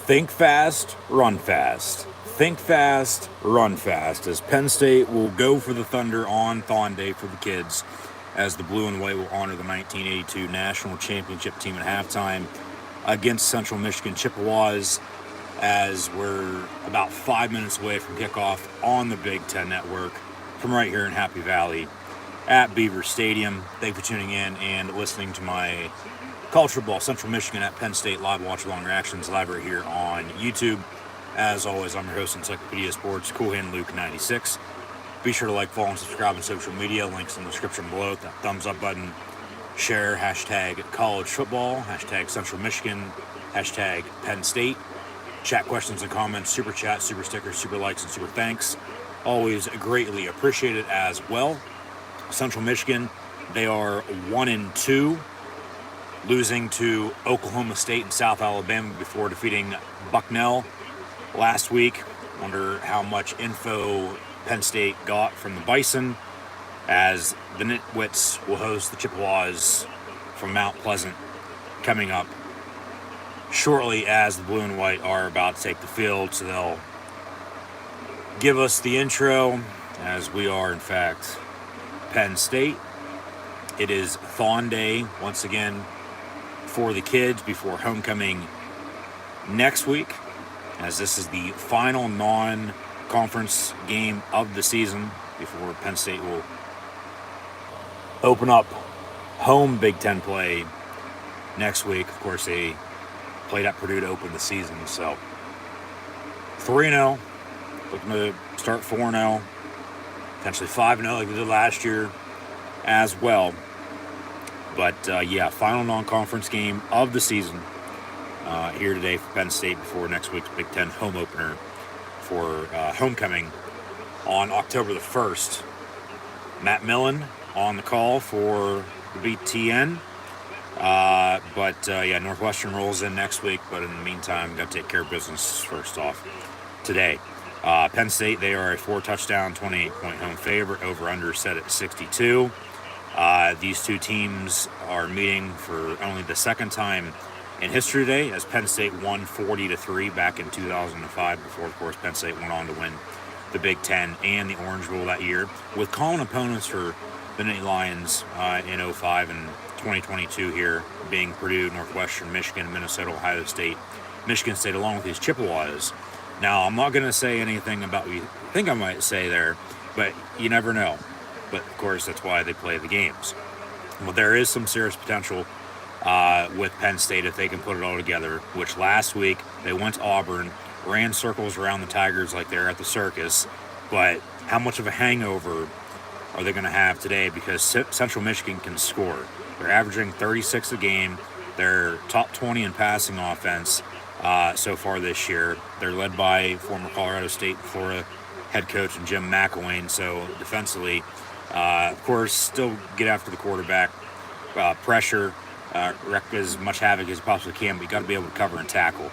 Think fast, run fast. Think fast, run fast. As Penn State will go for the Thunder on Thon Day for the kids, as the blue and white will honor the 1982 national championship team at halftime against Central Michigan Chippewas, as we're about 5 minutes away from kickoff on the Big Ten Network from right here in Happy Valley at Beaver Stadium. Thank you for tuning in and listening to my College Football Central Michigan at Penn State live watch along reactions live right here on YouTube. As always, I'm your host, Encyclopedia Sports, Cool Hand Luke 96. Be sure to like, follow, and subscribe on social media. Links in the description below. That thumbs up button. Share, hashtag college football, hashtag Central Michigan, hashtag Penn State. Chat questions and comments, super chat, super stickers, super likes, and super thanks. Always greatly appreciated as well. Central Michigan, they are 1-2, losing to Oklahoma State and South Alabama before defeating Bucknell last week. Wonder how much info Penn State got from the Bison, as the Nitwits will host the Chippewas from Mount Pleasant coming up shortly, as the blue and white are about to take the field. So they'll give us the intro, as we are in fact Penn State. It is Thon Day once again for the kids before homecoming next week, as this is the final non-conference game of the season before Penn State will open up home Big Ten play next week. Of course, they played at Purdue to open the season, so 3-0, looking to start 4-0, potentially 5-0 like we did last year as well. But final non-conference game of the season here today for Penn State before next week's Big Ten home opener for homecoming on October the 1st. Matt Millen on the call for the BTN. Northwestern rolls in next week, but in the meantime, got to take care of business first off today. Penn State, they are a 4-touchdown, 28-point home favorite, over-under set at 62. These two teams are meeting for only the second time in history today, as Penn State won 40-3 back in 2005, before, of course, Penn State went on to win the Big Ten and the Orange Bowl that year, with common opponents for the Nittany Lions in 05 and 2022 here being Purdue, Northwestern, Michigan, Minnesota, Ohio State, Michigan State, along with these Chippewas. Now, I'm not going to say anything about what you think I might say there, but you never know. But, of course, that's why they play the games. Well, there is some serious potential with Penn State if they can put it all together, which last week they went to Auburn, ran circles around the Tigers like they're at the circus, but how much of a hangover are they going to have today? Because Central Michigan can score. They're averaging 36 a game. They're top 20 in passing offense so far this year. They're led by former Colorado State and Florida head coach and Jim McElwain. So defensively, of course, still get after the quarterback, pressure, wreak as much havoc as you possibly can, but you got to be able to cover and tackle.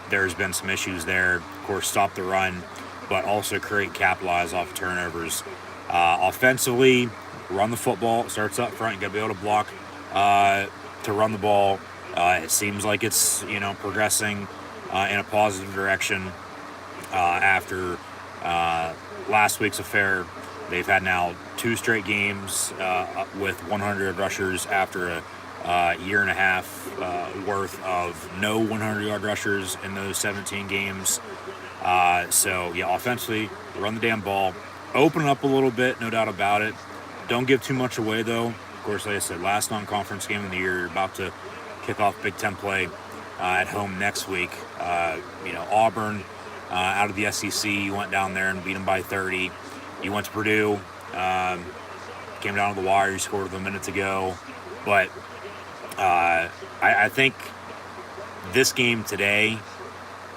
There's been some issues there. Of course, stop the run, but also capitalize off turnovers. Offensively, run the football. It starts up front. You got to be able to block to run the ball. It seems like it's progressing in a positive direction after last week's affair. They've had now 2 straight games with 100 rushers after a year and a half worth of no 100-yard rushers in those 17 games. So, yeah, offensively, run the damn ball. Open up a little bit, no doubt about it. Don't give too much away, though. Of course, like I said, last non-conference game of the year. You're about to kick off Big Ten play at home next week. Auburn out of the SEC, you went down there and beat them by 30. You went to Purdue, came down to the wire, you scored with a minute to go. But I think this game today,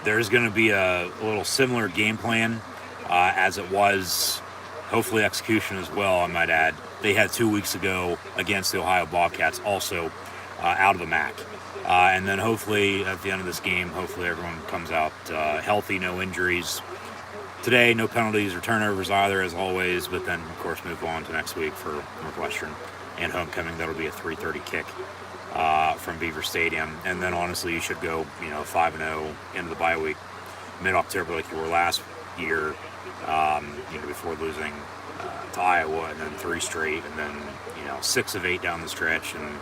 there's going to be a little similar game plan as it was, hopefully execution as well, I might add. They had 2 weeks ago against the Ohio Bobcats, also out of the MAC. And then hopefully at the end of this game, hopefully everyone comes out healthy, no injuries. Today, no penalties or turnovers either, as always, but then, of course, move on to next week for Northwestern and homecoming. That'll be a 3:30 kick from Beaver Stadium. And then, honestly, you should go, 5-0 into the bye week, mid-October like you were last year, before losing to Iowa, and then 3 straight, and then, 6 of 8 down the stretch. And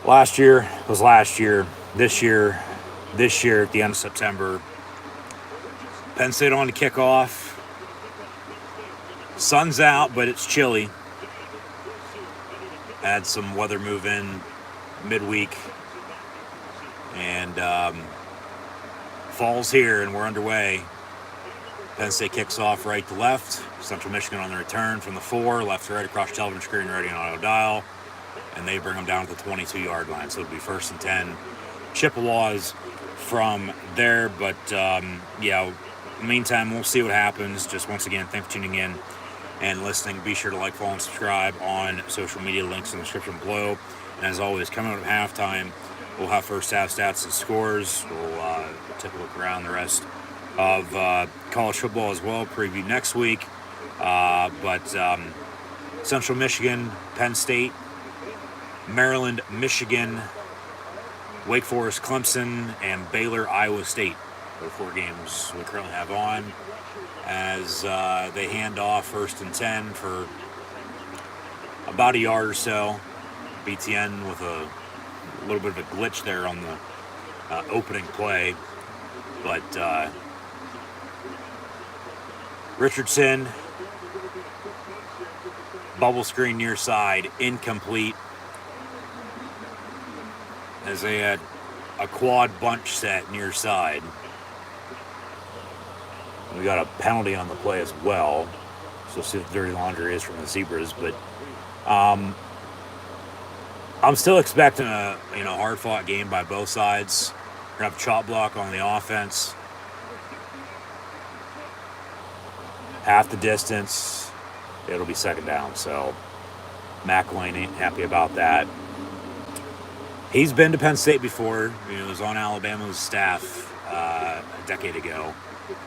last year was last year. This year at the end of September, Penn State on to kick off. Sun's out, but it's chilly. Had some weather move in midweek. And fall's here, and we're underway. Penn State kicks off right to left. Central Michigan on the return from the 4. Left to right across television screen, ready on auto dial. And they bring them down to the 22-yard line. So it'll be 1st and 10. Chippewas from there. But, meantime, we'll see what happens. Just once again, thanks for tuning in and listening. Be sure to like, follow, and subscribe on social media. Links in the description below. And as always, coming out at halftime, we'll have first half stats and scores. We'll take a look around the rest of college football as well. Preview next week. But Central Michigan, Penn State, Maryland, Michigan, Wake Forest, Clemson, and Baylor, Iowa State. The 4 games we currently have on as they hand off 1st and 10 for about a yard or so. BTN with a little bit of a glitch there on the opening play. But Richardson, bubble screen near side, incomplete. As they had a quad bunch set near side. We got a penalty on the play as well. So we'll see what the dirty laundry is from the Zebras. But I'm still expecting a hard-fought game by both sides. We're going to have a chop block on the offense. Half the distance. It'll be 2nd down. So McElwain ain't happy about that. He's been to Penn State before. He was on Alabama's staff a decade ago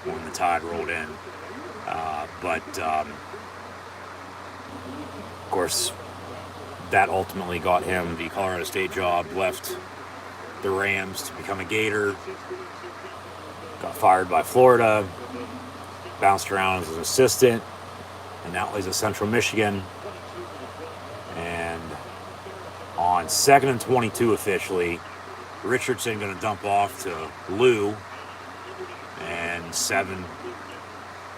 when the Tide rolled in. But of course, that ultimately got him the Colorado State job, left the Rams to become a Gator, got fired by Florida, bounced around as an assistant, and now he's at Central Michigan. And on 2nd and 22 officially, Richardson going to dump off to Lou, and 7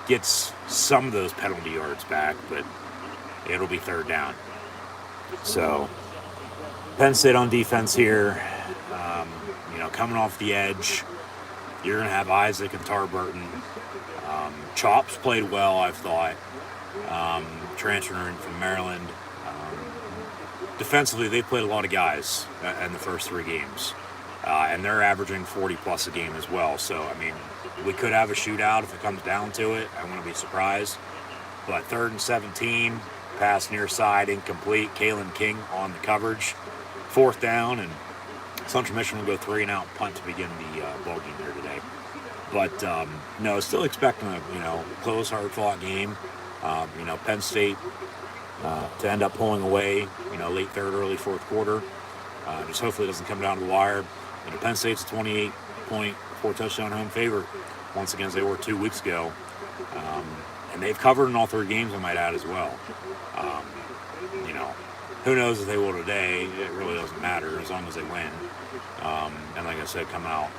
gets some of those penalty yards back, but it'll be 3rd down. So Penn State on defense here, coming off the edge. You're going to have Isaac and Tarburton. Chops played well, I thought, transferring from Maryland. Defensively, they played a lot of guys in the first 3 games, and they're averaging 40 plus a game as well. So, I mean, we could have a shootout if it comes down to it. I wouldn't be surprised. But 3rd and 17, pass near side, incomplete. Kalen King on the coverage. 4th down, and Central Michigan will go 3 and out punt to begin the ball game here today. But no, still expecting a close, hard-fought game. Penn State to end up pulling away, late 3rd, early 4th quarter. Just hopefully it doesn't come down to the wire. Penn State's 28-point, 4-touchdown home favorite once again as they were 2 weeks ago. And they've covered in all 3 games, I might add, as well. Who knows if they will today? It really doesn't matter as long as they win. And like I said, come out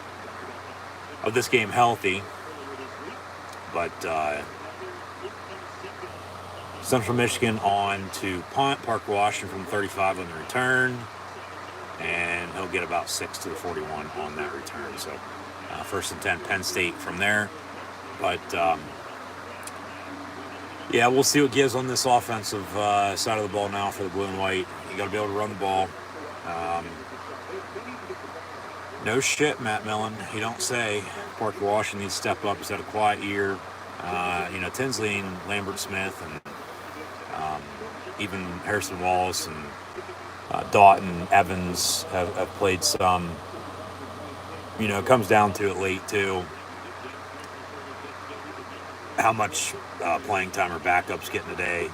of this game healthy. But Central Michigan on to punt. Parker Washington from 35 on the return. And he'll get about 6 to the 41 on that return. So 1st and 10, Penn State from there. But yeah, we'll see what gives on this offensive side of the ball now for the blue and white. You got to be able to run the ball. No shit, Matt Millen. You don't say. Parker Washington needs to step up. He's had a quiet year. Tinsley and Lambert Smith and even Harrison Wallace and Doughton, Evans have played some. It comes down to it late too. How much playing time or backups getting today.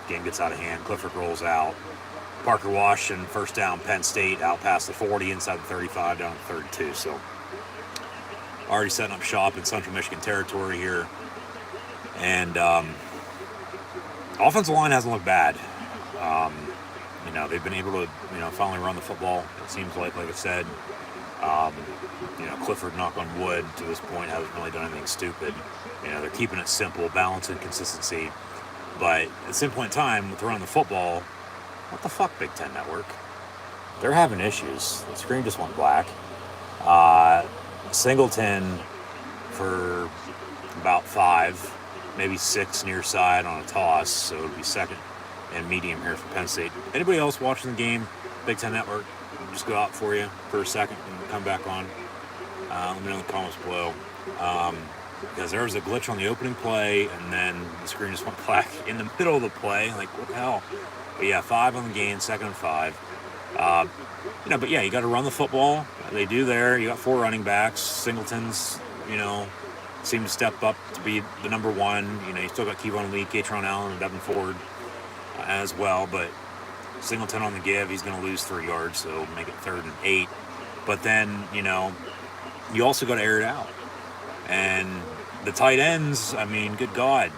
Game gets out of hand. Clifford rolls out. Parker Washington, 1st down, Penn State, out past the 40, inside the 35, down to 32. So already setting up shop in Central Michigan territory here. And offensive line hasn't looked bad. They've been able to, finally run the football, it seems like I said. Clifford, knock on wood, to this point, hasn't really done anything stupid. They're keeping it simple, balance and consistency. But at the same point in time, with running the football, what the fuck, Big Ten Network? They're having issues. The screen just went black. Singleton for about 5, maybe 6 near side on a toss, so it would be 2nd and medium here for Penn State. Anybody else watching the game, Big Ten Network, just go out for you for a second and come back on. Let me know in the comments below. Because there was a glitch on the opening play, and then the screen just went black in the middle of the play. Like, what the hell? But yeah, 5 on the game, 2nd and 5. But yeah, you got to run the football. They do there. You got 4 running backs. Singleton's, seem to step up to be the number 1. You still got Kevon Lee, Katron Allen, and Devin Ford as well. But Singleton on the give, he's going to lose 3 yards, so make it 3rd and 8. But then, you also got to air it out. And the tight ends, I mean, good God.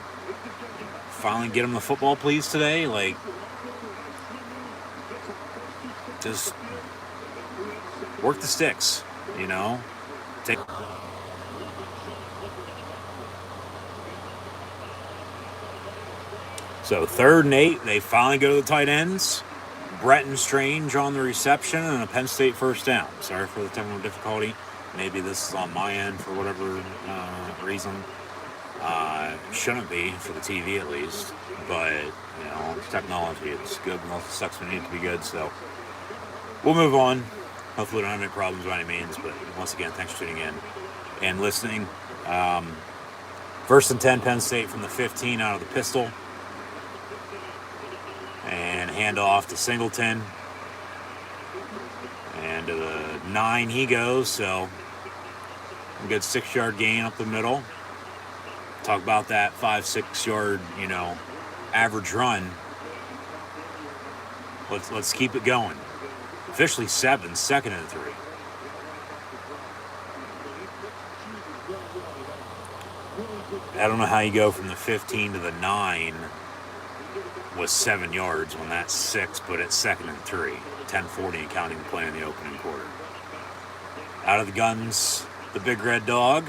Finally get them the football, please, today. Like, just work the sticks, Take. So 3rd and 8, they finally go to the tight ends. Bretton Strange on the reception and a Penn State 1st down. Sorry for the technical difficulty. Maybe this is on my end for whatever reason. Shouldn't be for the TV at least. But, technology, it's good unless it sucks when it needs to be good. So we'll move on. Hopefully we don't have any problems by any means. But once again, thanks for tuning in and listening. 1st and 10, Penn State from the 15 out of the pistol. And hand off to Singleton. And to the 9 he goes, so a good 6-yard gain up the middle. Talk about that 5-6 yard, average run. Let's keep it going. Officially 7, 2nd and 3. I don't know how you go from the 15 to the 9 with 7 yards when that's 6, but it's 2nd and 3. 10:40 and counting the play in the opening quarter. Out of the guns, the big red dog.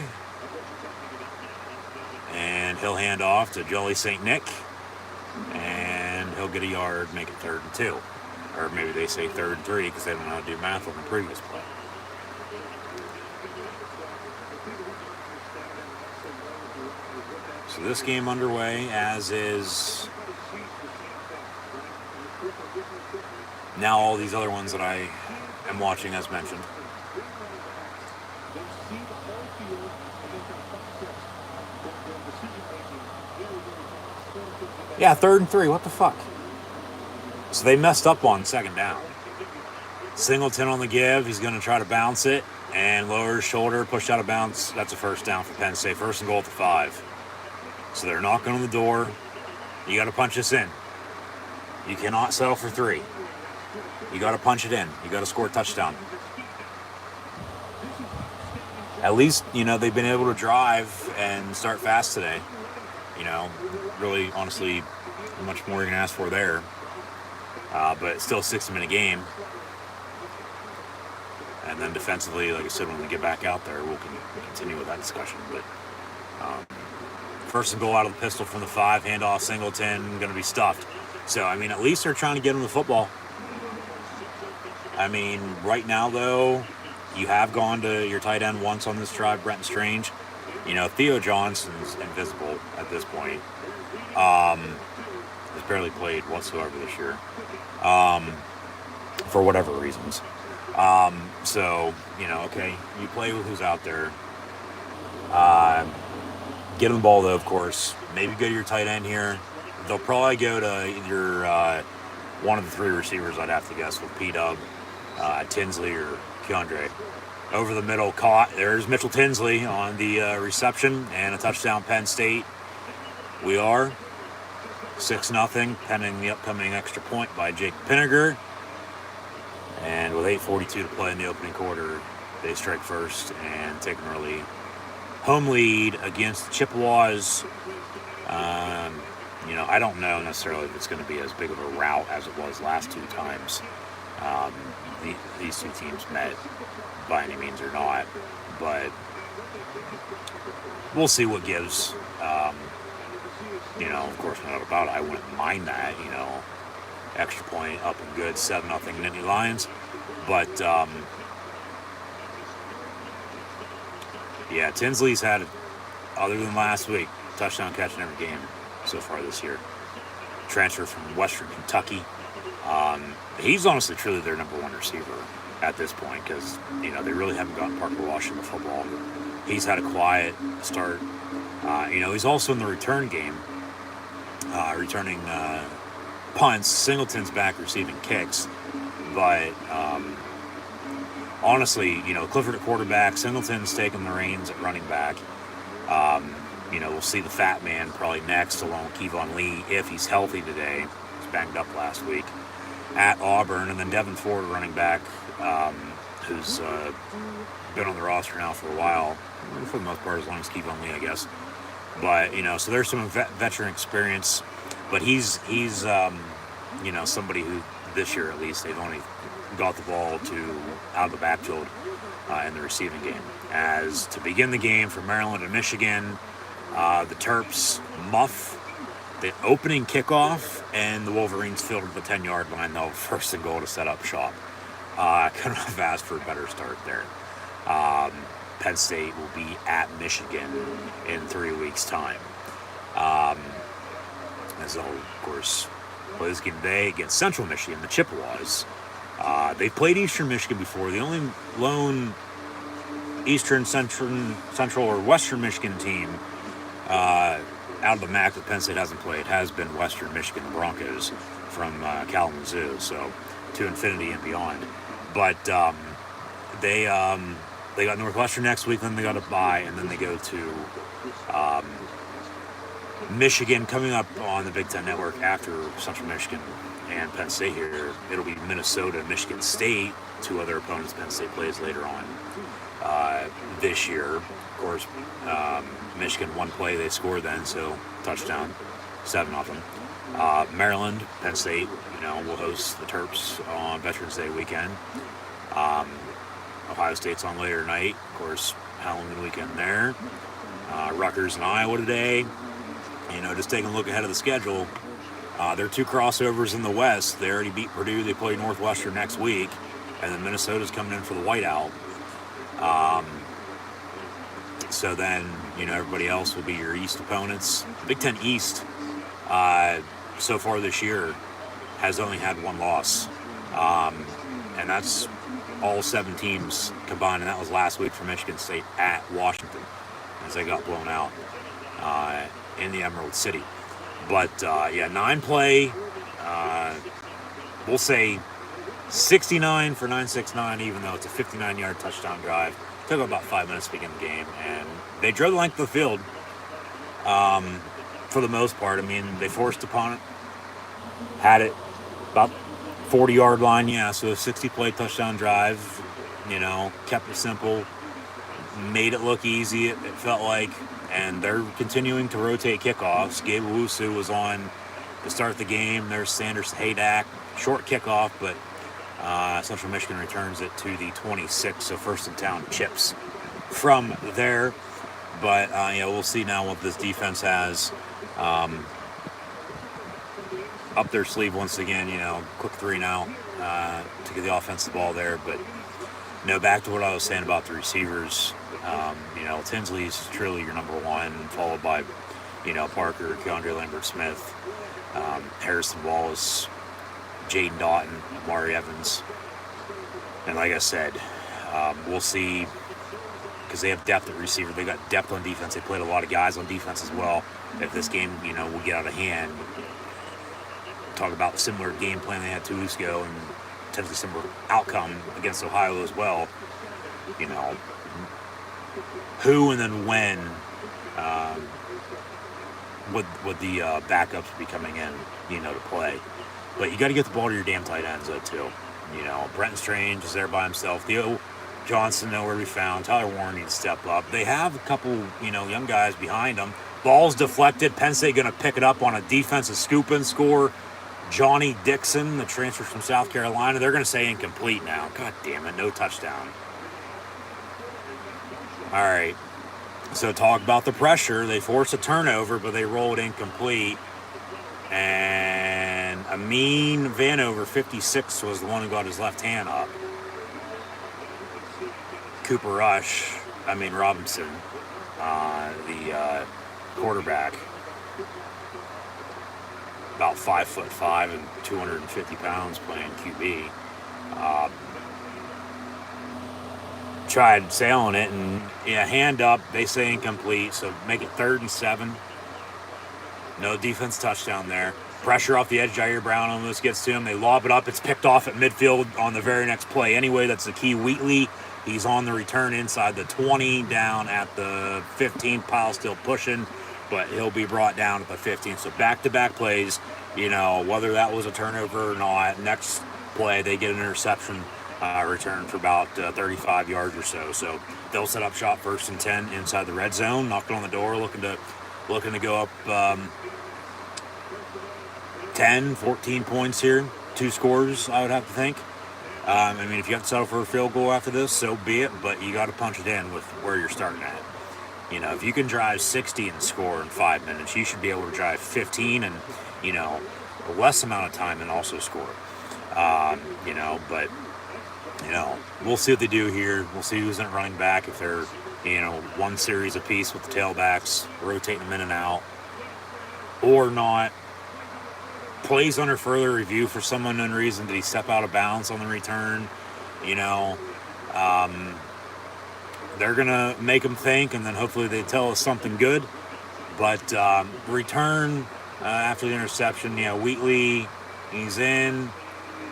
And he'll hand off to Jolly St. Nick. And he'll get a yard, make it 3rd and 2. Or maybe they say 3rd and 3 because they don't know how to do math on the previous play. So this game underway, as is now all these other ones that I am watching, as mentioned. Yeah, 3rd and 3. What the fuck? So they messed up on 2nd down. Singleton on the give. He's going to try to bounce it and lower his shoulder, push out of bounds. That's a 1st down for Penn State. 1st and goal at the 5. So they're knocking on the door. You got to punch this in. You cannot settle for 3. You got to punch it in. You got to score a touchdown. At least, they've been able to drive and start fast today. Really, honestly, much more you can ask for there. But it's still a 60-minute game. And then defensively, like I said, when we get back out there, we'll continue with that discussion. But 1st and goal out of the pistol from the 5, handoff, Singleton, going to be stuffed. So, at least they're trying to get him the football. Right now, though, you have gone to your tight end once on this drive, Brenton Strange. Theo Johnson's invisible at this point. Has barely played whatsoever this year. For whatever reasons. So, okay, you play with who's out there. Get him the ball, though, of course. Maybe go to your tight end here. They'll probably go to either one of the 3 receivers, I'd have to guess, with P-Dub, Tinsley, or Keandre. Over the middle, caught. There's Mitchell Tinsley on the reception, and a touchdown, Penn State. We are 6-0, pending the upcoming extra point by Jake Pinniger. And with 8:42 to play in the opening quarter, they strike first and take an early home lead against the Chippewas. I don't know necessarily if it's going to be as big of a rout as it was last 2 times these 2 teams met by any means or not. But we'll see what gives. Of course, no doubt about it, I wouldn't mind that, extra point up and good, 7-0 Nittany Lions. But, yeah, Tinsley's had, other than last week, touchdown catch in every game so far this year. Transfer from Western Kentucky. He's honestly truly their number 1 receiver at this point because, they really haven't gotten Parker Washington the football. He's had a quiet start. He's also in the return game, returning punts. Singleton's back receiving kicks. But honestly, Clifford at quarterback, Singleton's taking the reins at running back. We'll see the fat man probably next, along with Kevon Lee, if he's healthy today. He's banged up last week at Auburn. And then Devin Ford, running back, who's been on the roster now for a while, for the most part, as long as Kevon Lee, I guess. But, so there's some veteran experience. But he's somebody who, this year at least, they've only got the ball out of the backfield in the receiving game. As to begin the game for Maryland and Michigan, the Terps muff the opening kickoff, and the Wolverines fielded the 10-yard line, though, 1st and goal to set up shop. Couldn't have asked for a better start there. Penn State will be at Michigan in 3 weeks' time. As they'll, of course, play this game today against Central Michigan, the Chippewas. They've played Eastern Michigan before. The only lone Eastern, Central, or Western Michigan team out of the MAC that Penn State hasn't played has been Western Michigan, the Broncos from Kalamazoo, so to infinity and beyond. But they got Northwestern next week, then they got a bye, and then they go to Michigan coming up on the Big Ten Network after Central Michigan and Penn State here. It'll be Minnesota, Michigan State, 2 other opponents Penn State plays later on this year. Of course, Michigan, 1 play, they scored then, so touchdown, 7-0. Maryland, Penn State, will host the Terps on Veterans Day weekend. Ohio State's on later night, of course, Halloween weekend there. Rutgers and Iowa today. Just taking a look ahead of the schedule, there are 2 crossovers in the West. They already beat Purdue. They play Northwestern next week, and then Minnesota's coming in for the whiteout. So then, everybody else will be your East opponents. Big Ten East, so far this year, has only had one loss. And that's all 7 teams combined. And that was last week for Michigan State at Washington as they got blown out in the Emerald City. But, 9 play. We'll say 69 for 969, even though it's a 59-yard touchdown drive. Took about 5 minutes to begin the game, and they drove the length of the field for the most part. I mean, they forced upon it, had it about 40-yard line, so a 60-play touchdown drive, kept it simple, made it look easy, it felt like, and they're continuing to rotate kickoffs. Gabe Owusu was on to start the game. There's Sanders Haydak, short kickoff, but Central Michigan returns it to the 26, so first in town chips from there. But, we'll see now what this defense has up their sleeve once again, quick 3 now to get the offensive ball there. But, back to what I was saying about the receivers. Tinsley's truly your number one, followed by, Parker, Keandre Lambert-Smith, Harrison Wallace, Jaden Doughton, Amari Evans. And like I said, we'll see, because they have depth at receiver. They got depth on defense. They played a lot of guys on defense as well. If this game, will get out of hand, talk about the similar game plan they had 2 weeks ago and potentially similar outcome against Ohio as well. Who and then when would the backups be coming in, to play? But you got to get the ball to your damn tight ends, though, too. Brenton Strange is there by himself. Theo Johnson nowhere to be found. Tyler Warren needs to step up. They have a couple, young guys behind them. Ball's deflected. Penn State going to pick it up on a defensive scoop and score. Johnny Dixon, the transfer from South Carolina, they're going to say incomplete now. God damn it, no touchdown. All right. So talk about the pressure. They force a turnover, but they roll it incomplete. And Amin Vanover, 56, was the one who got his left hand up. Robinson, the quarterback, about 5'5" and 250 pounds, playing QB. Tried sailing it, and hand up. They say incomplete, so make it 3rd and 7. No defense touchdown there. Pressure off the edge. Jair Brown almost gets to him. They lob it up. It's picked off at midfield on the very next play. Anyway, that's the key. Wheatley, he's on the return inside the 20, down at the 15. Pile still pushing, but he'll be brought down at the 15. So back-to-back plays, whether that was a turnover or not. Next play, they get an interception return for about 35 yards or so. So they'll set up shop 1st and 10 inside the red zone, knocking on the door, looking to go up 10, 14 points here. 2 scores, I would have to think. If you have to settle for a field goal after this, so be it, but you got to punch it in with where you're starting at. If you can drive 60 and score in 5 minutes, you should be able to drive 15 and, a less amount of time and also score. We'll see what they do here. We'll see who's in it running back, if they're, one series apiece with the tailbacks, rotating them in and out, or not. Plays under further review for some unknown reason. Did he step out of bounds on the return? They're going to make them think, and then hopefully they tell us something good. But return after the interception, Wheatley, he's in,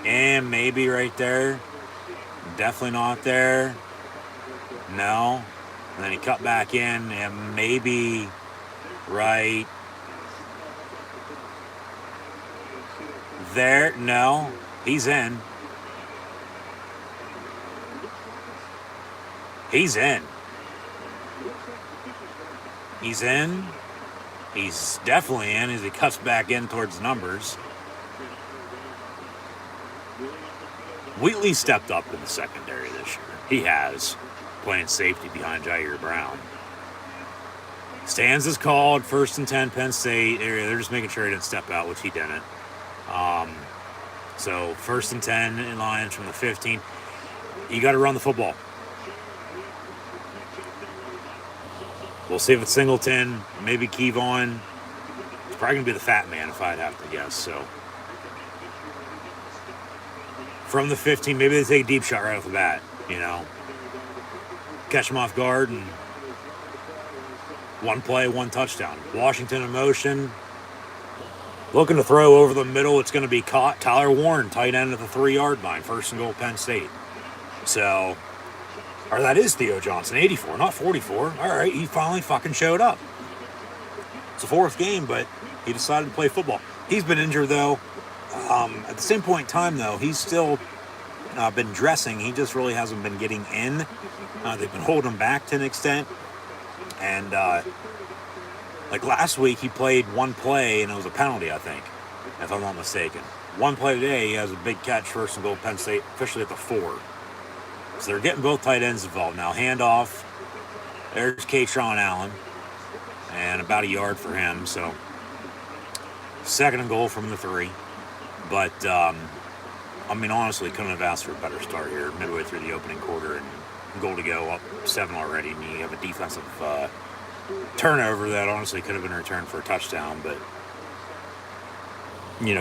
and maybe right there. Definitely not there. No. And then he cut back in, and maybe right there. No. He's in. He's in. He's in. He's definitely in as he cuts back in towards numbers. Wheatley stepped up in the secondary this year. He has, playing safety behind Jair Brown. Stands is called, 1st and 10, Penn State. They're just making sure he didn't step out, which he didn't. So 1st and 10 in Lions from the 15. You got to run the football. We'll see if it's Singleton, maybe Kevon. It's probably going to be the fat man if I'd have to guess. So from the 15, maybe they take a deep shot right off the bat, catch him off guard, and one play, one touchdown. Washington in motion, looking to throw over the middle. It's going to be caught. Tyler Warren, tight end at the 3-yard line. First and goal, Penn State. So, or that is Theo Johnson, 84, not 44. All right, he finally fucking showed up. It's the 4th game, but he decided to play football. He's been injured, though. At the same point in time, though, he's still been dressing. He just really hasn't been getting in. They've been holding him back to an extent. And, like last week, he played one play, and it was a penalty, I think, if I'm not mistaken. One play today, he has a big catch, first and goal, Penn State, officially at the 4. So they're getting both tight ends involved now. Handoff. There's K-Tron Allen. And about a yard for him. So, second and goal from the 3. But, honestly, couldn't have asked for a better start here midway through the opening quarter. And goal to go, up 7 already. And you have a defensive turnover that honestly could have been returned for a touchdown. But,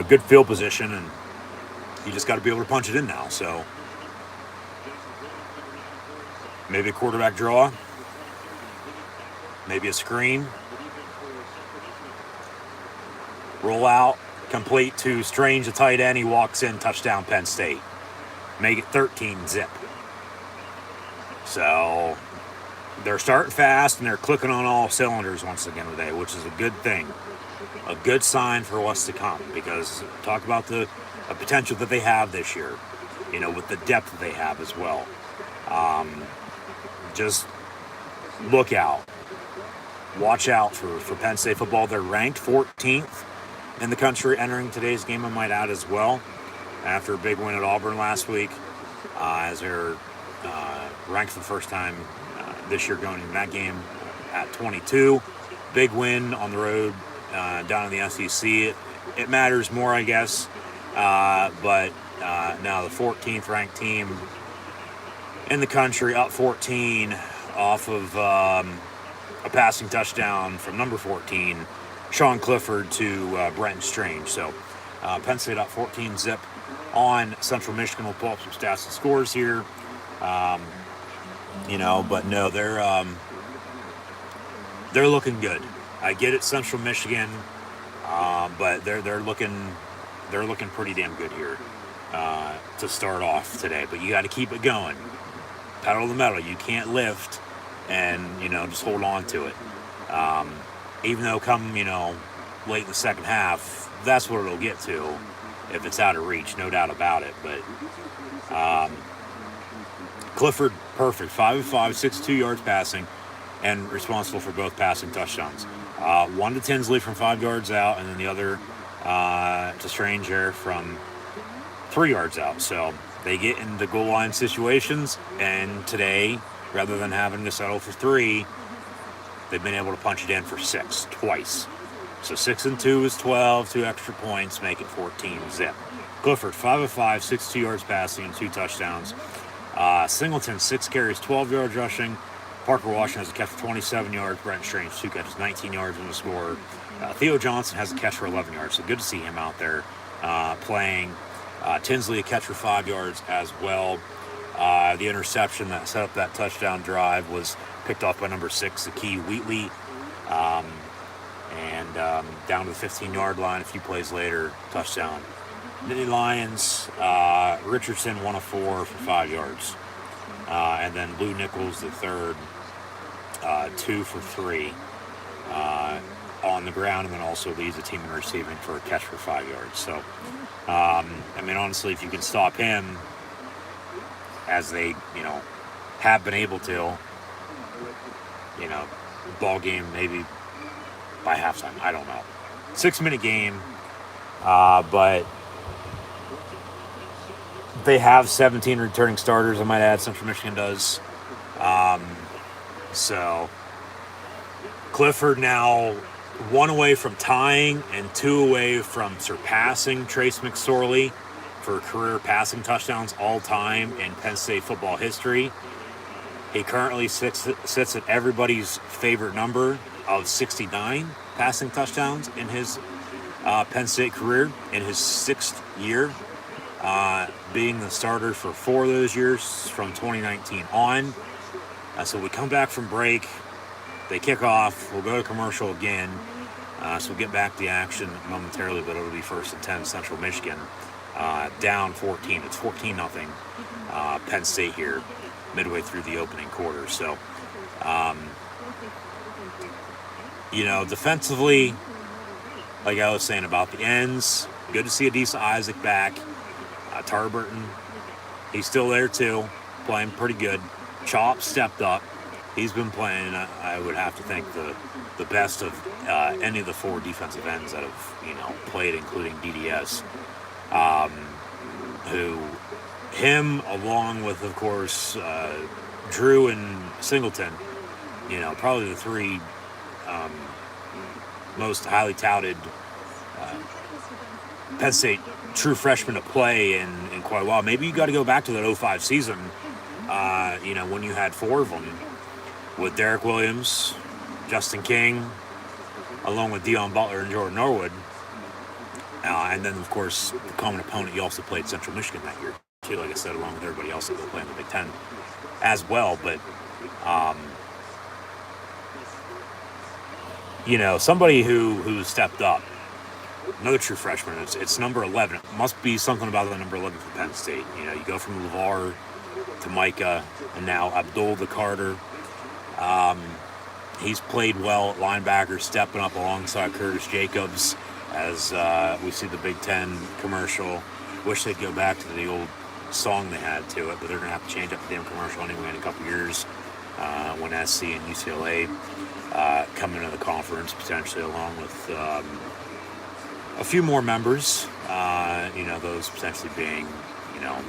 good field position. And you just got to be able to punch it in now. So, maybe a quarterback draw. Maybe a screen. Roll out. Complete to Strange, the tight end. He walks in. Touchdown, Penn State. Make it 13-zip. So, they're starting fast, and they're clicking on all cylinders once again today, which is a good thing. A good sign for what's to come. Because talk about the potential that they have this year. With the depth that they have as well. Just look out. Watch out for Penn State football. They're ranked 14th in the country entering today's game, I might add, as well. After a big win at Auburn last week, as they're ranked for the first time this year going into that game at 22. Big win on the road down in the SEC. It matters more, I guess. But now the 14th ranked team in the country, up 14 off of a passing touchdown from number 14, Sean Clifford, to Brenton Strange. So Penn State up 14-zip on Central Michigan. We'll pull up some stats and scores here. But no, they're looking good. I get it, Central Michigan, but they're looking pretty damn good here to start off today. But you got to keep it going. Pedal to the metal. You can't lift and just hold on to it. Even though come late in the second half, that's what it'll get to if it's out of reach, no doubt about it. But Clifford, perfect, 5 of 5, 62 yards passing, and responsible for both passing touchdowns. One to Tinsley from 5 yards out, and then the other to Strange there from 3 yards out. So they get into goal line situations, and today, rather than having to settle for 3, they've been able to punch it in for 6 twice. So 6 and 2 is 12, 2 extra points, make it 14-zip. Clifford, 5 of 5, 62 yards passing, and 2 touchdowns. Singleton, 6 carries, 12 yards rushing. Parker Washington has a catch for 27 yards. Brent Strange, 2 catches, 19 yards in the score. Theo Johnson has a catch for 11 yards, so good to see him out there playing. Tinsley, a catch for 5 yards as well. The interception that set up that touchdown drive was picked off by number 6, Akee Wheatley. And down to the 15-yard line a few plays later, touchdown. Nittany Lions, Richardson, 1 of 4 for 5 yards. And then Lou Nichols, the third, 2 for 3 on the ground, and then also leads the team in receiving for a catch for 5 yards. So, honestly, if you can stop him, as they, have been able to, ball game maybe by halftime. I don't know. 6-minute game, but they have 17 returning starters, I might add. Central Michigan does. So Clifford now 1 away from tying and 2 away from surpassing Trace McSorley for career passing touchdowns all time in Penn State football history. He currently sits at everybody's favorite number of 69 passing touchdowns in his Penn State career in his 6th year, being the starter for 4 of those years from 2019 on. So we come back from break, they kick off, we'll go to commercial again. So we'll get back to the action momentarily, but it'll be 1st and 10 Central Michigan, down 14. It's 14-0 Penn State here, midway through the opening quarter. So, defensively, like I was saying about the ends, good to see Adisa Isaac back. Tarburton, he's still there too, playing pretty good. Chop stepped up. He's been playing, I would have to think, the best of any of the 4 defensive ends that have, played, including DDS. Him, along with, of course, Drew and Singleton, probably the 3 most highly touted Penn State true freshmen to play in quite a while. Maybe you got to go back to that 05 season, when you had 4 of them, with Derek Williams, Justin King, along with Deion Butler and Jordan Norwood. And then, of course, the common opponent, you also played Central Michigan that year, too, like I said, along with everybody else that will play in the Big Ten as well. But, somebody who stepped up, another true freshman, it's number 11. It must be something about the number 11 for Penn State. You go from LeVar to Micah, and now Abdul the Carter. He's played well at linebacker, stepping up alongside Curtis Jacobs as we see the Big Ten commercial. Wish they'd go back to the old song they had to it, but they're going to have to change up the damn commercial anyway in a couple years when SC and UCLA come into the conference, potentially along with a few more members, those potentially being,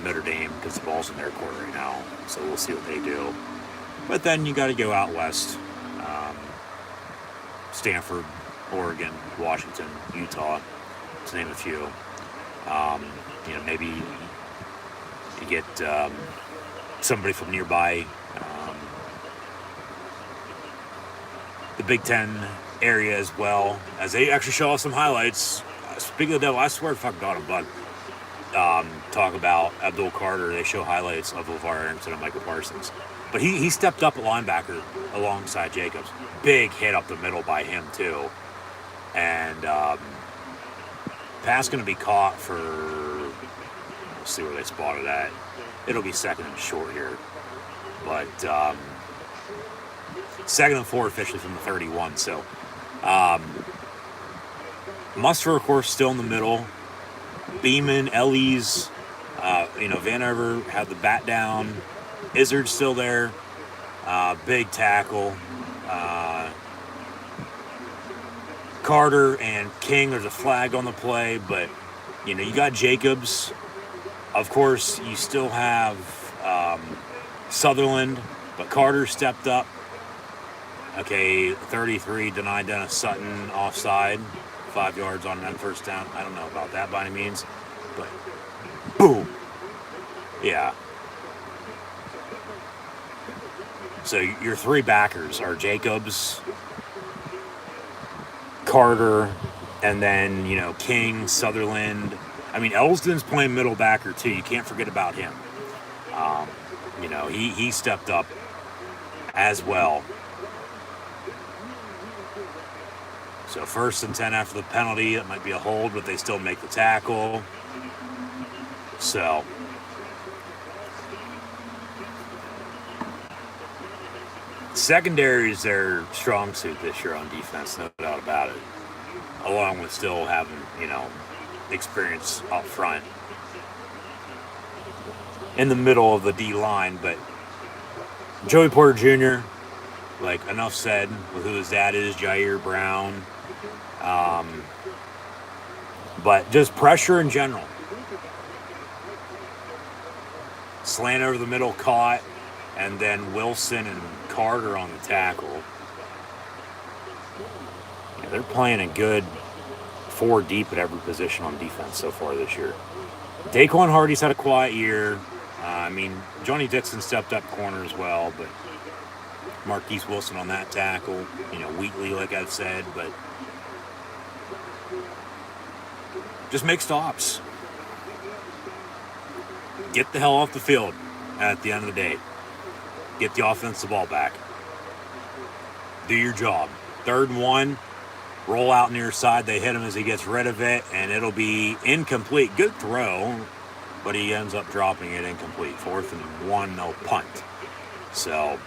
Notre Dame, because the ball's in their court right now, so we'll see what they do. But then you got to go out west, Stanford, Oregon, Washington, Utah, to name a few. Maybe you get somebody from nearby the Big Ten area as well, as they actually show us some highlights. Speaking of the devil, I swear to fucking God, I'm bugged. Talk about Abdul Carter. They show highlights of LeVar Arrington and Michael Parsons. But he stepped up at linebacker alongside Jacobs. Big hit up the middle by him, too. And pass going to be caught for, let's see where they spotted at. It'll be 2nd and short here. But 2nd and 4 officially from the 31. So Muster, of course, still in the middle. Beeman, Ellies, Vanover had the bat down. Izzard's still there. Big tackle. Carter and King, there's a flag on the play, but, you got Jacobs. Of course, you still have Sutherland, but Carter stepped up. Okay, 33 denied Dennis Sutton offside. 5 yards on that 1st down. I don't know about that by any means, but boom. Yeah. So your 3 backers are Jacobs, Carter, and then, King, Sutherland. I mean, Elston's playing middle backer too. You can't forget about him. He stepped up as well. So 1st and 10 after the penalty. It might be a hold, but they still make the tackle. So secondary is their strong suit this year on defense, no doubt about it. Along with still having, experience up front in the middle of the D line. But Joey Porter Jr., enough said with who his dad is, Jair Brown. But just pressure in general. Slant over the middle, caught, and then Wilson and Carter on the tackle. Yeah, they're playing a good 4 deep at every position on defense so far this year. Daquan Hardy's had a quiet year. Johnny Dixon stepped up corner as well, but Marquise Wilson on that tackle. Wheatley, like I've said, but just make stops. Get the hell off the field at the end of the day. Get the offense the ball back. Do your job. 3rd and 1, roll out near side. They hit him as he gets rid of it, and it'll be incomplete. Good throw, but he ends up dropping it incomplete. 4th and 1, no punt. So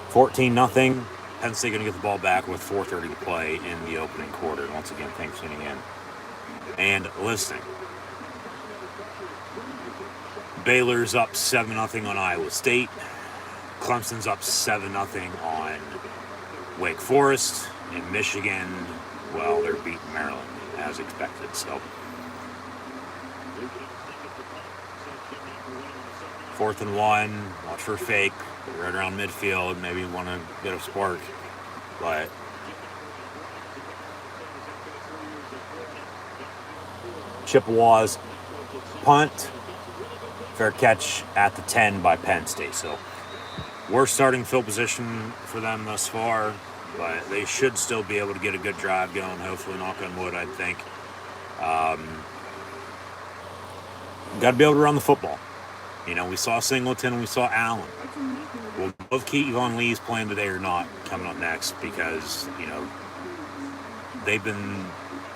14-0. Penn State going to get the ball back with 4:30 to play in the opening quarter. Once again, thanks for tuning in and listening. Baylor's up 7-0 on Iowa State. Clemson's up 7-0 on Wake Forest. And Michigan, well, they're beating Maryland as expected. So 4th and 1, watch for a fake, right around midfield. Maybe want to get a spark, but Chippewas punt, fair catch at the 10 by Penn State. So worst starting field position for them thus far, but they should still be able to get a good drive going. Hopefully, knock on wood, I think. Got to be able to run the football. We saw Singleton and we saw Allen. Well, both Kevon Lee's playing today or not coming up next because, they've been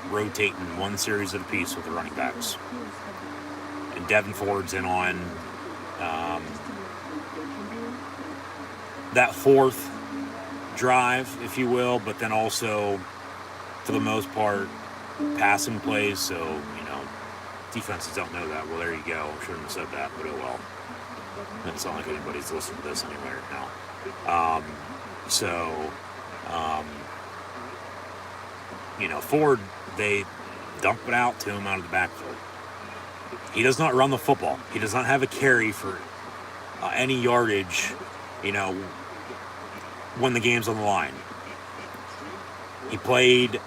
rotating one series at a piece with the running backs. And Devin Ford's in on that 4th drive, if you will, but then also, for the most part, passing plays. So, defenses don't know that. Well, there you go. Shouldn't have said that, but oh well. Doesn't sound like anybody's listening to this anyway right now. Ford, they dump it out to him out of the backfield. He does not run the football. He does not have a carry for any yardage, when the game's on the line. He played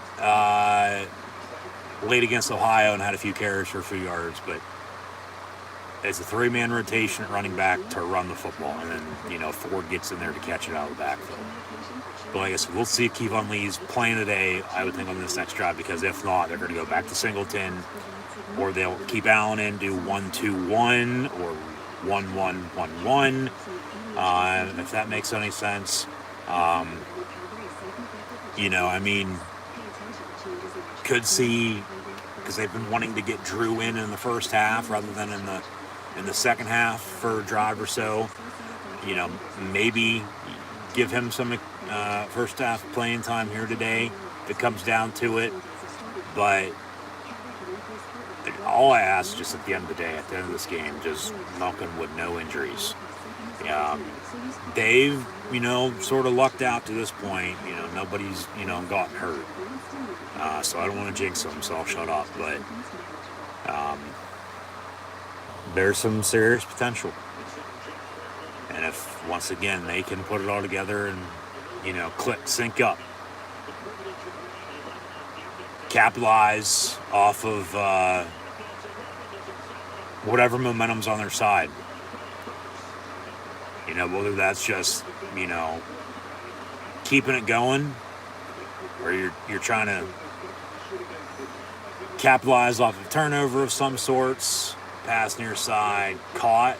late against Ohio and had a few carries for a few yards, but it's a 3-man rotation at running back to run the football, and then, Ford gets in there to catch it out of the backfield. But like I said, we'll see if Kevon Lee's playing today, I would think, on this next drive, because if not, they're going to go back to Singleton, or they'll keep Allen in, do 1-2-1, or 1-1-1-1, if that makes any sense. Could see, because they've been wanting to get Drew in the first half rather than in the second half for a drive or so. Maybe give him some first half playing time here today if it comes down to it. But all I ask, just at the end of the day, at the end of this game, just knock on wood, no injuries. They've, sort of lucked out to this point. Nobody's, gotten hurt. So I don't want to jinx them, so I'll shut up. But there's some serious potential. And if, once again, they can put it all together and, sync up, capitalize off of whatever momentum's on their side. Whether that's just, keeping it going, or you're trying to capitalize off a turnover of some sorts, pass near side, caught.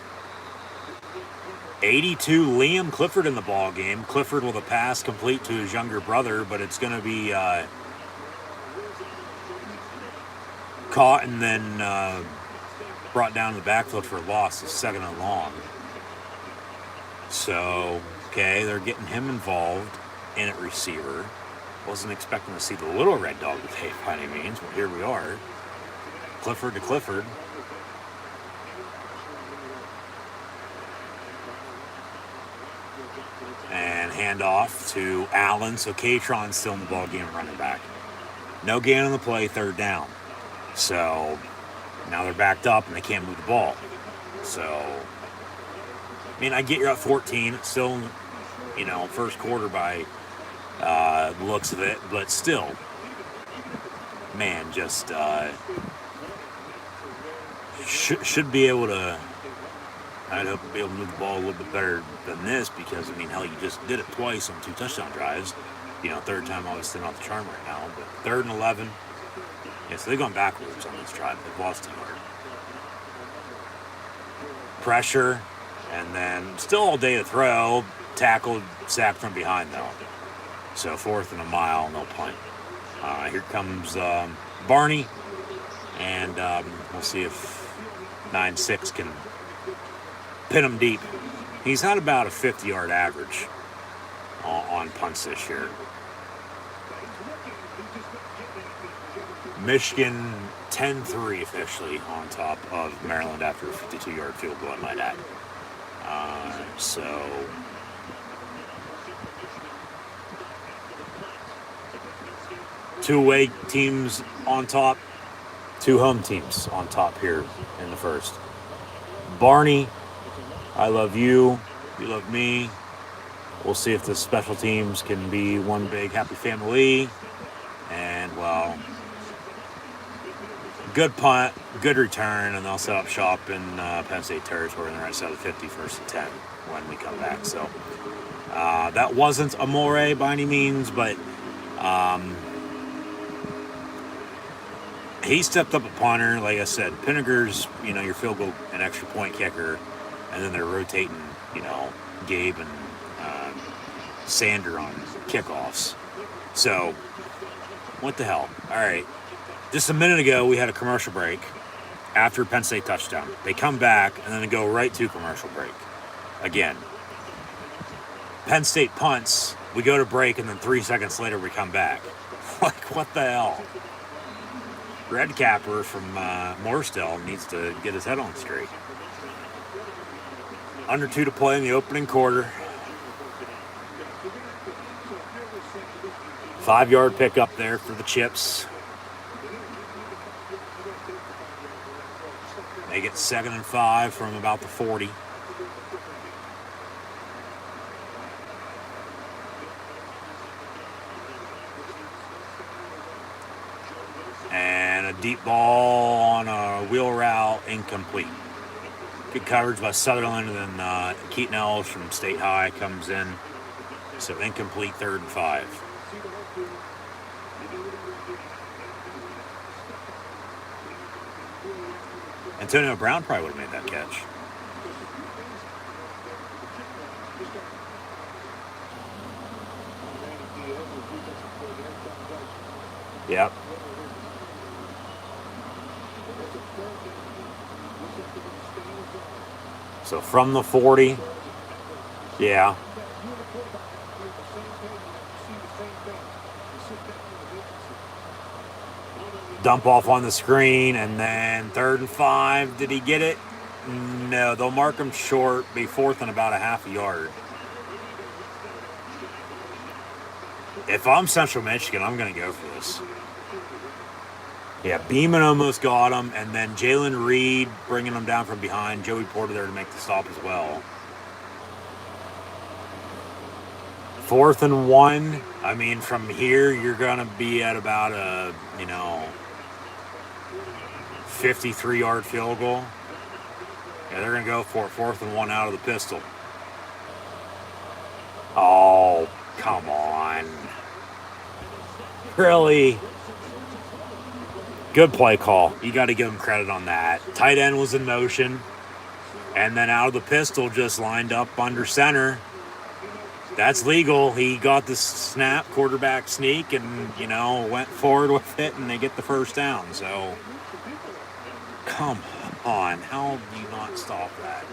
82, Liam Clifford in the ball game. Clifford with a pass complete to his younger brother, but it's going to be caught and then brought down to the backfield for a loss. It's 2nd and long. So, okay, they're getting him involved in at receiver. Wasn't expecting to see the little red dog today by any means, but here we are. Clifford to Clifford. And handoff to Allen. So Katron's still in the ball game, running back. No gain on the play, 3rd down. So now they're backed up and they can't move the ball. So, I get you're at 14. It's still, first quarter by the looks of it, but still, man, just should be able to I'd hope to be able to move the ball a little bit better than this because, I mean, hell, you just did it twice on 2 touchdown drives. Third time obviously not the charm right now, but 3rd and 11. Yeah, so they've gone backwards on this drive. They've lost a yard. Pressure, and then still all day to throw. Tackled, sacked from behind, though. So 4th and a mile, no punt. Here comes Barney, and we'll see if 9-6 can pin him deep. He's had about a 50-yard average on punts this year. Michigan 10-3 officially on top of Maryland after a 52-yard field goal, I might add. So two away teams on top, 2 home teams on top here in the first. Barney, I love you, you love me. We'll see if the special teams can be one big happy family. And, well, good punt, good return, and they'll set up shop in Penn State territory on the right side of the 50, 1st and 10 when we come back. So that wasn't a more by any means, but he stepped up a punter. Like I said, Pinniger's, your field goal and extra point kicker, and then they're rotating, Gabe and Sander on kickoffs. So, what the hell? All right. Just a minute ago, we had a commercial break after Penn State touchdown. They come back, and then they go right to commercial break. Again. Penn State punts, we go to break, and then 3 seconds later, we come back. Like, what the hell? Red Capper from Mooresdale needs to get his head on straight. Under 2 to play in the opening quarter. 5-yard pickup there for the Chips. They get 2nd and 5 from about the 40. And a deep ball on a wheel route, incomplete. Good coverage by Sutherland, and then Keaton Ellis from State High comes in. So incomplete, 3rd and 5. Antonio Brown probably would have made that catch. Yep. So from the 40, yeah. Dump off on the screen, and then 3rd and 5. Did he get it? No, they'll mark him short, be 4th and about a half a yard. If I'm Central Michigan, I'm going to go for this. Yeah, Beeman almost got him, and then Jalen Reed bringing him down from behind. Joey Porter there to make the stop as well. 4th and 1. I mean, from here, you're going to be at about a, 53-yard field goal. Yeah, they're going to go for it. 4th and 1 out of the pistol. Oh, come on. Really? Good play call. You got to give him credit on that. Tight end was in motion. And then out of the pistol, just lined up under center. That's legal. He got the snap, quarterback sneak, and, went forward with it, and they get the first down. So, come on. How do you not stop that?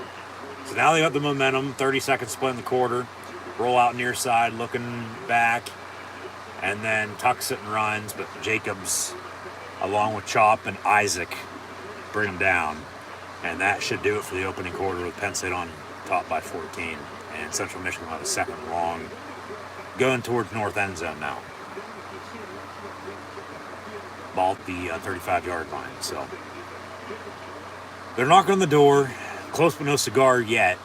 So now they got the momentum. 30 seconds to play in the quarter. Roll out near side, looking back. And then tucks it and runs. But Jacobs, along with Chop and Isaac, bring him down. And that should do it for the opening quarter with Penn State on top by 14. And Central Michigan will have a 2nd and long going towards north end zone now. Ball at the 35-yard line. So they're knocking on the door. Close but no cigar yet.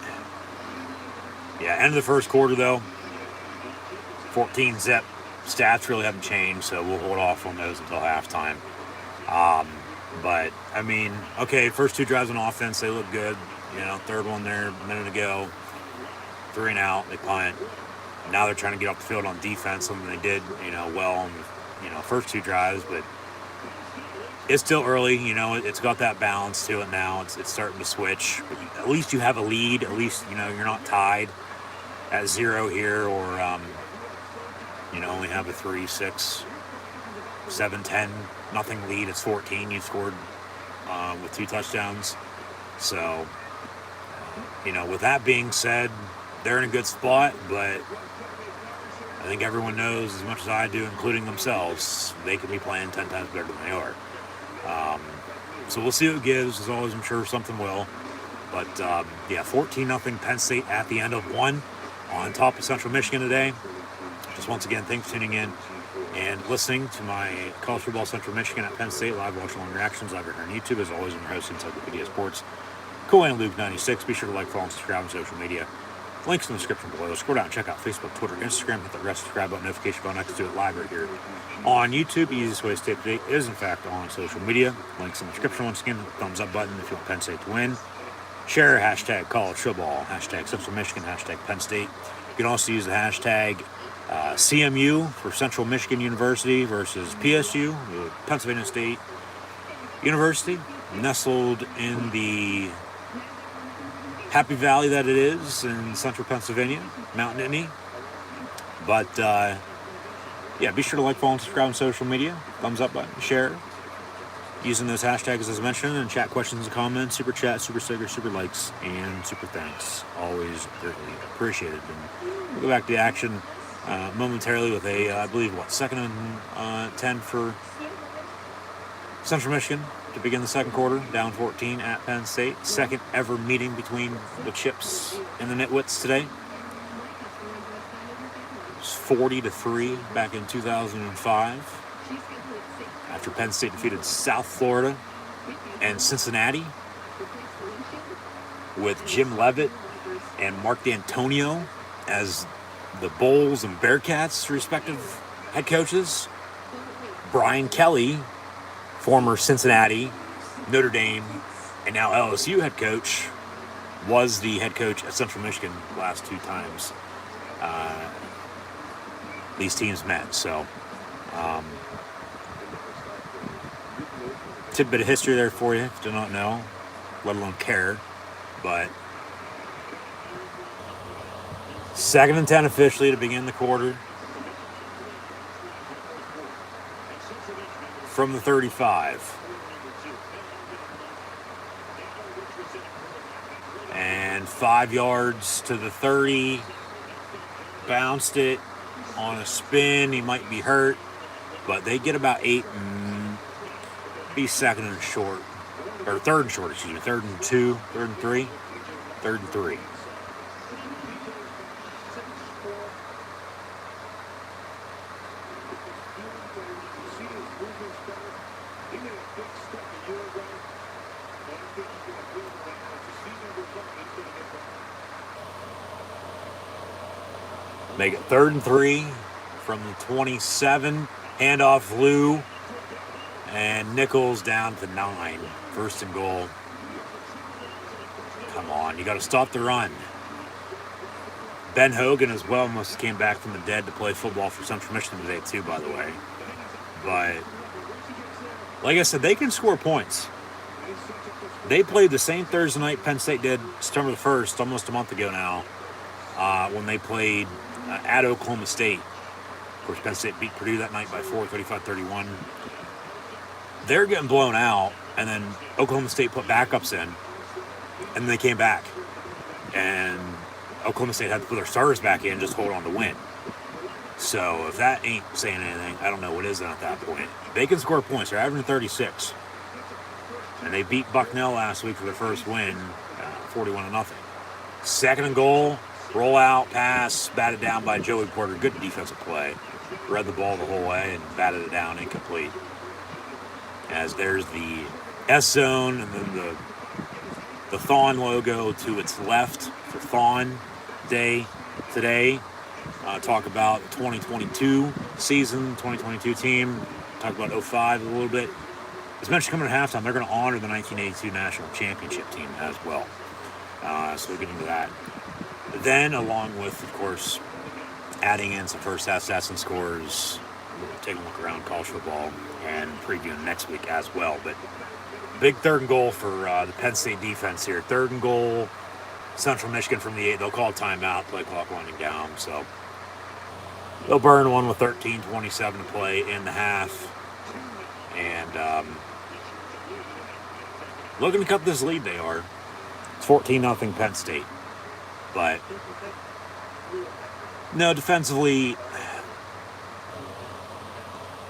Yeah, end of the first quarter, though. 14-zip. Stats really haven't changed, so we'll hold off on those until halftime. But, I mean, okay, first 2 drives on offense, they look good. third one there a minute ago, 3 and out, they punt. Now they're trying to get off the field on defense, something they did, well on the, first 2 drives, but it's still early, it's got that balance to it now. It's starting to switch. But at least you have a lead. At least, you're not tied at 0 here or, only have a 3, 6, 7, 10, nothing lead. It's 14. You scored with 2 touchdowns. So, with that being said, they're in a good spot, but I think everyone knows as much as I do, including themselves, they could be playing 10 times better than they are. So we'll see what it gives. As always, I'm sure something will. But, 14-0 Penn State at the end of 1 on top of Central Michigan today. Just once again, thanks for tuning in and listening to my College Football Central Michigan at Penn State live watch along reactions live here on YouTube. As always, I'm your host, Encyclopedia Sports, Cohen Luke 96. Be sure to like, follow, and subscribe on social media. Links in the description below. Scroll down and check out Facebook, Twitter, Instagram. Hit the rest subscribe button, notification bell next to it live right here on YouTube. The easiest way to stay up to date is, in fact, on social media. Links in the description. Once again, thumbs up button if you want Penn State to win. Share hashtag college football, hashtag Central Michigan, hashtag Penn State. You can also use the hashtag CMU for Central Michigan University versus PSU, Pennsylvania State University, nestled in the Happy Valley that it is in central Pennsylvania, Mountain Indy. But, be sure to like, follow, and subscribe on social media. Thumbs up button, share. Using those hashtags as mentioned, and chat questions and comments, super chat, super stickers, super likes, and super thanks. Always greatly appreciated. And we'll go back to the action momentarily with I believe, 2nd and 10 for Central Michigan to begin the second quarter, down 14 at Penn State. Second ever meeting between the Chips and the Nitwits today. It was 40-3 back in 2005. After Penn State defeated South Florida and Cincinnati with Jim Leavitt and Mark D'Antonio as the Bulls and Bearcats' respective head coaches. Brian Kelly, former Cincinnati, Notre Dame, and now LSU head coach, was the head coach at Central Michigan the last 2 times these teams met. So, tidbit of history there for you if you do not know, let alone care. But 2nd and 10 officially to begin the quarter. From the 35. And 5 yards to the 30. Bounced it on a spin. He might be hurt. But they get about 8 and be 2nd and short. Or 3rd and short, 3rd and 2, 3rd and 3. 3rd and 3. Make it 3rd and 3 from the 27. Handoff Lou. And Nichols down to 9. 1st and goal. Come on, you got to stop the run. Ben Hogan as well must have came back from the dead to play football for Central Michigan today too, by the way. But like I said, they can score points. They played the same Thursday night Penn State did September the 1st, almost a month ago now, when they played at Oklahoma State. Of course, Penn State beat Purdue that night by 4, 35-31. They're getting blown out, and then Oklahoma State put backups in, and then they came back. And Oklahoma State had to put their starters back in and just hold on to win. So if that ain't saying anything, I don't know what is then at that point. They can score points. They're averaging 36. And they beat Bucknell last week for their first win, 41-0. 2nd and goal, roll out, pass, batted down by Joey Porter. Good defensive play. Read the ball the whole way and batted it down incomplete. As there's the S zone and then the Thon logo to its left for Thon Day today. Talk about the 2022 season, 2022 team. Talk about 05 a little bit. As mentioned, coming at halftime, they're going to honor the 1982 National Championship team as well. So we'll get into that. Then, along with, of course, adding in some first half stats and scores, we'll take a look around college football and previewing next week as well. But big 3rd and goal for the Penn State defense here. 3rd and goal, Central Michigan from the 8. They'll call timeout, play clock winding down. So they'll burn one with 13:27 to play in the half. And looking to cut this lead, they are. It's 14-0 Penn State. But, no, defensively,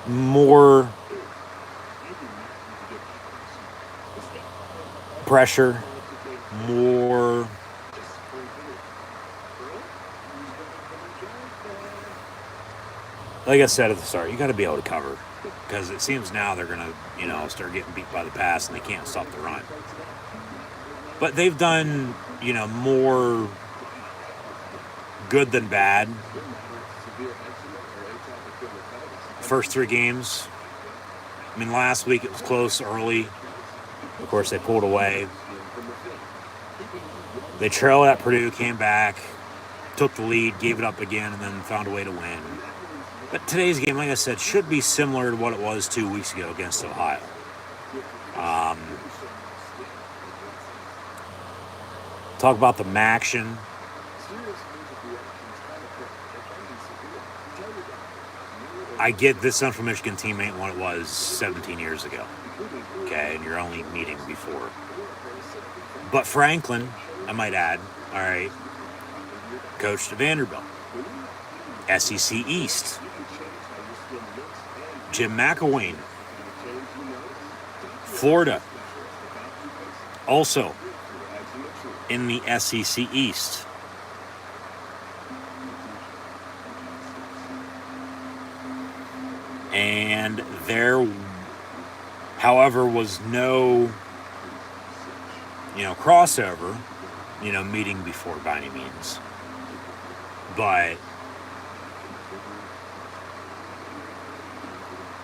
more pressure, more like I said at the start, you got to be able to cover, because it seems now they're going to, start getting beat by the pass and they can't stop the run. But they've done, more good than bad. First 3 games. I mean, last week it was close early. Of course, they pulled away. They trailed at Purdue, came back, took the lead, gave it up again, and then found a way to win. But today's game, like I said, should be similar to what it was 2 weeks ago against Ohio. Talk about the action. I get this Central Michigan team ain't what it was 17 years ago. Okay, and you're only meeting before. But Franklin, I might add, all right, coached at Vanderbilt. SEC East. Jim McElwain. Florida. Also in the SEC East. And there, however, was no, crossover, meeting before by any means. But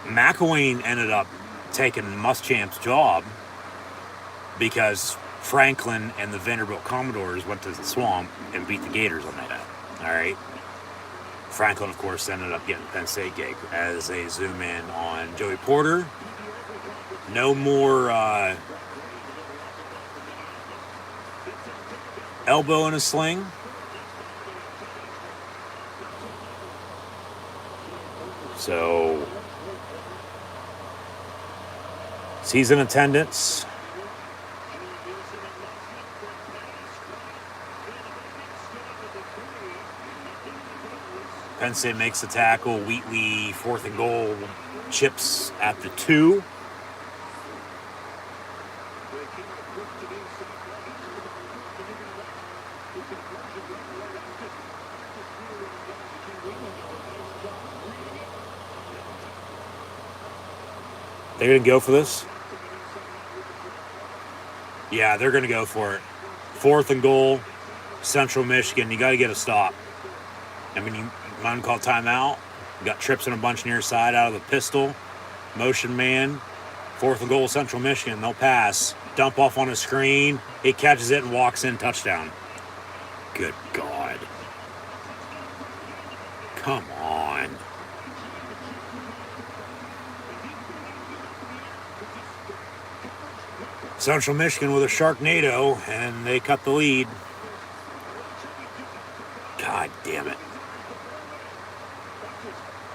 McElwain ended up taking Muschamp's job because Franklin and the Vanderbilt Commodores went to the Swamp and beat the Gators on that night. All right. Franklin, of course, ended up getting the Penn State gig as they zoom in on Joey Porter. No more elbow in a sling. So he's in attendance. Penn State makes the tackle. Wheatley, 4th and goal, chips at the 2. They're going to go for this? Yeah, they're going to go for it. 4th and goal, Central Michigan. You got to get a stop. I mean, you might call timeout. You got trips and a bunch near side out of the pistol. Motion man. 4th and goal, Central Michigan. They'll pass. Dump off on a screen. He catches it and walks in. Touchdown. Good God. Come on. Central Michigan with a Sharknado, and they cut the lead. God damn it.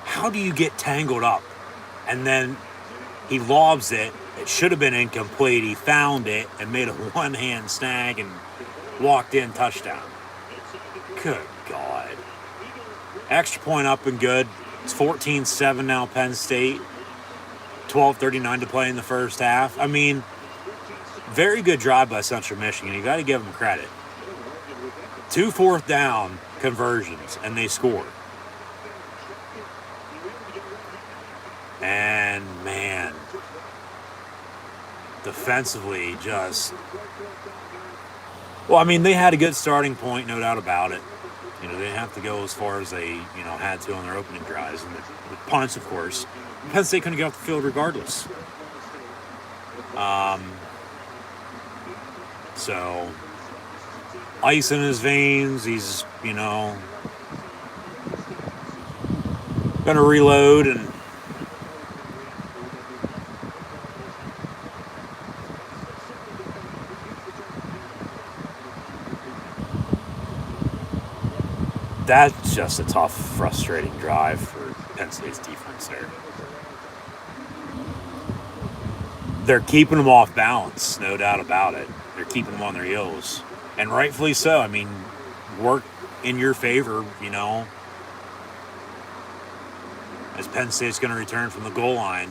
How do you get tangled up? And then he lobs it. It should have been incomplete. He found it and made a one-hand snag and walked in. Touchdown. Good God. Extra point up and good. It's 14-7 now, Penn State. 12:39 to play in the first half. I mean, very good drive by Central Michigan. You got to give them credit. 2 4th down conversions, and they scored. And, man, defensively just... Well, I mean, they had a good starting point, no doubt about it. They didn't have to go as far as they, had to on their opening drives. And the punts, of course. Penn State couldn't get off the field regardless. So, ice in his veins. He's, you know, gonna reload, and that's just a tough, frustrating drive for Penn State's defense there. They're keeping them off balance, no doubt about it. They're keeping them on their heels, and rightfully so. I mean, work in your favor, you know, as Penn State's going to return from the goal line.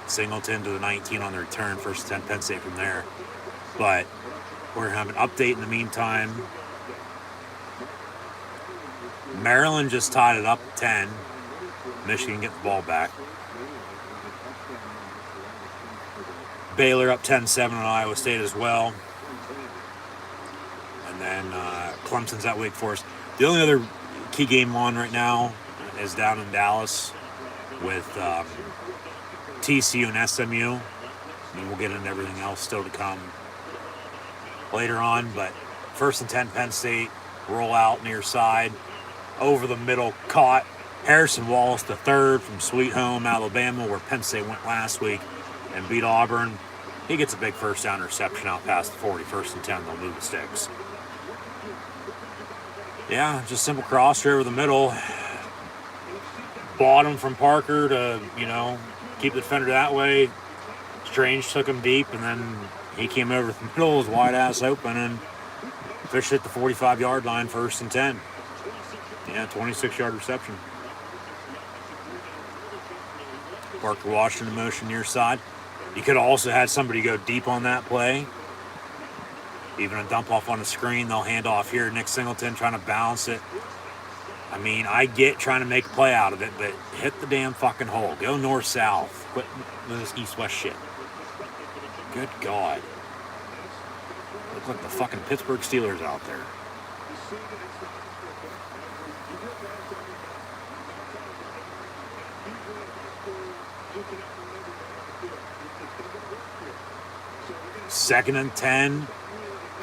Singleton to the 19 on the return, first 10 Penn State from there. But we're going to have an update in the meantime. Maryland just tied it up 10. Michigan get the ball back. Baylor up 10-7 on Iowa State as well. And then Clemson's at Wake Forest. The only other key game on right now is down in Dallas with TCU and SMU. And we'll get into everything else still to come later on. But 1st and 10 Penn State, roll out near side. Over the middle, caught. Harrison Wallace the third from Sweet Home, Alabama, where Penn State went last week and beat Auburn. He gets a big first down reception out past the 40. 1st and 10, they'll move the sticks. Yeah, just simple cross over the middle. Bottom from Parker to, you know, keep the defender that way. Strange took him deep, and then he came over the middle, was wide ass open, and fished at the 45-yard line, 1st and 10. Yeah, 26-yard reception. Parker Washington motion near side. You could have also had somebody go deep on that play. Even a dump off on the screen, they'll hand off here. Nick Singleton trying to balance it. I mean, I get trying to make a play out of it, but hit the damn fucking hole. Go north-south. Quit this east-west shit. Good God. Look like the fucking Pittsburgh Steelers out there. Second and 10.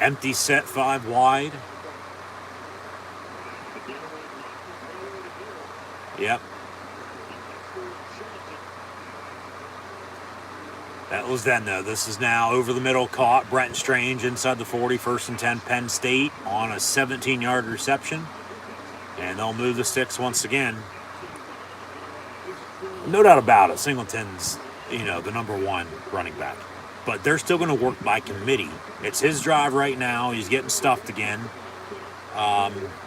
Empty set, 5 wide. Yep. That was then, though. This is now over the middle, caught. Brenton Strange inside the 40, 1st and 10 Penn State on a 17-yard reception. And they'll move the sticks once again. No doubt about it, Singleton's, you know, the number 1 running back. But they're still going to work by committee. It's his drive right now. He's getting stuffed again.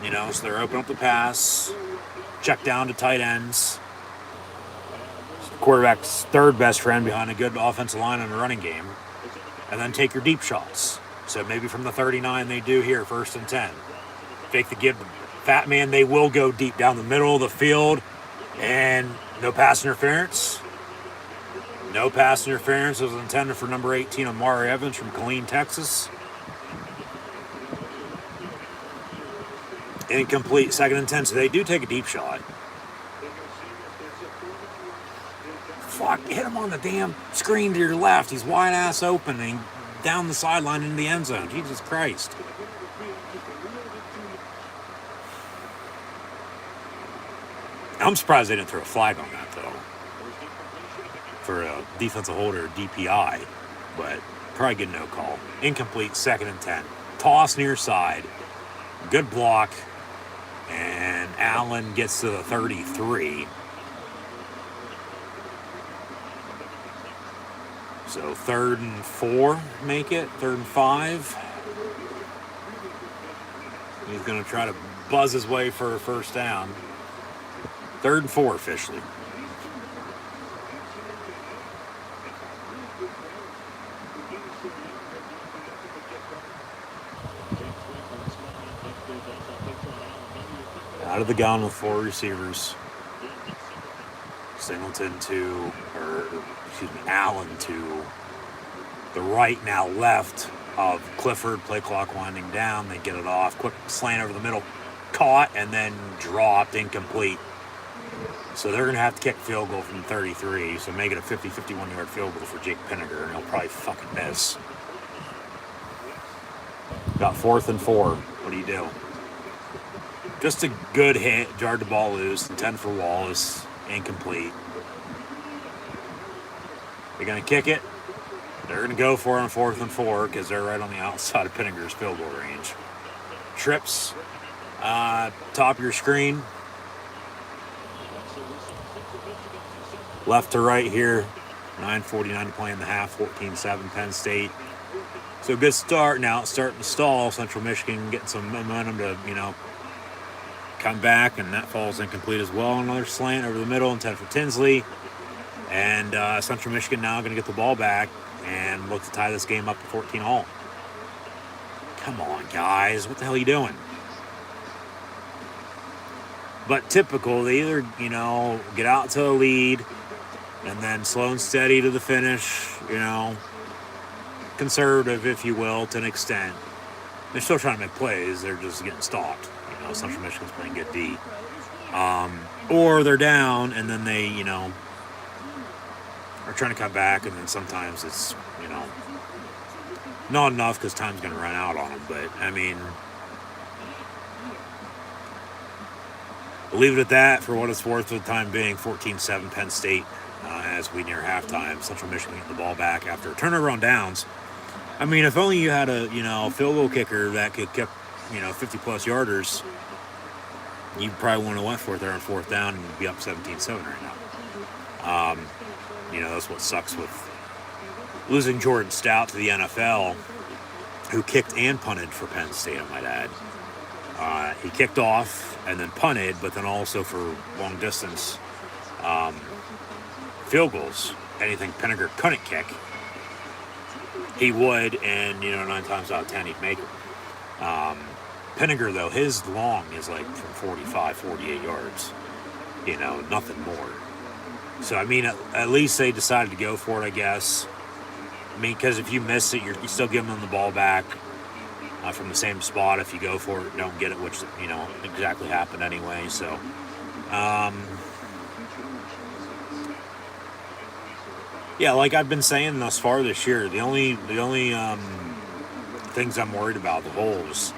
You know, so they're opening up the pass. Check down to tight ends. Quarterback's third best friend behind a good offensive line in a running game. And then take your deep shots. So maybe from the 39 they do here, 1st and 10. Fake the give. Fat man, they will go deep down the middle of the field. And no pass interference. No pass interference. It was intended for number 18, Amari Evans from Killeen, Texas. Incomplete, 2nd and 10. So they do take a deep shot. Fuck, hit him on the damn screen to your left. He's wide ass open and down the sideline into the end zone. Jesus Christ. I'm surprised they didn't throw a flag on that, though. For a defensive holder, DPI, but probably get no call. Incomplete, 2nd and 10. Toss near side. Good block. And Allen gets to the 33. So 3rd and 4, make it. 3rd and 5. He's going to try to buzz his way for a first down. 3rd and 4 officially. Out of the gun with 4 receivers. Allen to the right, now left of Clifford. Play clock winding down. They get it off. Quick slant over the middle. Caught and then dropped, incomplete. So they're going to have to kick a field goal from 33. So make it a 51-yard field goal for Jake Pinniger, and he'll probably fucking miss. Got 4th and 4. What do you do? Just a good hit, jarred the ball loose, 10 for Wallace, incomplete. They're going to kick it. They're going to go for it on 4th and 4 because they're right on the outside of Pinninger's field goal range. Trips, top of your screen. Left to right here, 9:49 to play in the half, 14-7 Penn State. So good start. Now it's starting to stall. Central Michigan getting some momentum to, come back, and that falls incomplete as well. Another slant over the middle and 10 for Tinsley. And Central Michigan now going to get the ball back and look to tie this game up to 14 all. Come on, guys. What the hell are you doing? But typical, they either, get out to a lead and then slow and steady to the finish, conservative, if you will, to an extent. They're still trying to make plays. They're just getting stopped. Central Michigan's playing good D. Or they're down, and then they, are trying to come back, and then sometimes it's, not enough because time's going to run out on them. But, we'll leave it at that for what it's worth for the time being. 14-7 Penn State as we near halftime. Central Michigan getting the ball back after a turnover on downs. If only you had a, field goal kicker that could keep, 50-plus yarders, you probably wouldn't have went for it there on 4th down and you'd be up 17-7 right now. That's what sucks with losing Jordan Stout to the NFL, who kicked and punted for Penn State, I might add. He kicked off and then punted, but then also for long distance field goals. Anything Penninger couldn't kick, he would, and 9 times out of 10 he'd make it. Penninger, though, his long is like from 45, 48 yards. Nothing more. So, at least they decided to go for it, I guess. Because if you miss it, you're still giving them the ball back from the same spot. If you go for it, don't get it, which, exactly happened anyway. So, yeah, like I've been saying thus far this year, the only things I'm worried about, the holes.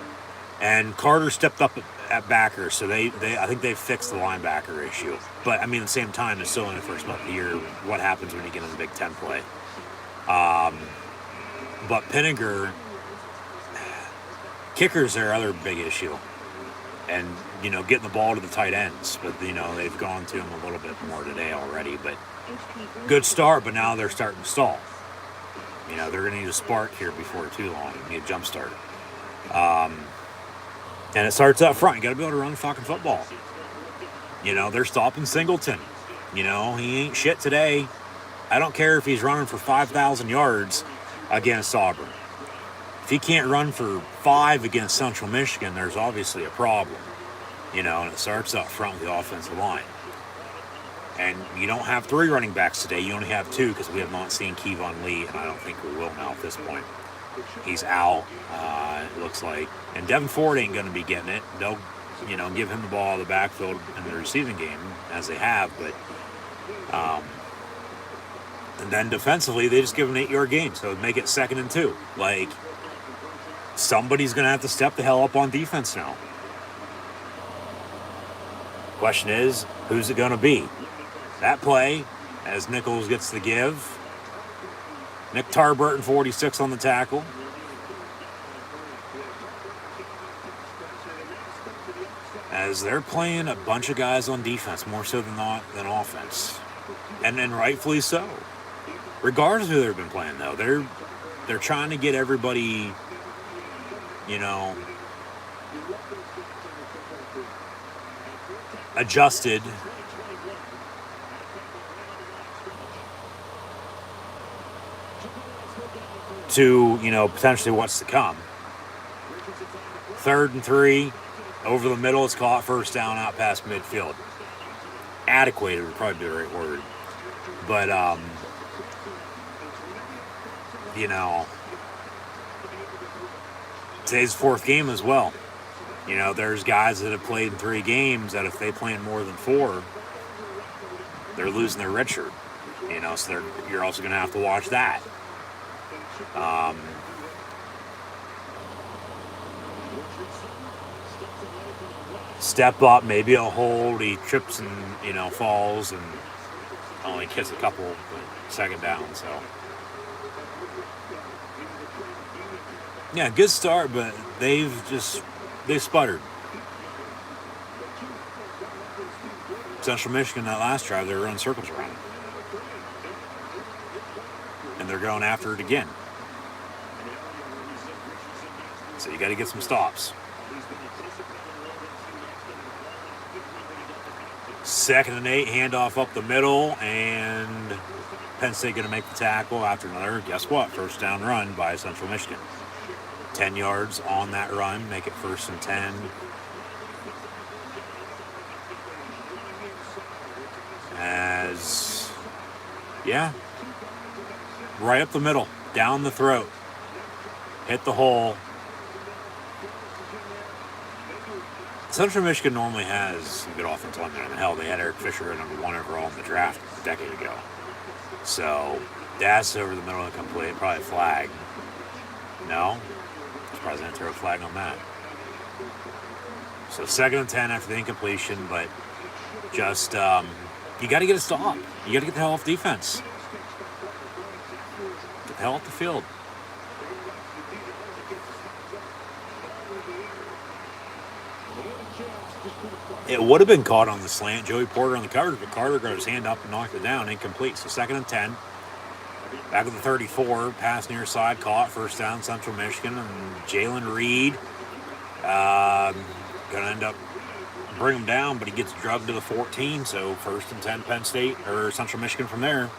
And Carter stepped up at backer, so I think they've fixed the linebacker issue. But, at the same time, it's still in the first month of the year. What happens when you get in the Big Ten play? But Penninger, kicker's their other big issue. And, getting the ball to the tight ends. But, they've gone to them a little bit more today already. But good start, but now they're starting to stall. They're going to need a spark here before too long. Need a jump start. And it starts up front. You got to be able to run the fucking football. They're stopping Singleton. He ain't shit today. I don't care if he's running for 5,000 yards against Auburn. If he can't run for 5 against Central Michigan, there's obviously a problem. And it starts up front with the offensive line. And you don't have 3 running backs today. You only have 2 because we have not seen Kevon Lee, and I don't think we will now at this point. He's out, it looks like. And Devin Ford ain't going to be getting it. They'll, give him the ball out of the backfield in the receiving game, as they have. But, and then defensively, they just give him an 8-yard gain. So make it 2nd and 2. Like, somebody's going to have to step the hell up on defense now. Question is, who's it going to be? That play, as Nichols gets the give. Nick Tarburton, 46 on the tackle. As they're playing a bunch of guys on defense, more so than offense. And rightfully so. Regardless of who they've been playing, though, they're trying to get everybody, adjusted to, potentially what's to come. 3rd and 3, over the middle, it's caught, 1st down, out past midfield. Adequate would probably be the right word. But, today's 4th game as well. There's guys that have played in 3 games that if they play in more than 4, they're losing their red shirt. So you're also going to have to watch that. Step up, maybe a hold. He trips and, falls and only hits a couple, but second down. So, yeah, good start, but they've sputtered. Central Michigan, that last drive, they were running circles around it. And they're going after it again. So you got to get some stops. 2nd and 8, handoff up the middle, and Penn State going to make the tackle after another, guess what, first down run by Central Michigan. 10 yards on that run, make it 1st and 10. Right up the middle, down the throat, hit the hole. Central Michigan normally has some good offensive linemen. And hell, they had Eric Fisher at number 1 overall in the draft a decade ago. So, that's over the middle of the complete, probably a flag. No? Surprised they didn't throw a flag on that. So, 2nd and 10 after the incompletion, but just, you got to get a stop. You got to get the hell off defense. Get the hell off the field. It would have been caught on the slant. Joey Porter on the coverage, but Carter got his hand up and knocked it down. Incomplete. So 2nd and 10. Back at the 34. Pass near side. Caught. First down, Central Michigan. And Jalen Reed going to end up bring him down, but he gets drugged to the 14. So 1st and 10, Penn State, or Central Michigan from there.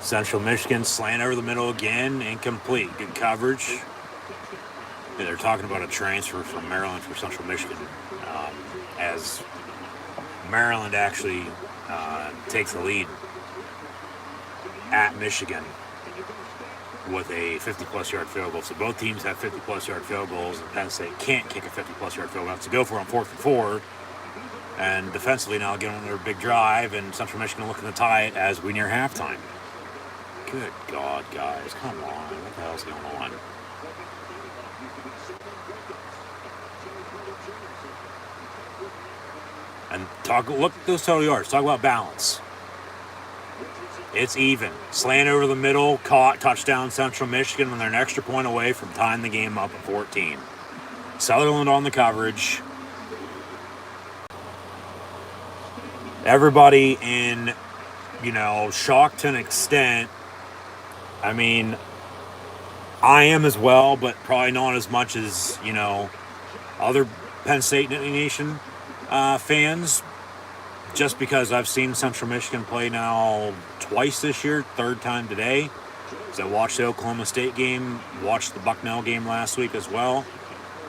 Central Michigan slant over the middle again, incomplete. Good coverage. Yeah, they're talking about a transfer from Maryland for Central Michigan, as Maryland actually takes the lead at Michigan with a 50-plus yard field goal. So both teams have 50-plus yard field goals, and Penn State can't kick a 50-plus yard field goal. Have to go for it on 4th and 4. And defensively now getting on their big drive, and Central Michigan looking to tie it as we near halftime. Good God, guys. Come on. What the hell's going on? And look at those total yards. Talk about balance. It's even. Slant over the middle. Caught. Touchdown, Central Michigan. And they're an extra point away from tying the game up at 14. Sutherland on the coverage. Everybody in, shock to an extent. I mean, I am as well, but probably not as much as, other Penn State Nation fans. Just because I've seen Central Michigan play now twice this year, 3rd time today. So I watched the Oklahoma State game, watched the Bucknell game last week as well.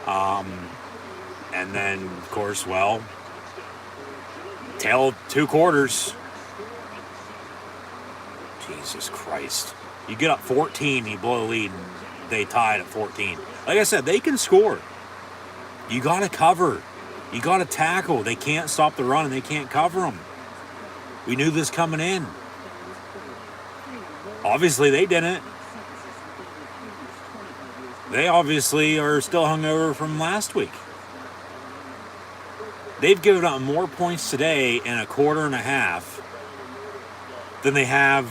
And then, of course, tail 2 quarters. Jesus Christ. You get up 14, you blow the lead, and they tied at 14. Like I said, they can score. You got to cover. You got to tackle. They can't stop the run, and they can't cover them. We knew this coming in. Obviously, they didn't. They obviously are still hungover from last week. They've given up more points today in a quarter and a half than they have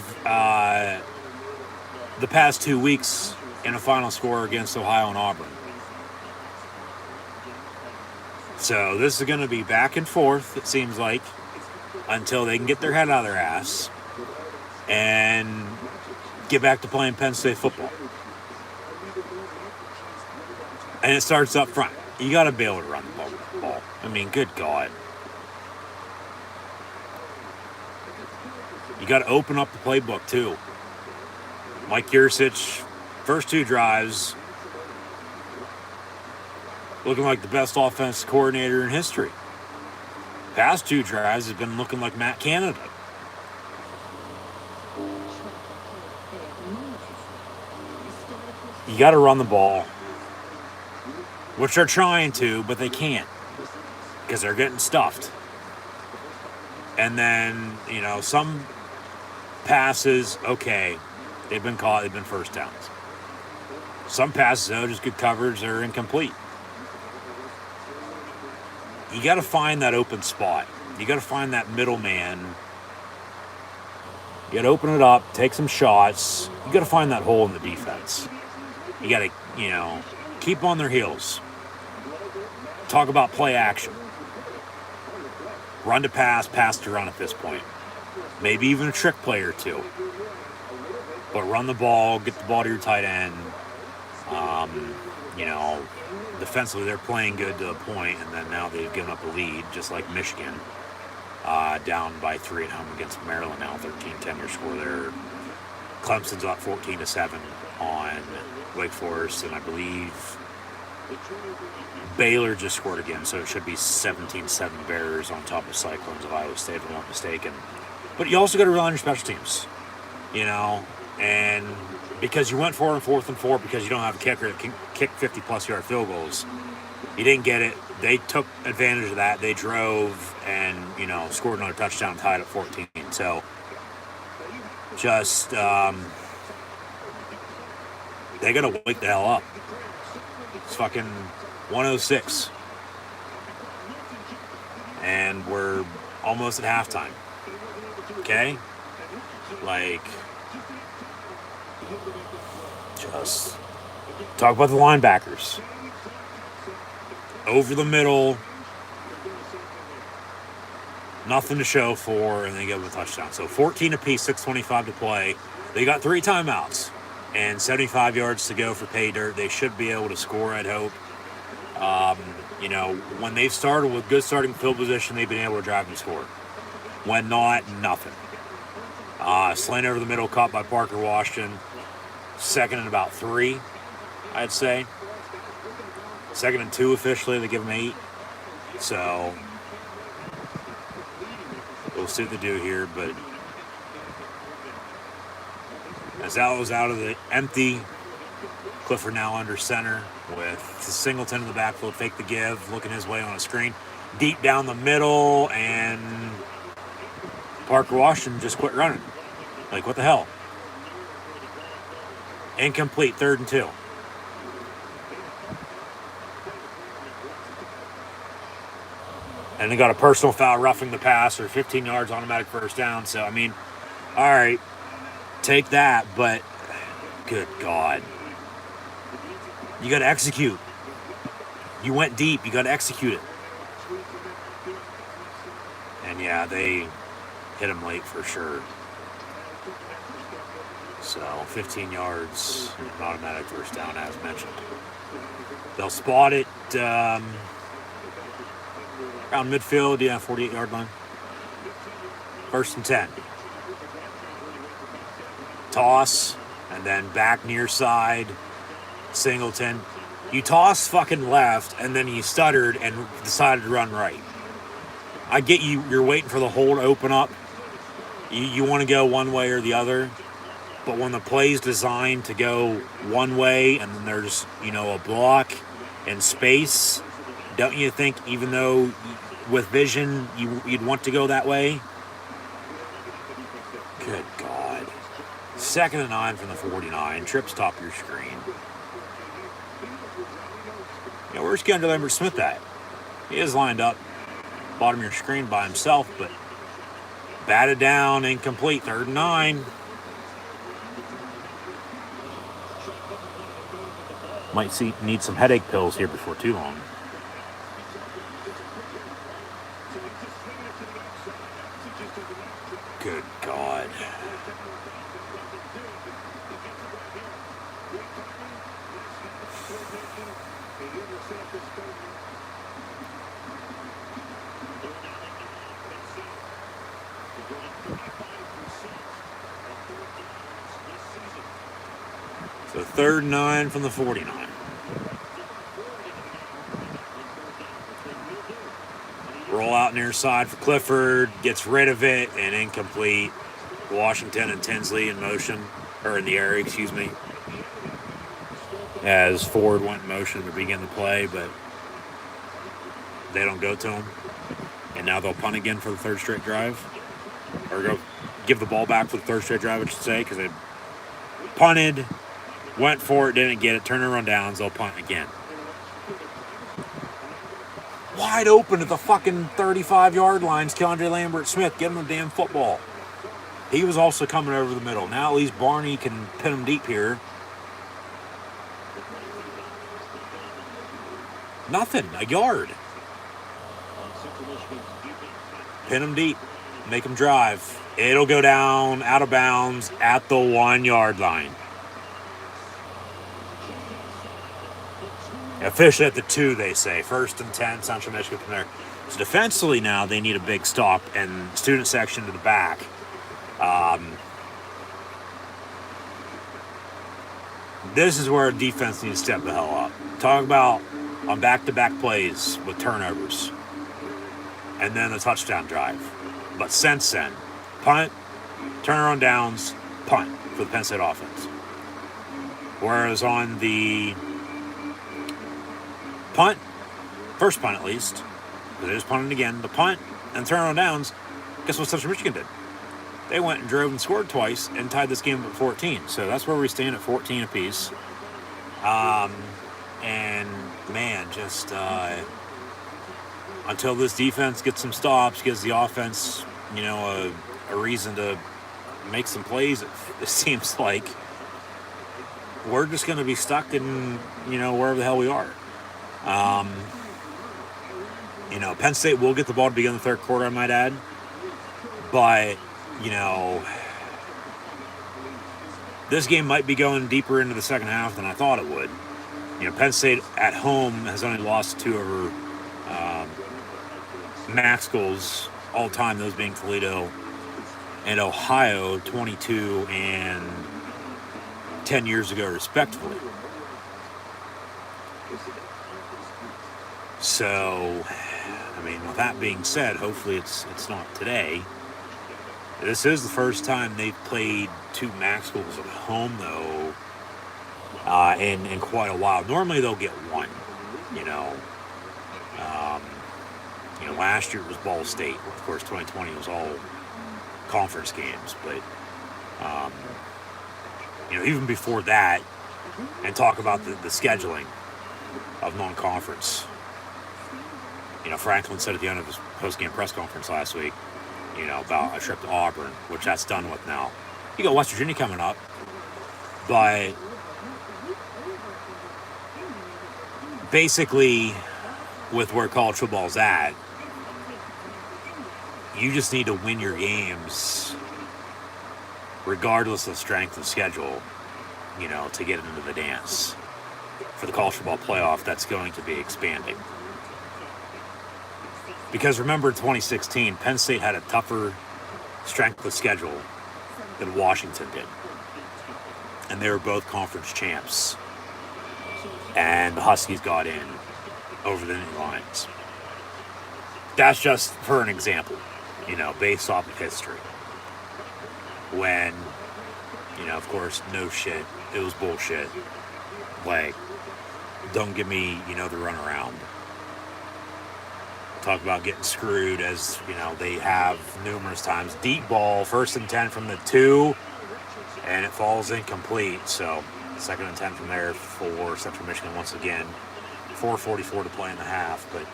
the past 2 weeks in a final score against Ohio and Auburn. So this is going to be back and forth, it seems like, until they can get their head out of their ass and get back to playing Penn State football. And it starts up front. You got to be able to run the ball. I mean, good God. You got to open up the playbook, too. Mike Yursich, first 2 drives, looking like the best offense coordinator in history. Past 2 drives has been looking like Matt Canada. You got to run the ball, which they're trying to, but they can't because they're getting stuffed. And then, some passes, okay, they've been caught, they've been first downs. Some passes, though, just good coverage, they're incomplete. You got to find that open spot. You got to find that middleman. You got to open it up, take some shots. You got to find that hole in the defense. You got to, keep on their heels. Talk about play action. Run to pass, pass to run at this point. Maybe even a trick play or two. But run the ball, get the ball to your tight end. Defensively they're playing good to a point, and then now they've given up a lead, just like Michigan. Down by 3 at home against Maryland now, 13-10 your score there. Clemson's up 14-7 on Wake Forest, and I believe Baylor just scored again, so it should be 17-7 Bears on top of Cyclones of Iowa State, if I'm not mistaken. But you also got to rely on your special teams, and because you went for it on 4th and 4 because you don't have a kicker that can kick 50-plus yard field goals. You didn't get it. They took advantage of that. They drove and, scored another touchdown, tied at 14. So, just, they got to wake the hell up. It's fucking 106. And we're almost at halftime. Okay? Just talk about the linebackers. Over the middle, nothing to show for, and they give them a touchdown. So 14 apiece, 6:25 to play. They got 3 timeouts and 75 yards to go for pay dirt. They should be able to score, I'd hope. When they've started with good starting field position, they've been able to drive and score. When not, nothing. Slant over the middle, caught by Parker Washington. 2nd and about 3, I'd say. 2nd and 2 officially. They give them 8. So we'll see what they do here. But as that was out of the empty, Clifford now under center with Singleton in the backfield. Fake the give, looking his way on a screen. Deep down the middle, and Parker Washington just quit running. What the hell? Incomplete, 3rd and 2. And they got a personal foul roughing the passer, 15 yards, automatic first down. So, all right, take that, but good God. You got to execute. You went deep, you got to execute it. And yeah, they hit him late for sure. So 15 yards, an automatic first down as mentioned. They'll spot it around midfield, 48-yard line. 1st and 10. Toss, and then back near side, Singleton. You toss fucking left, and then you stuttered and decided to run right. I get you're waiting for the hole to open up. You want to go one way or the other. But when the play's designed to go one way and then there's, a block and space, don't you think even though with vision you'd want to go that way? Good God. 2nd and 9 from the 49. Trips top your screen. Where's Kendall Lambert Smith at? He is lined up bottom of your screen by himself, but batted down, incomplete, 3rd and 9. Might need some headache pills here before too long. Good God. So 3rd and 9 from the 49. Roll out near side for Clifford, gets rid of it, and incomplete. Washington and Tinsley in motion, or in the air, excuse me. as Ford went in motion to begin the play, but they don't go to him. And now they'll punt again for the third straight drive. Or go give the ball back for the third straight drive, I should say, because they punted, went for it, didn't get it, turned and run downs, they'll punt again. Wide open at the fucking 35-yard lines, Keandre Lambert-Smith, give him the damn football. He was also coming over the middle. Now at least Barney can pin him deep here. Nothing, a yard. Pin him deep, make him drive. It'll go down, out of bounds, at the 1-yard line. Officially at the 2, they say. 1st and 10, Central Michigan from there. So defensively now, they need a big stop, and student section to the back. This is where defense needs to step the hell up. Talk about on back-to-back plays with turnovers. And then a touchdown drive. But since then, punt, turnaround downs, punt for the Penn State offense. Whereas on the punt, first punt at least, because they just punted again, the punt and turnaround downs, guess what Central Michigan did? They went and drove and scored twice and tied this game up at 14. So that's where we stand at 14 apiece. And man, just until this defense gets some stops, gives the offense, a reason to make some plays, it seems like we're just going to be stuck in, wherever the hell we are. Penn State will get the ball to begin the third quarter, I might add. But, this game might be going deeper into the second half than I thought it would. Penn State at home has only lost 2 over max schools all time, those being Toledo and Ohio, 22 and 10 years ago, respectively. So, with that being said, hopefully it's not today. This is the first time they've played 2 max schools at home, though, in quite a while. Normally they'll get 1, last year it was Ball State. Of course, 2020 was all conference games. But, even before that, and talk about the scheduling of non-conference. Franklin said at the end of his post-game press conference last week, about a trip to Auburn, which that's done with now. You got West Virginia coming up, but basically, with where college football's at, you just need to win your games regardless of strength of schedule, to get into the dance for the college football playoff that's going to be expanding. Because remember, 2016, Penn State had a tougher strength of schedule than Washington did. And they were both conference champs. And the Huskies got in over the Nittany Lions. That's just for an example, based off of history. When, of course, no shit, it was bullshit. Like, don't give me, the runaround. Talk about getting screwed as, they have numerous times. Deep ball, 1st and 10 from the 2, and it falls incomplete. So, 2nd and 10 from there for Central Michigan once again. 4:44 to play in the half. But,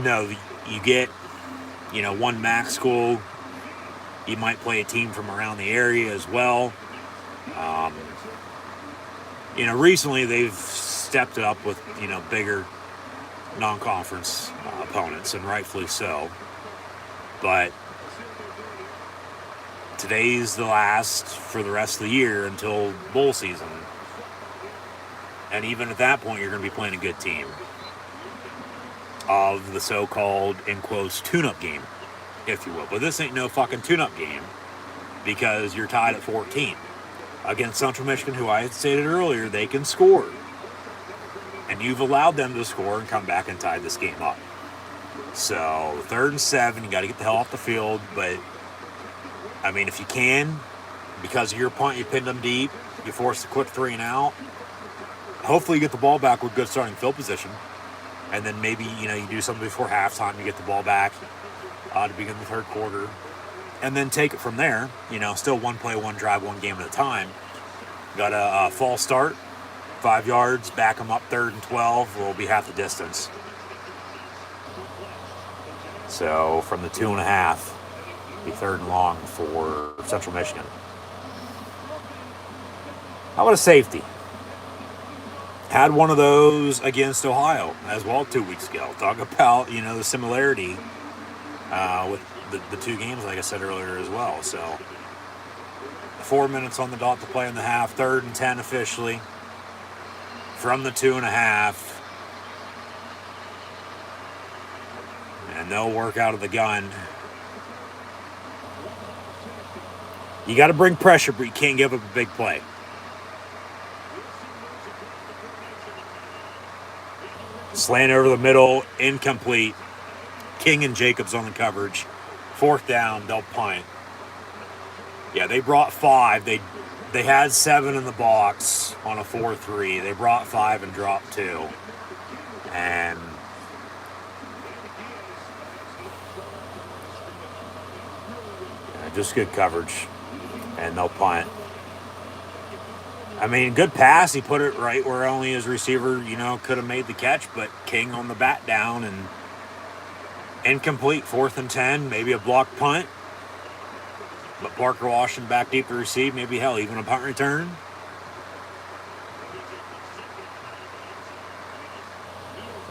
no, you get, 1 max school. You might play a team from around the area as well. Recently they've stepped it up with, bigger non-conference opponents, and rightfully so. But today's the last for the rest of the year until bowl season. And even at that point, you're going to be playing a good team of the so-called, in quotes, tune-up game, if you will. But this ain't no fucking tune-up game because you're tied at 14. Against Central Michigan, who I had stated earlier, they can score. And you've allowed them to score and come back and tie this game up. So, 3rd and 7, you got to get the hell off the field. But, if you can, because of your punt, you pinned them deep. You forced a quick 3 and out. Hopefully you get the ball back with good starting field position. And then maybe, you do something before halftime. You get the ball back to begin the third quarter. And then take it from there. Still one play, one drive, one game at a time. Got a false start. 5 yards, back them up 3rd and 12. Will be half the distance. So from the 2.5, be 3rd and long for Central Michigan. How about a safety? Had one of those against Ohio as well 2 weeks ago. Talk about, the similarity with the two games, like I said earlier as well. So 4 minutes on the dot to play in the half. 3rd and 10 officially from the 2.5. And they'll work out of the gun. You got to bring pressure, but you can't give up a big play. Slant over the middle, incomplete. King and Jacobs on the coverage. 4th down, they'll punt. Yeah, they brought 5. They had 7 in the box on a 4-3. They brought 5 and dropped 2. And just good coverage. And they'll punt. I mean, good pass. He put it right where only his receiver, could have made the catch. But King on the bat down and incomplete. 4th and 10. Maybe a blocked punt. But Parker Washington back deep to receive. Maybe, hell, even a punt return.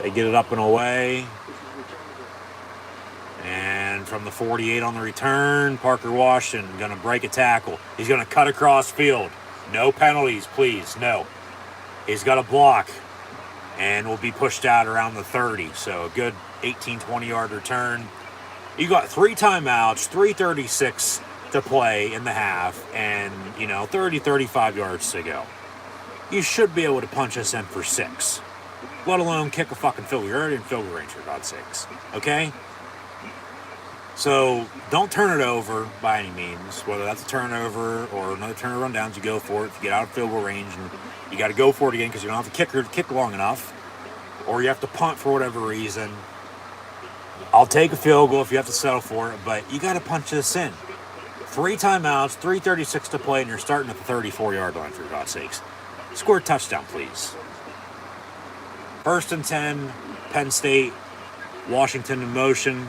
They get it up and away. And from the 48 on the return, Parker Washington going to break a tackle. He's going to cut across field. No penalties, please. No. He's got a block and will be pushed out around the 30. So a good 18, 20-yard return. You got 3 timeouts, 3:36 to play in the half, and, 30, 35 yards to go. You should be able to punch us in for 6. Let alone kick a fucking field goal. You're already in field goal range, for God's sakes. Okay? So don't turn it over by any means. Whether that's a turnover or another turn of rundowns, you go for it. If you get out of field goal range, and you got to go for it again because you don't have the kick long enough, or you have to punt for whatever reason. I'll take a field goal if you have to settle for it, but you got to punch this in. 3 timeouts, 3:36 to play, and you're starting at the 34-yard line, for God's sakes. Score a touchdown, please. 1st and 10, Penn State, Washington in motion.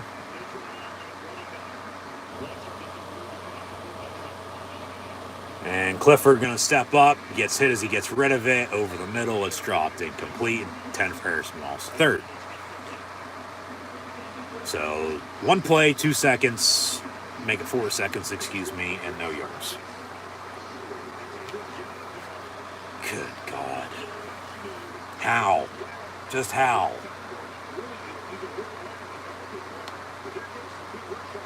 And Clifford going to step up, gets hit as he gets rid of it. Over the middle, it's dropped, incomplete. 10 for Harrison Walls, 3rd. So 1 play, 2 seconds, make it 4 seconds, and no yards. Good God. How? Just how?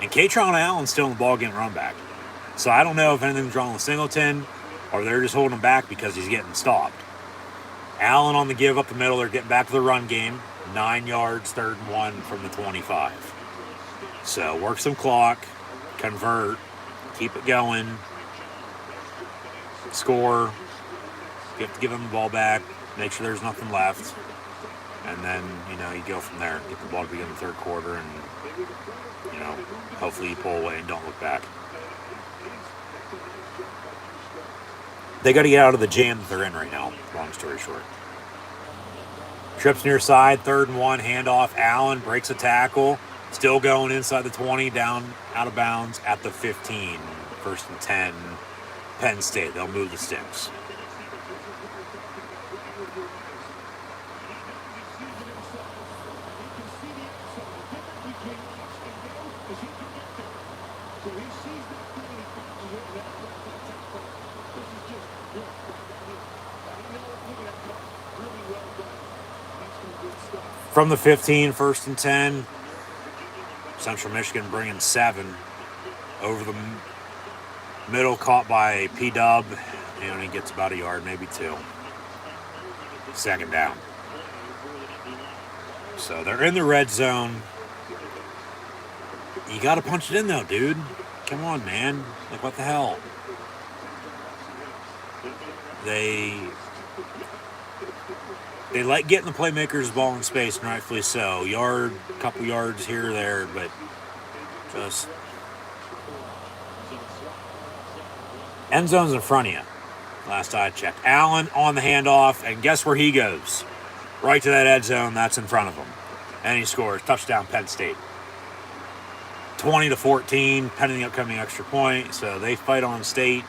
And Katron Allen's still in the ball getting run back. So I don't know if anything's wrong with Singleton or they're just holding him back because he's getting stopped. Allen on the give up the middle. They're getting back to the run game. 9 yards, 3rd and 1 from the 25. So work some clock, convert, keep it going, score. You have to give them the ball back, make sure there's nothing left. And then, you go from there. Get the ball to begin the 3rd quarter and, hopefully you pull away and don't look back. They got to get out of the jam that they're in right now, long story short. Trips near side, 3rd and 1, handoff. Allen breaks a tackle. Still going inside the 20, down out of bounds at the 15. 1st and 10, Penn State. They'll move the sticks. From the 15, 1st and 10. Central Michigan bringing 7 over the middle, caught by P-Dub. He gets about a yard, maybe 2. 2nd down. So they're in the red zone. You got to punch it in, though, dude. Come on, man. Like, what the hell? They like getting the playmakers the ball in space, and rightfully so. Couple yards here or there, but just end zone's in front of you. Last I checked. Allen on the handoff, and guess where he goes? Right to that end zone. That's in front of him. And he scores. Touchdown, Penn State. 20-14, pending the upcoming extra point. So they fight on State.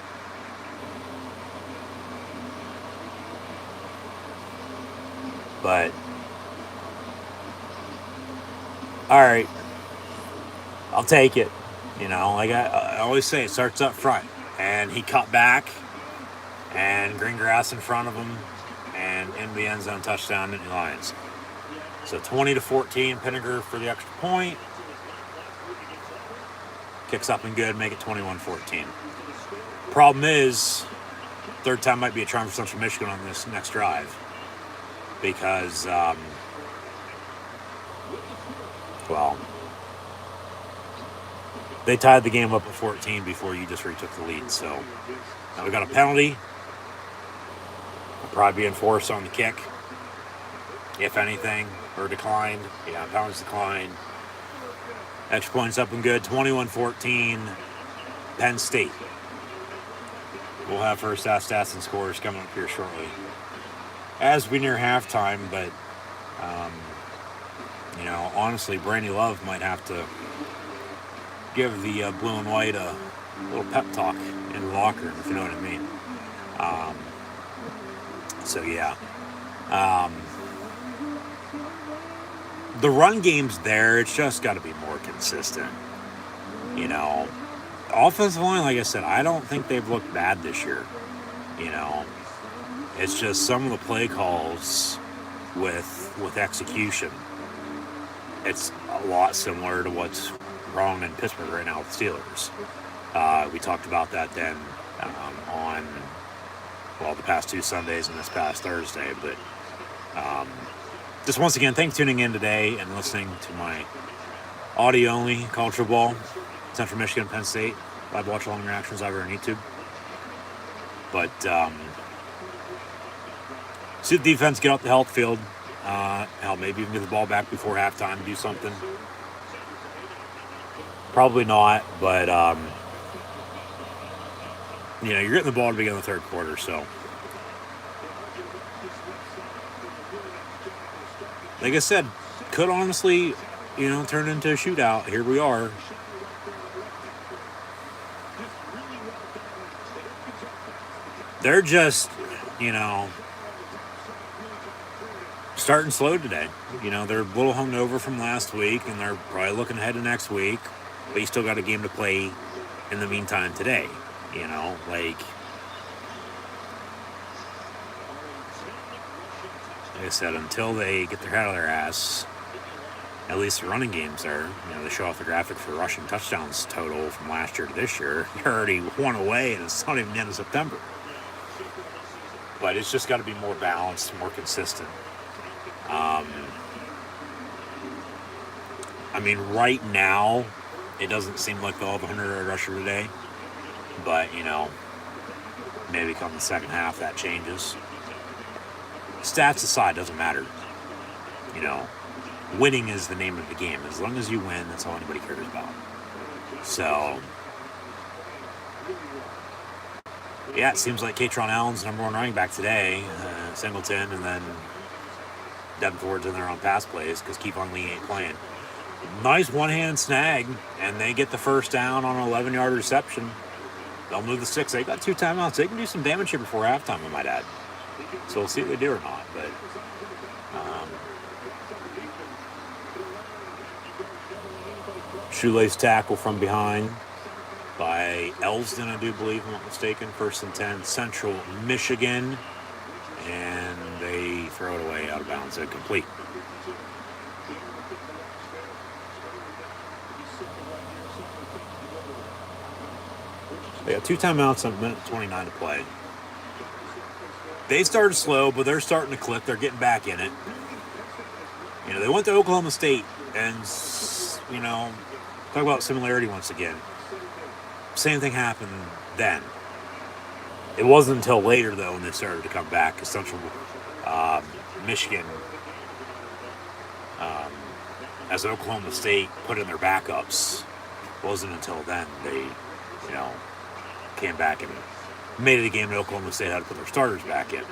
But, all right. I'll take it. Like I always say, it starts up front. And he cut back. And green grass in front of him, and into the end zone, touchdown, Nittany Lions. So 20-14, Pinniger for the extra point. Kicks up and good, make it 21-14. Problem is, third time might be a charm for Central Michigan on this next drive. Because, they tied the game up at 14 before you just retook the lead. So now we got a penalty. Probably be enforced on the kick, if anything, or declined. Yeah, penalty's declined. Extra points up and good. 21-14, Penn State. We'll have first half stats and scores coming up here shortly, as we near halftime. But honestly, Brandy Love might have to give the blue and white a little pep talk in the locker room, if you know what I mean. So, yeah. The run game's there. It's just got to be more consistent. Offensive line, like I said, I don't think they've looked bad this year. It's just some of the play calls with execution. It's a lot similar to what's wrong in Pittsburgh right now with the Steelers. We talked about that then on the past two Sundays and this past Thursday. But just once again, thanks for tuning in today and listening to my audio-only college football, Central Michigan, Penn State, live watch-along reactions over on YouTube. But see the defense get up the health field. Maybe even get the ball back before halftime, do something. Probably not, but you're getting the ball to begin the third quarter, so. Like I said, could honestly, turn into a shootout. Here we are. They're just, starting slow today. They're a little hungover from last week, and they're probably looking ahead to next week. But you still got a game to play in the meantime today. Like I said, until they get their head out of their ass, at least the running game's there. They show off the graphic for rushing touchdowns total from last year to this year. They're already one away, and it's not even the end of September. But it's just got to be more balanced, more consistent. Right now, it doesn't seem like they'll have a 100-yard rusher today. But, maybe come the second half, that changes. Stats aside, doesn't matter. Winning is the name of the game. As long as you win, that's all anybody cares about. So, yeah, it seems like Katron Allen's number one running back today. Singleton, and then Devin Ford's in there on pass plays because Kevon Lee ain't playing. Nice one-hand snag, and they get the first down on an 11-yard reception. They'll move the sticks. They got 2 timeouts. They can do some damage here before halftime, I might add. So we'll see if they do or not. But shoelace tackle from behind by Elsden, I do believe, if I'm not mistaken. 1st and 10, Central Michigan. And they throw it away out of bounds, incomplete. They got 2 timeouts and a minute 29 to play. They started slow, but they're starting to click. They're getting back in it. They went to Oklahoma State and, talk about similarity once again. Same thing happened then. It wasn't until later, though, when they started to come back, because Central Michigan, as Oklahoma State put in their backups, it wasn't until then they, came back and made it a game that Oklahoma State had to put their starters back in.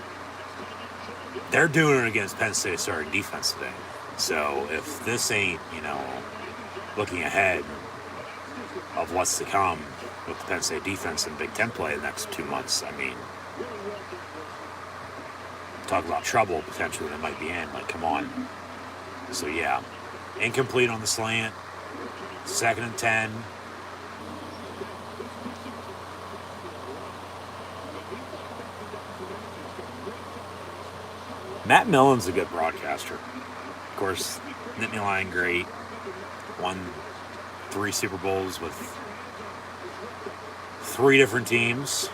They're doing it against Penn State's starting defense today. So if this ain't, looking ahead of what's to come with the Penn State defense and Big Ten play the next 2 months, I mean, talk about trouble potentially that might be in. Like, come on. So, yeah. Incomplete on the slant. 2nd and 10. Matt Millen's a good broadcaster. Of course, Nittany Lion great. Won 3 Super Bowls with 3 different teams.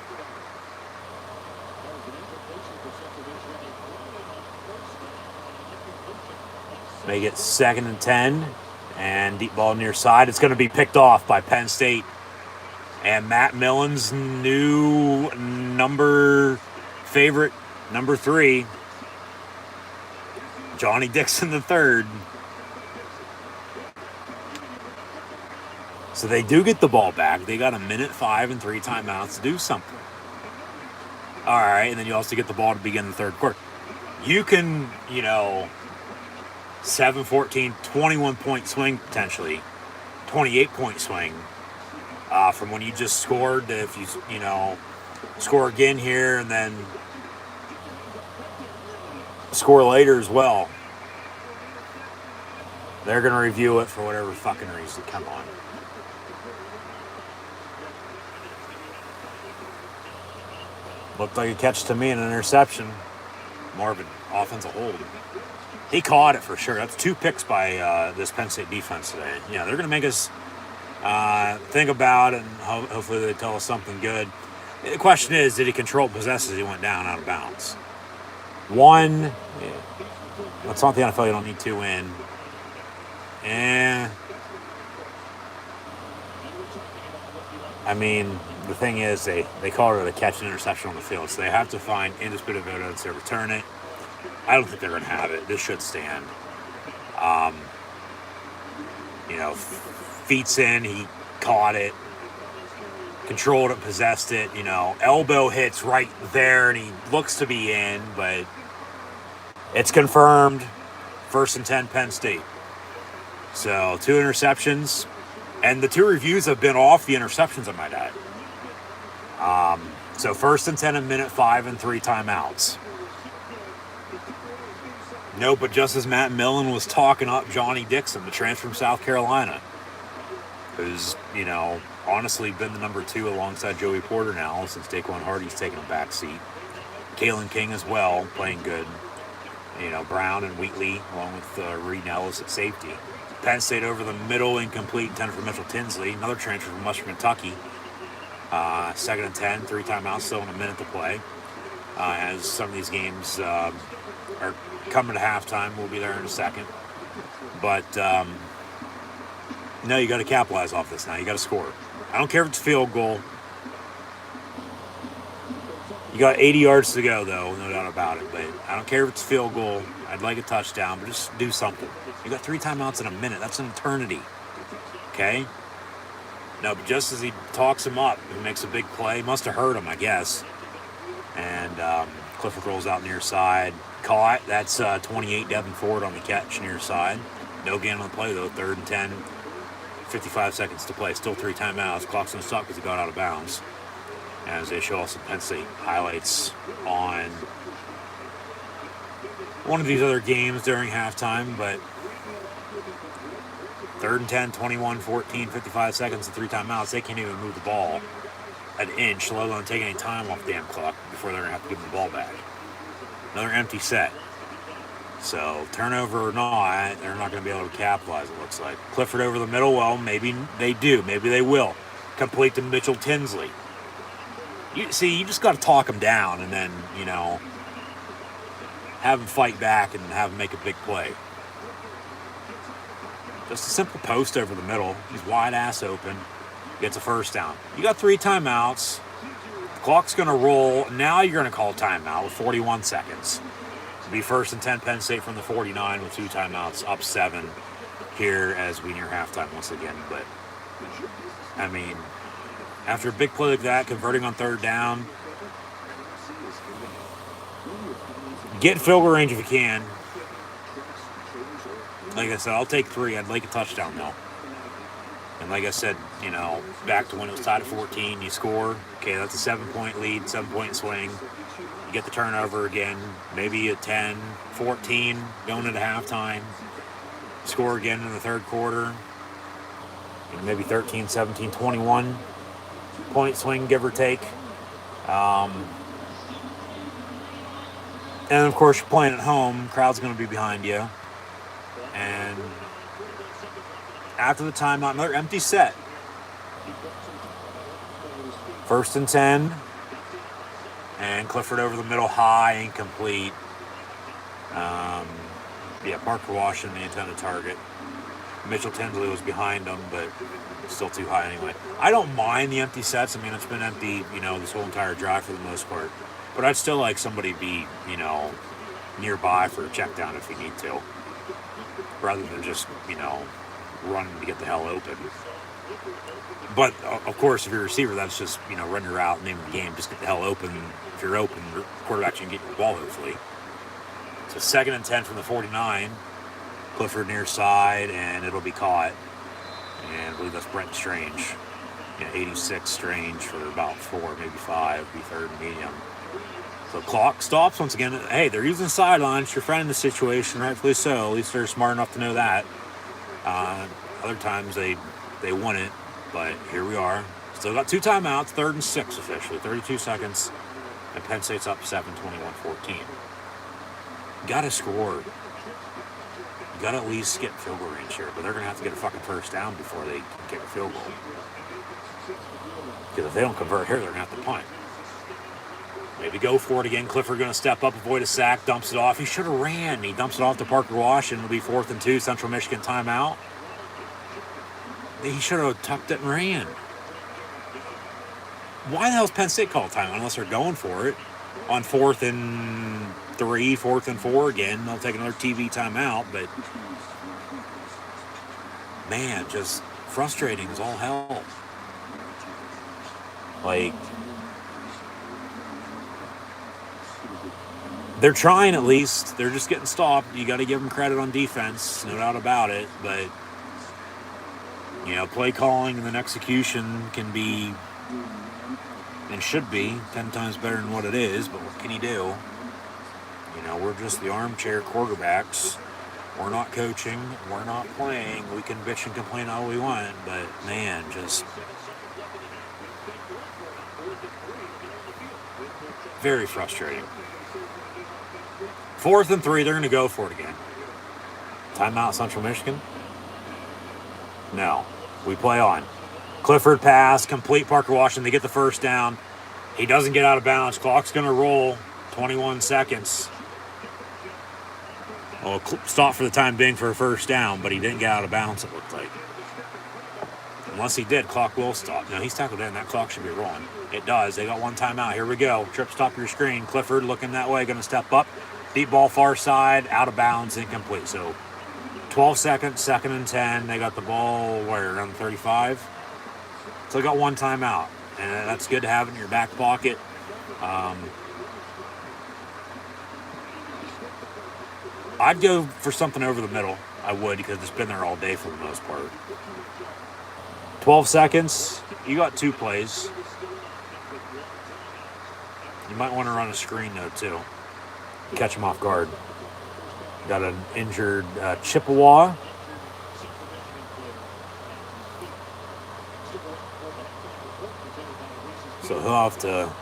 Make it 2nd and 10. And deep ball near side. It's going to be picked off by Penn State. And Matt Millen's new favorite, number 3, Johnny Dixon III. So they do get the ball back. They got 1:05 and 3 timeouts to do something. All right, and then you also get the ball to begin the third quarter. You can, 7-14, 21-point swing potentially, 28-point swing from when you just scored. If you, score again here and then score later as well, they're going to review it for whatever fucking reason. Come on. Looked like a catch to me, and an interception. More of an offensive hold. He caught it for sure. That's 2 picks by this Penn State defense today. Yeah, they're going to make us think about it, and hopefully they tell us something good. The question is, did he control possess as he went down out of bounds? 1, that's not the NFL. You don't need 2 in. I mean, the thing is, they call it a catch and interception on the field, so they have to find indisputable evidence to return it. I don't think they're going to have it. This should stand. Feet's in, he caught it, controlled it, possessed it, elbow hits right there, and he looks to be in, but it's confirmed. 1st and 10, Penn State. So 2 interceptions, and the 2 reviews have been off the interceptions, I might add. So 1st and 10, 1:05 and 3 timeouts. No, but just as Matt Millen was talking up Johnny Dixon, the transfer from South Carolina, who's, honestly been the number 2 alongside Joey Porter now since Daquan Hardy's taken a back seat. Kalen King as well, playing good. Brown and Wheatley, along with Reed and Ellis at safety. Penn State over the middle, incomplete, intended for Mitchell Tinsley, another transfer from Western Kentucky. 2nd and 10, 3 timeouts, still in a minute to play. As some of these games are coming to halftime, we'll be there in a second. But, you got to capitalize off this now. You got to score. I don't care if it's a field goal. You got 80 yards to go, though, no doubt about it. But I don't care if it's a field goal. I'd like a touchdown, but just do something. You got 3 timeouts in a minute. That's an eternity. Okay? No, but just as he talks him up, he makes a big play. Must have hurt him, I guess. And Clifford rolls out near side. Caught. That's 28, Devin Ford on the catch near side. No gain on the play, though. 3rd and 10. 55 seconds to play. Still 3 timeouts. Clock's going to stop because he got out of bounds. As they show us some Penn State highlights on one of these other games during halftime, but 3rd and 10, 21, 14, 55 seconds and 3 timeouts. They can't even move the ball an inch, let alone take any time off the damn clock before they're going to have to give them the ball back. Another empty set. So, turnover or not, they're not going to be able to capitalize, it looks like. Clifford over the middle, well, maybe they do. Maybe they will. Complete to Mitchell Tinsley. You just got to talk him down and then, have him fight back and have him make a big play. Just a simple post over the middle. He's wide ass open. Gets a first down. You got 3 timeouts. clock's going to roll. Now you're going to call timeout with 41 seconds. It'll be 1st and 10 Penn State from the 49 with 2 timeouts, up 7 here as we near halftime once again. But, I mean, after a big play like that, converting on 3rd down, get field goal range if you can. Like I said, I'll take 3. I'd like a touchdown, though. And like I said, you know, back to when it was tied at 14, you score. Okay, that's a 7-point lead, 7-point swing. You get the turnover again, maybe a 10, 14, going into halftime. Score again in the 3rd quarter. And maybe 13, 17, 21 point swing, give or take. And of course, you're playing at home. Crowd's going to be behind you. And after the timeout, another empty set. 1st and 10. And Clifford over the middle, high, incomplete. Parker Washington, the intended target. Mitchell Tinsley was behind him, but still too high anyway. I don't mind the empty sets. I mean, it's been empty, you know, this whole entire drive for the most part. But I'd still like somebody be, you know, nearby for a check down if you need to. Rather than just, you know, running to get the hell open. But, of course, if you're a receiver, that's just, you know, run your route, name of the game, just get the hell open. If you're open, the quarterback can get your ball, hopefully. So 2nd and 10 from the 49. Clifford near side, and it'll be caught. And I believe that's Brent Strange. 86 Strange for about 4, maybe 5, be 3rd and medium. So clock stops once again. Hey, they're using sidelines. Your friend in the situation, rightfully so. At least they're smart enough to know that. Other times they wouldn't, but here we are. Still got 2 timeouts, 3rd and 6 officially, 32 seconds, and Penn State's up 7, 21-14. Got to score. You got to at least get field goal range here, but they're going to have to get a fucking 1st down before they can kick a field goal. Because if they don't convert here, they're going to have to punt. Maybe go for it again. Clifford going to step up, avoid a sack, dumps it off. He should have ran. He dumps it off to Parker Washington. It'll be 4th and 2, Central Michigan timeout. He should have tucked it and ran. Why the hell is Penn State called timeout unless they're going for it? On 4th and 3, 4th and 4 again. They'll take another TV timeout, but man, just frustrating as all hell. Like, they're trying at least. They're just getting stopped. You got to give them credit on defense, no doubt about it. But, you know, play calling and then execution can be and should be 10 times better than what it is. But what can you do? You know, we're just the armchair quarterbacks. We're not coaching. We're not playing. We can bitch and complain all we want. But, man, just very frustrating. 4th and 3, they're going to go for it again. Timeout, Central Michigan? No. We play on. Clifford pass, complete Parker Washington. They get the 1st down. He doesn't get out of bounds. Clock's going to roll. 21 seconds. Well, stop for the time being for a 1st down, but he didn't get out of bounds, it looked like. Unless he did, clock will stop. No, he's tackled in. That clock should be rolling. It does. They got 1 timeout. Here we go. Trip stop your screen. Clifford looking that way. Going to step up. Deep ball far side. Out of bounds. Incomplete. So 12 seconds. 2nd and 10. They got the ball, where, around 35? So they got 1 timeout. And that's good to have in your back pocket. I'd go for something over the middle. I would, because it's been there all day for the most part. 12 seconds. You got 2 plays. You might want to run a screen, though, too. Catch him off guard. Got an injured Chippewa. So he'll have to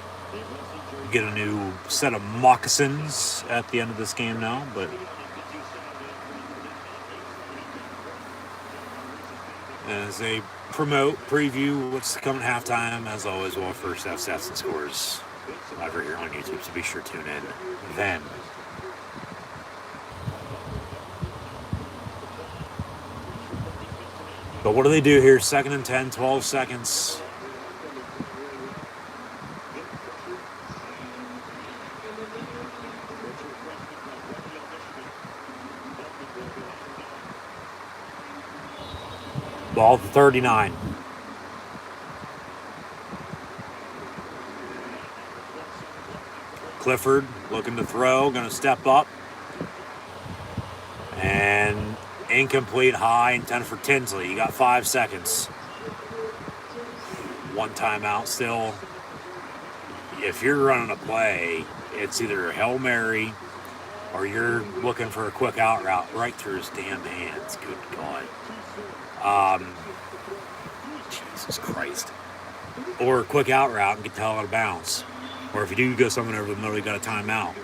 get a new set of moccasins at the end of this game now, but as they preview what's coming at halftime, as always, we'll first have stats and scores live right here on YouTube, so be sure to tune in then. But what do they do here? 2nd and 10, 12 seconds. Ball to 39. Clifford looking to throw, going to step up. And incomplete, high, intended for Tinsley. You got 5 seconds. One timeout still. If you're running a play, it's either a Hail Mary or you're looking for a quick out route right through his damn hands. Good God. Jesus Christ. Or a quick out route and get the hell out of bounds. Or if you do go something over the middle, you got a timeout.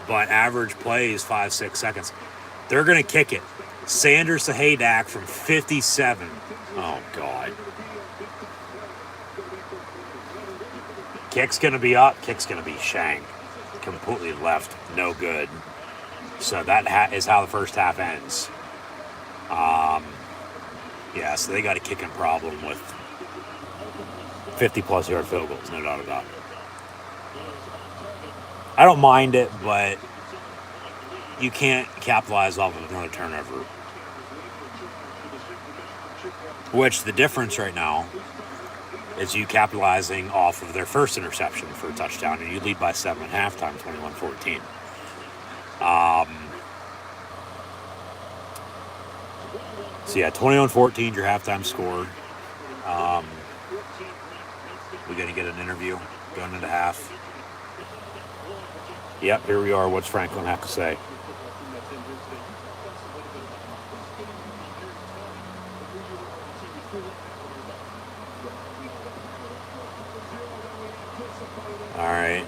But average play is 5-6 seconds. They're going to kick it. Sanders to Haydack from 57. Oh, God. Kick's going to be up. Kick's going to be shanked. Completely left. No good. So that is how the first half ends. Yeah, so they got a kicking problem with 50-plus yard field goals, no doubt about it. I don't mind it, but you can't capitalize off of another turnover. Which the difference right now is you capitalizing off of their first interception for a touchdown, and you lead by 7 at halftime, 21-14. So yeah, 21-14, your halftime score. We're going to get an interview going into half. Yep, here we are. What's Franklin have to say? All right.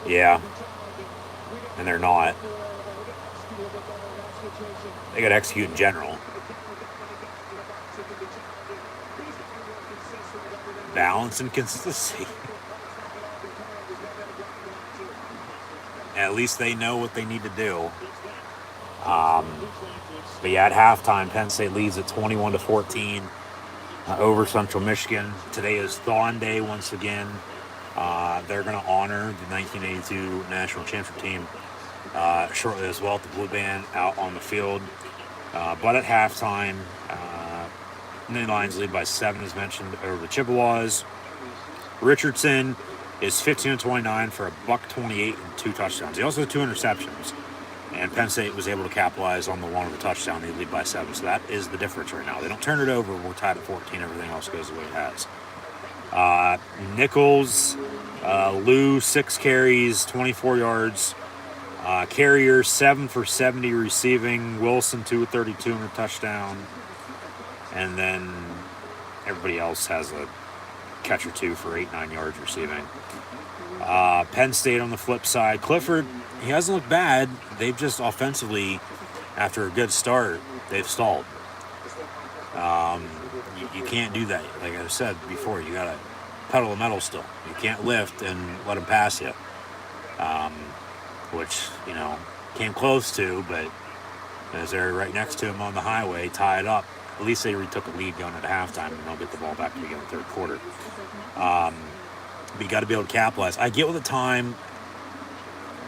Yeah. And they're not. They got to execute in general. Balance and consistency. At least they know what they need to do. But yeah, at halftime, Penn State leads at 21-14 over Central Michigan. Today is Thon Day once again. They're going to honor the 1982 national championship team shortly as well at the Blue Band out on the field. But at halftime, Nittany Lions lead by 7, as mentioned, over the Chippewas. Richardson is 15-29 for a $128 and 2 touchdowns. He also had 2 interceptions, and Penn State was able to capitalize on the one of the touchdown. They lead by 7, so that is the difference right now. They don't turn it over. We're tied at 14. Everything else goes the way it has. Nichols, Lou, 6 carries, 24 yards. Carrier, 7 for 70 receiving. Wilson, 2 of 32 and a touchdown. And then everybody else has a catch or 2 for 8-9 yards receiving. Penn State on the flip side. Clifford, he hasn't looked bad. They've just offensively, after a good start, they've stalled. You can't do that. Like I said before, you got to pedal the metal still. You can't lift and let them pass you. Which, came close to, but as they're right next to him on the highway, tied up. At least they retook a lead going into halftime, and they'll get the ball back to begin the third quarter. But you got to be able to capitalize. I get with the time,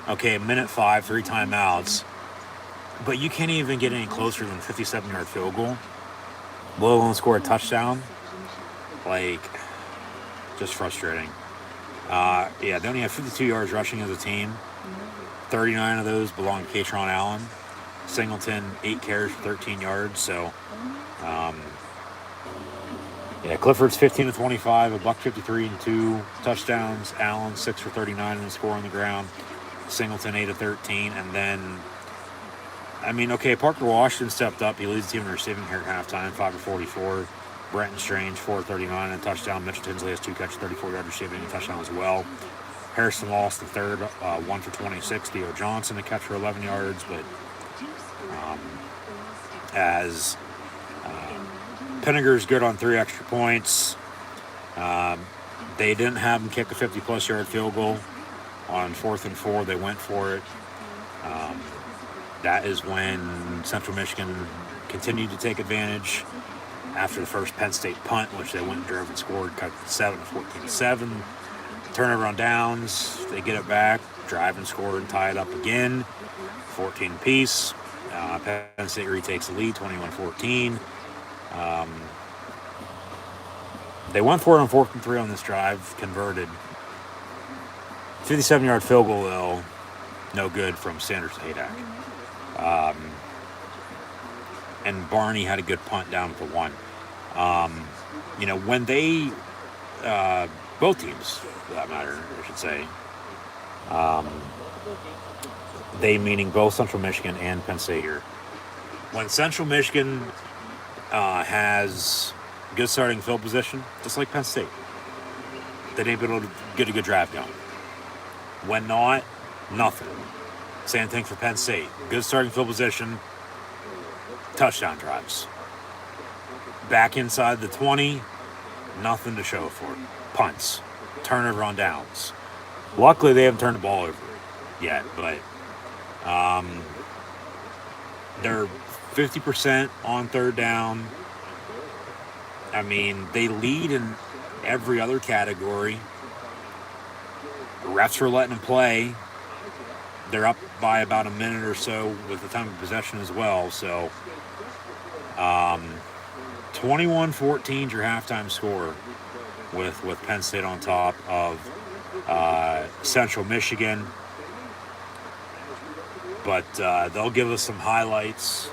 okay, minute 5, 3 timeouts, but you can't even get any closer than a 57-yard field goal, let alone score a touchdown. Just frustrating. They only have 52 yards rushing as a team. 39 of those belong to Katron Allen. Singleton, 8 carries for 13 yards. So, Clifford's 15-25, a $153 and 2 touchdowns. Allen, 6 for 39 and a score on the ground. Singleton, 8 of 13. And then, Parker Washington stepped up. He leads the team in receiving here at halftime, 5 of 44. Brenton Strange, 4 of 39 and a touchdown. Mitchell Tinsley has 2 catches, 34-yard receiving and a touchdown as well. Harrison Loss, the third, 1 for 26. Theo Johnson, a catch for 11 yards. But as Penninger's good on 3 extra points, they didn't have him kick a 50-plus yard field goal on 4th and 4. They went for it. That is when Central Michigan continued to take advantage after the first Penn State punt, which they went and drove and scored, cut 14-7. Turnover on downs, they get it back, drive and score and tie it up again, 14 apiece. Penn State retakes the lead, 21-14. They went for it on 4th and 3 on this drive, converted. 57-yard field goal, though, no good from Sanders Hadak. And Barney had a good punt down for 1. When they, both teams, for that matter, I should say, they meaning both Central Michigan and Penn State here. When Central Michigan has good starting field position, just like Penn State, they ain't able to get a good drive going. When not, nothing. Same thing for Penn State. Good starting field position, touchdown drives. Back inside the 20, nothing to show for it. Punts, turnover on downs. Luckily, they haven't turned the ball over yet, but they're 50% on 3rd down. I mean, they lead in every other category. Refs are letting them play. They're up by about a minute or so with the time of possession as well. So 21-14 is your halftime score with Penn State on top of Central Michigan. But they'll give us some highlights.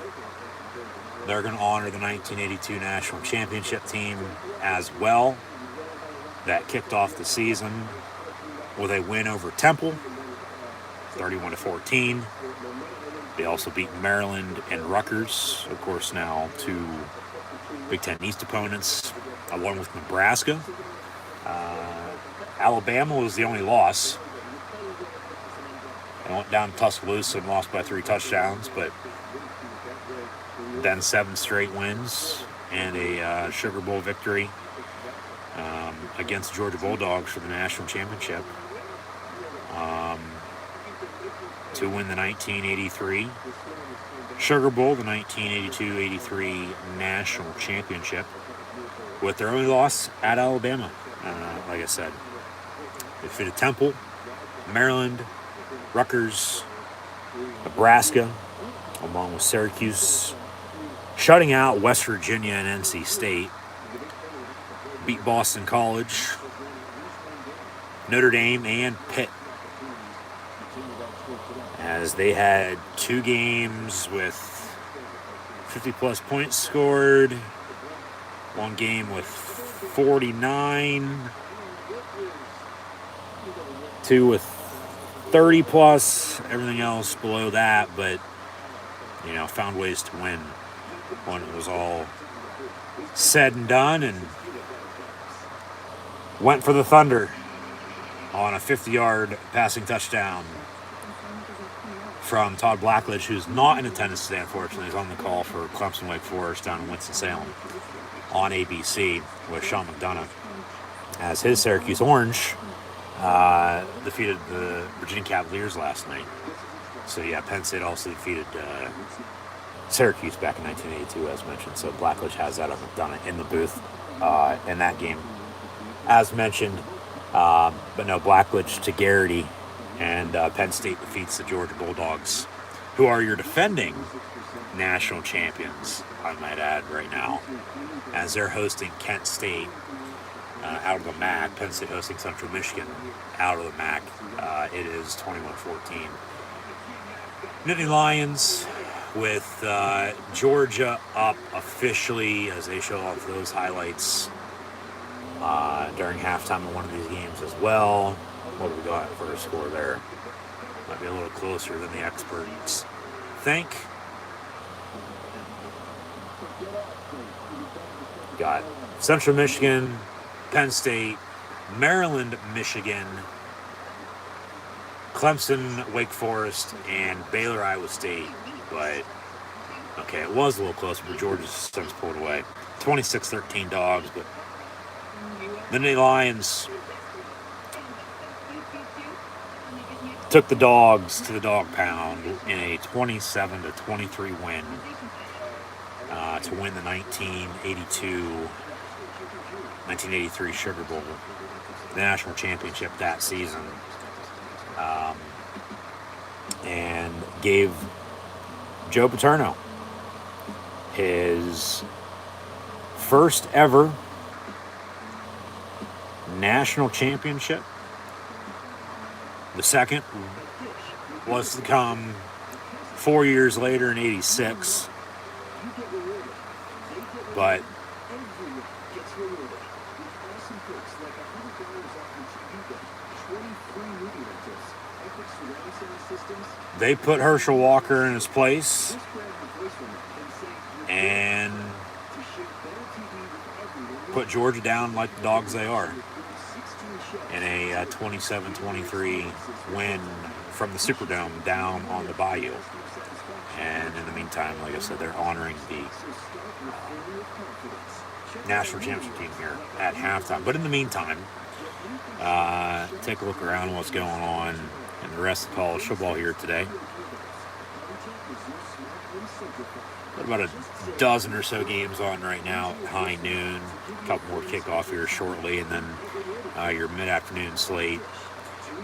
They're going to honor the 1982 National Championship team as well. That kicked off the season with a win over Temple, 31-14. They also beat Maryland and Rutgers, of course, now 2 Big Ten East opponents, along with Nebraska. Alabama was the only loss. They went down to Tuscaloosa and lost by 3 touchdowns, but then 7 straight wins and a Sugar Bowl victory against Georgia Bulldogs for the national championship to win the 1983 Sugar Bowl, the 1982-83 national championship, with their only loss at Alabama. Like I said, they defeated Temple, Maryland, Rutgers, Nebraska, along with Syracuse, shutting out West Virginia and NC State, beat Boston College, Notre Dame, and Pitt, as they had 2 games with 50-plus points scored, 1 game with 49, 2 with 30-plus, everything else below that, but, found ways to win when it was all said and done, and went for the Thunder on a 50-yard passing touchdown from Todd Blackledge, who's not in attendance today, unfortunately. He's on the call for Clemson Wake Forest down in Winston-Salem on ABC with Sean McDonough, as his Syracuse Orange defeated the Virginia Cavaliers last night. So, yeah, Penn State also defeated Syracuse back in 1982, as mentioned. So Blackledge has that on McDonough in the booth in that game, as mentioned. But no, Blackledge to Garrity, and Penn State defeats the Georgia Bulldogs, who are your defending national champions, I might add, right now, as they're hosting Kent State out of the MAC. Penn State hosting Central Michigan out of the MAC. It is 21-14. Nittany Lions with Georgia up officially, as they show off those highlights during halftime of one of these games as well. What do we got for a score there? Might be a little closer than the experts think. Got Central Michigan, Penn State, Maryland, Michigan, Clemson, Wake Forest, and Baylor, Iowa State. But, okay, it was a little closer, but Georgia's since pulled away. 26-13 Dogs, but the Nittany Lions took the Dogs to the dog pound in a 27-23 win to win the 1983 Sugar Bowl, the national championship that season, and gave Joe Paterno, his first ever national championship. The second was to come 4 years later in '86, but they put Herschel Walker in his place and put Georgia down like the dogs they are in a 27-23 win from the Superdome down on the Bayou. And in the meantime, like I said, they're honoring the national championship team here at halftime. But in the meantime, take a look around what's going on in the rest of college football here today. Got about a dozen or so games on right now at high noon. A couple more kickoff here shortly, and then your mid-afternoon slate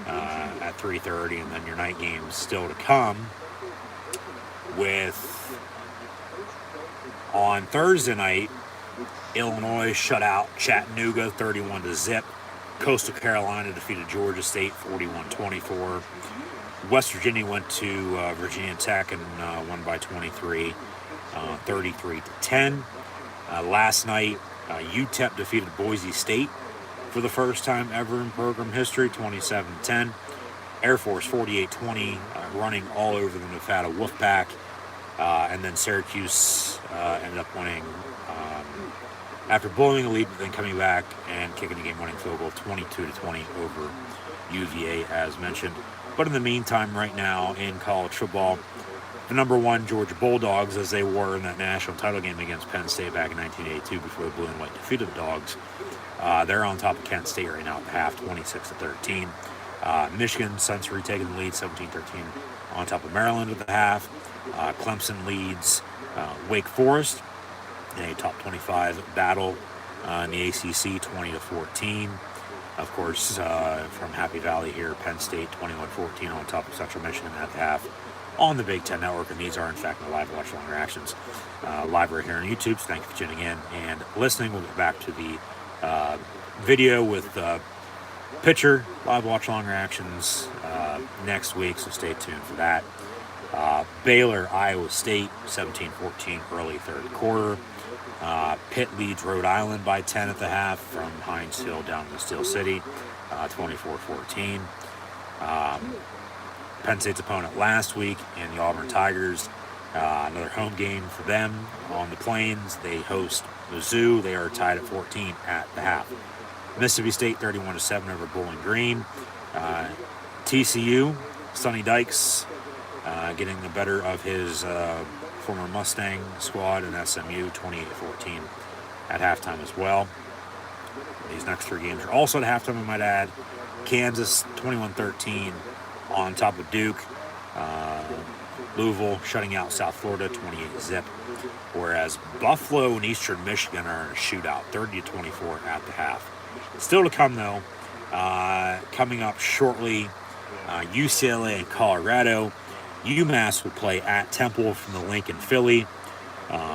at 3:30, and then your night games still to come. With on Thursday night, Illinois shut out Chattanooga 31-0. Coastal Carolina defeated Georgia State 41-24. West Virginia went to Virginia Tech and won by 23, 33-10. Last night, UTEP defeated Boise State for the first time ever in program history, 27-10. Air Force 48-20, running all over the Nevada Wolfpack. And then Syracuse ended up winning after blowing a lead, but then coming back and kicking a game-winning field goal 22-20 over UVA, as mentioned. But in the meantime, right now in college football, the number one Georgia Bulldogs, as they were in that national title game against Penn State back in 1982 before the blue and white defeated the Dogs, they're on top of Kent State right now at the half, 26-13. Michigan, Sensory taking the lead, 17-13 on top of Maryland at the half. Clemson leads Wake Forest in a top 25 battle in the ACC, 20-14. Of course, from Happy Valley here, Penn State 21-14 on top of Central Michigan at the half on the Big Ten Network. And these are, in fact, my live watch long reactions live right here on YouTube. So thank you for tuning in and listening. We'll get back to the video with pitcher live watch long reactions next week, so stay tuned for that. Baylor, Iowa State, 17-14 early third quarter. Pitt leads Rhode Island by 10 at the half from Heinz Hill down to Steel City, 24-14. Penn State's opponent last week in the Auburn Tigers, another home game for them on the Plains. They host Mizzou. They are tied at 14 at the half. Mississippi State 31-7 over Bowling Green. TCU, Sonny Dykes getting the better of his former Mustang squad, and SMU 28-14 at halftime as well. These next three games are also at halftime, I might add. Kansas 21-13 on top of Duke. Louisville shutting out South Florida 28-0. Whereas Buffalo and Eastern Michigan are in a shootout 30-24 at the half. Still to come though, coming up shortly, UCLA and Colorado. UMass will play at Temple from the Lincoln Philly.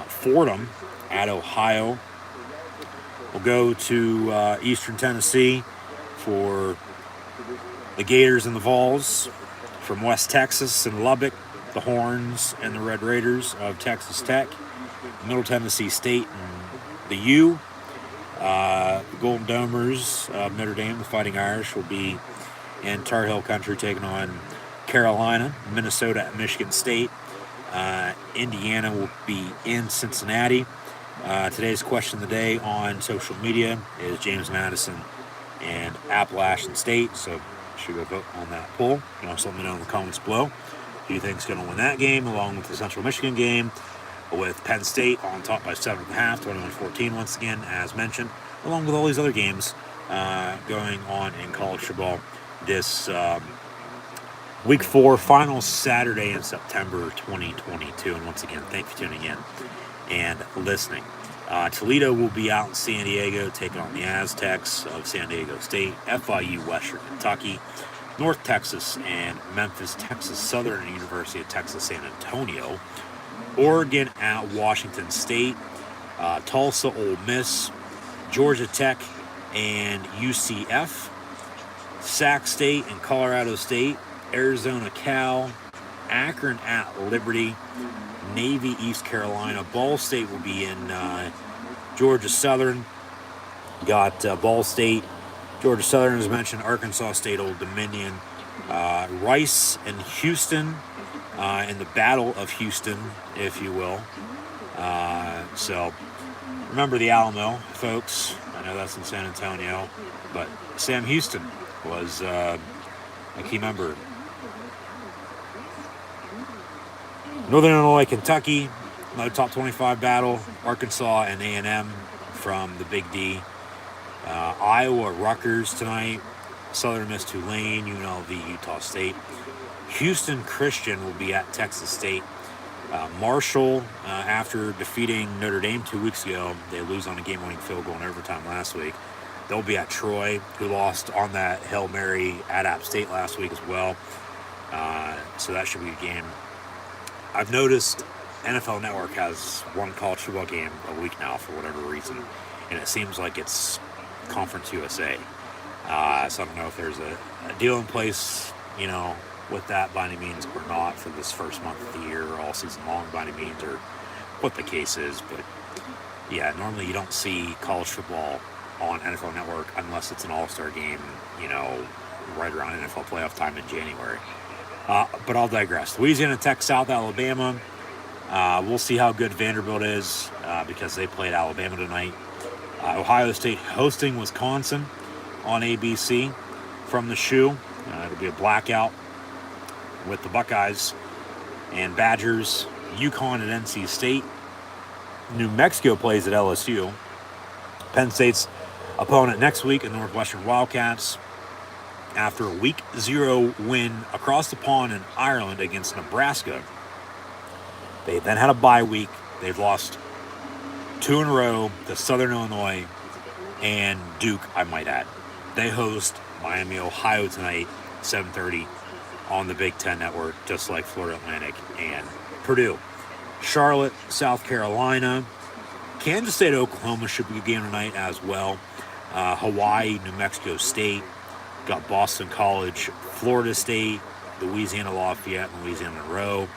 Fordham at Ohio. We'll go to Eastern Tennessee for the Gators and the Vols. From West Texas and Lubbock, the Horns and the Red Raiders of Texas Tech. Middle Tennessee State and the U. The Golden Domers of Notre Dame, the Fighting Irish, will be in Tar Heel country taking on Carolina. Minnesota at Michigan State. Indiana will be in Cincinnati. Today's question of the day on social media is James Madison and Appalachian State. So you should go vote on that poll. You can also let me know in the comments below who you think is going to win that game, along with the Central Michigan game, with Penn State on top by 7 1/2, 21-14 once again, as mentioned, along with all these other games going on in college football this Week 4, final Saturday in September 2022. And once again, thank you for tuning in and listening. Toledo will be out in San Diego taking on the Aztecs of San Diego State. FIU, Western Kentucky. North Texas and Memphis, Texas Southern, and University of Texas San Antonio Oregon at Washington State, Tulsa, Ole Miss, Georgia Tech, and UCF, Sac State and Colorado State, Arizona Cal, Akron at Liberty, Navy, East Carolina. Ball State will be in Georgia Southern. Got Ball State, Georgia Southern, as mentioned, Arkansas State, Old Dominion, Rice and Houston in the Battle of Houston, if you will. So remember the Alamo, folks. I know that's in San Antonio, but Sam Houston was a key member. Northern Illinois, Kentucky, another top 25 battle. Arkansas and A&M from the Big D. Iowa, Rutgers tonight. Southern Miss, Tulane, UNLV, Utah State. Houston Christian will be at Texas State. Marshall, after defeating Notre Dame 2 weeks ago, they lose on a game-winning field goal in overtime last week. They'll be at Troy, who lost on that Hail Mary at App State last week as well. So that should be a game. I've noticed NFL Network has one college football game a week now for whatever reason, and it seems like it's Conference USA. So I don't know if there's a deal in place, with that by any means or not for this first month of the year or all season long by any means, or what the case is. But yeah, normally you don't see college football on NFL Network unless it's an all-star game, right around NFL playoff time in January. But I'll digress. Louisiana Tech, South Alabama. We'll see how good Vanderbilt is because they played Alabama tonight. Ohio State hosting Wisconsin on ABC from the shoe. It'll be a blackout with the Buckeyes and Badgers. UConn at NC State. New Mexico plays at LSU. Penn State's opponent next week in Northwestern Wildcats. After a week 0 win across the pond in Ireland against Nebraska, they then had a bye week. They've lost 2 in a row to Southern Illinois and Duke, I might add. They host Miami, Ohio tonight, 7:30 on the Big Ten Network, just like Florida Atlantic and Purdue. Charlotte, South Carolina. Kansas State, Oklahoma should be a game tonight as well. Hawaii, New Mexico State. Got Boston College, Florida State, Louisiana Lafayette, and Louisiana Monroe.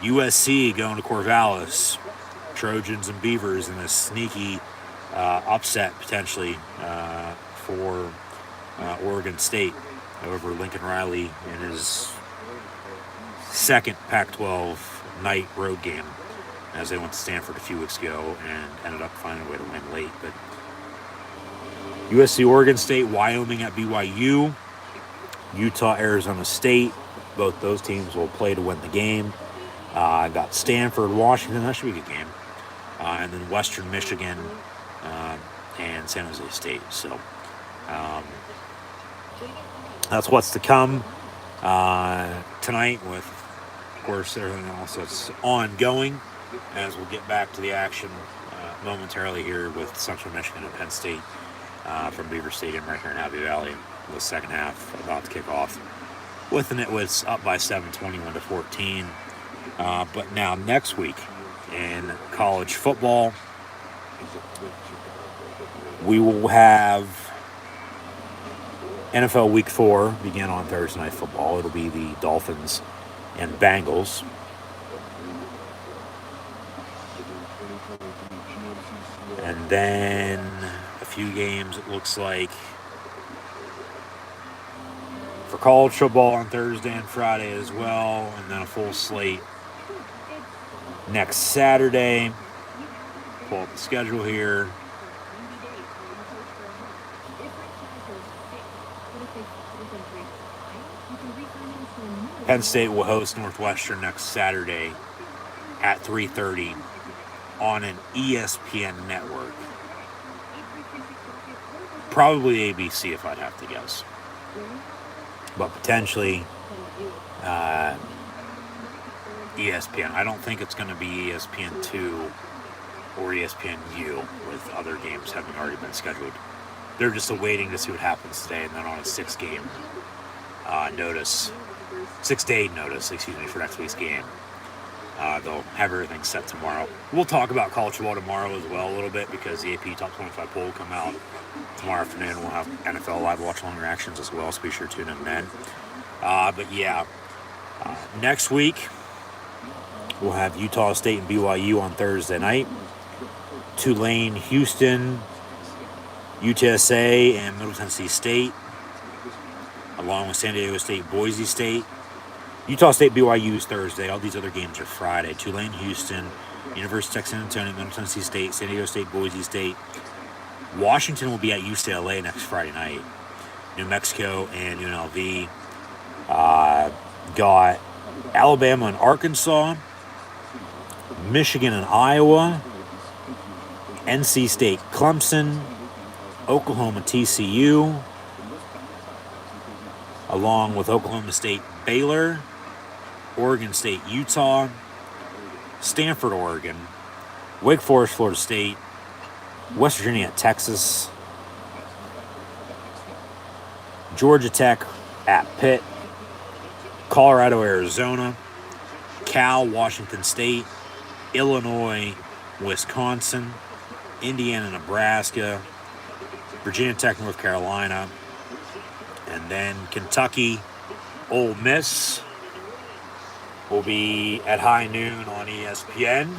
USC going to Corvallis. Trojans and Beavers in a sneaky upset potentially for Oregon State over Lincoln Riley in his second Pac-12 night road game, as they went to Stanford a few weeks ago and ended up finding a way to win late. But USC, Oregon State, Wyoming at BYU, Utah, Arizona State. Both those teams will play to win the game. Got Stanford, Washington. That should be a good game. And then Western Michigan and San Jose State. So that's what's to come tonight with, of course, everything else that's ongoing, as we'll get back to the action momentarily here with Central Michigan and Penn State from Beaver Stadium right here in Happy Valley. The second half about to kick off with the Nitwits up by 7, 21-14. But now next week in college football, we will have NFL Week 4 begin on Thursday Night Football. It'll be the Dolphins and Bengals. And then a few games, it looks like, for college football on Thursday and Friday as well, and then a full slate next Saturday. Pull up the schedule here. Penn State will host Northwestern next Saturday at 3:30 on an ESPN network. Probably ABC if I'd have to guess. But potentially ESPN. I don't think it's going to be ESPN2 or ESPNU with other games having already been scheduled. They're just awaiting to see what happens today, and then on a 6-day notice, for next week's game. They'll have everything set tomorrow. We'll talk about college football tomorrow as well a little bit because the AP Top 25 poll will come out tomorrow afternoon. We'll have NFL live watch along reactions as well, so be sure to tune in then. But yeah, next week we'll have Utah State and BYU on Thursday night. Tulane, Houston, UTSA, and Middle Tennessee State, along with San Diego State, Boise State. Utah State, BYU is Thursday. All these other games are Friday. Tulane, Houston, University of Texas San Antonio, Middle Tennessee State, San Diego State, Boise State. Washington will be at UCLA next Friday night. New Mexico and UNLV. Got Alabama and Arkansas, Michigan and Iowa, NC State, Clemson, Oklahoma, TCU, along with Oklahoma State, Baylor, Oregon State, Utah, Stanford, Oregon, Wake Forest, Florida State, West Virginia at Texas, Georgia Tech at Pitt, Colorado, Arizona, Cal, Washington State, Illinois, Wisconsin, Indiana, Nebraska, Virginia Tech, North Carolina, and then Kentucky, Ole Miss will be at high noon on ESPN,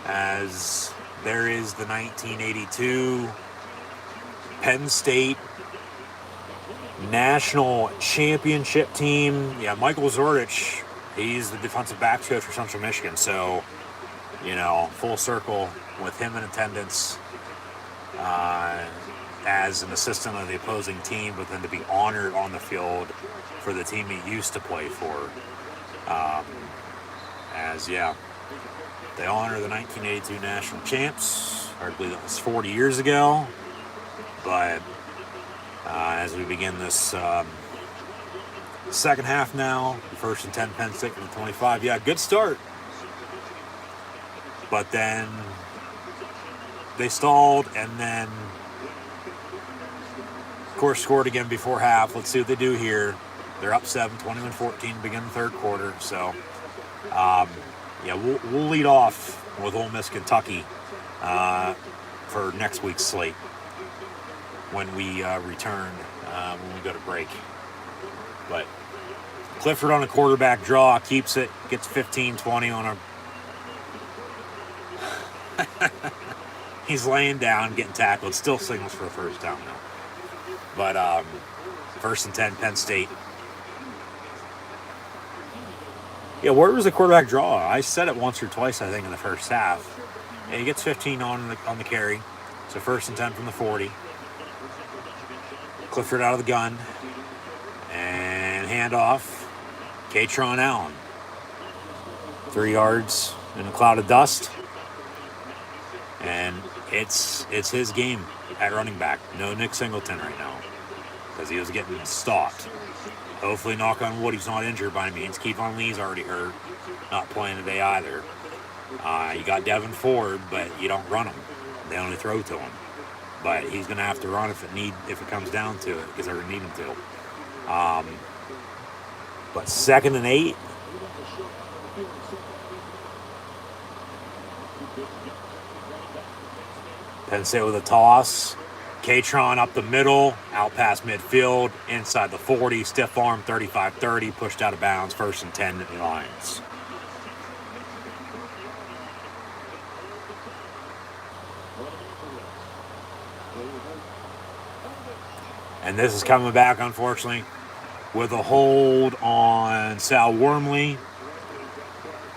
as there is the 1982 Penn State National Championship team. Yeah, Michael Zordich, he's the defensive backs coach for Central Michigan, so, you know, full circle with him in attendance as an assistant of the opposing team, but then to be honored on the field for the team he used to play for. They honor the 1982 national champs. I believe that was 40 years ago. But as we begin this second half now, the 1st and 10 Penn State for the 25. Yeah, good start. But then they stalled, and then, of course, scored again before half. Let's see what they do here. They're up 7, 21-14 to begin the third quarter. So, we'll lead off with Ole Miss, Kentucky for next week's slate when we return, when we go to break. But Clifford on a quarterback draw, keeps it, gets 15-20 on a... He's laying down, getting tackled, still signals for a first down now. But 1st and 10, Penn State. Yeah, where was the quarterback draw? I said it once or twice, I think, in the first half. Yeah, he gets 15 on the carry. So 1st and 10 from the 40. Clifford out of the gun. And handoff. Katron Allen. 3 yards in a cloud of dust. And it's his game at running back. No Nick Singleton right now, because he was getting stalked. Hopefully, knock on wood, he's not injured by any means. Kevon Lee's already hurt, not playing today either. You got Devin Ford, but you don't run him. They only throw to him. But he's going to have to run if it comes down to it, because they're going to need him to. But 2nd and 8. Penn State with a toss. Katron up the middle, out past midfield, inside the 40, stiff arm, 35-30, pushed out of bounds, 1st and 10 Lions. And this is coming back, unfortunately, with a hold on Sal Wormley.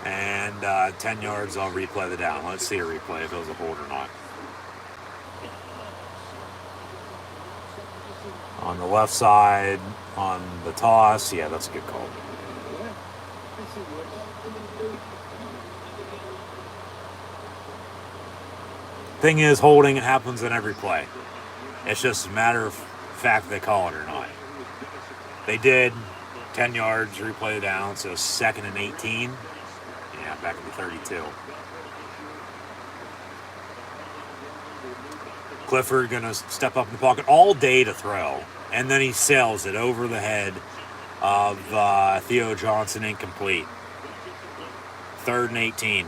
And 10 yards, I'll replay the down. Let's see a replay if it was a hold or not. On the left side, on the toss, yeah, that's a good call. Thing is, holding, it happens in every play. It's just a matter of fact they call it or not. They did. 10 yards, replay down, so 2nd and 18. Yeah, back at the 32. Clifford going to step up in the pocket all day to throw, and then he sails it over the head of Theo Johnson incomplete. 3rd and 18.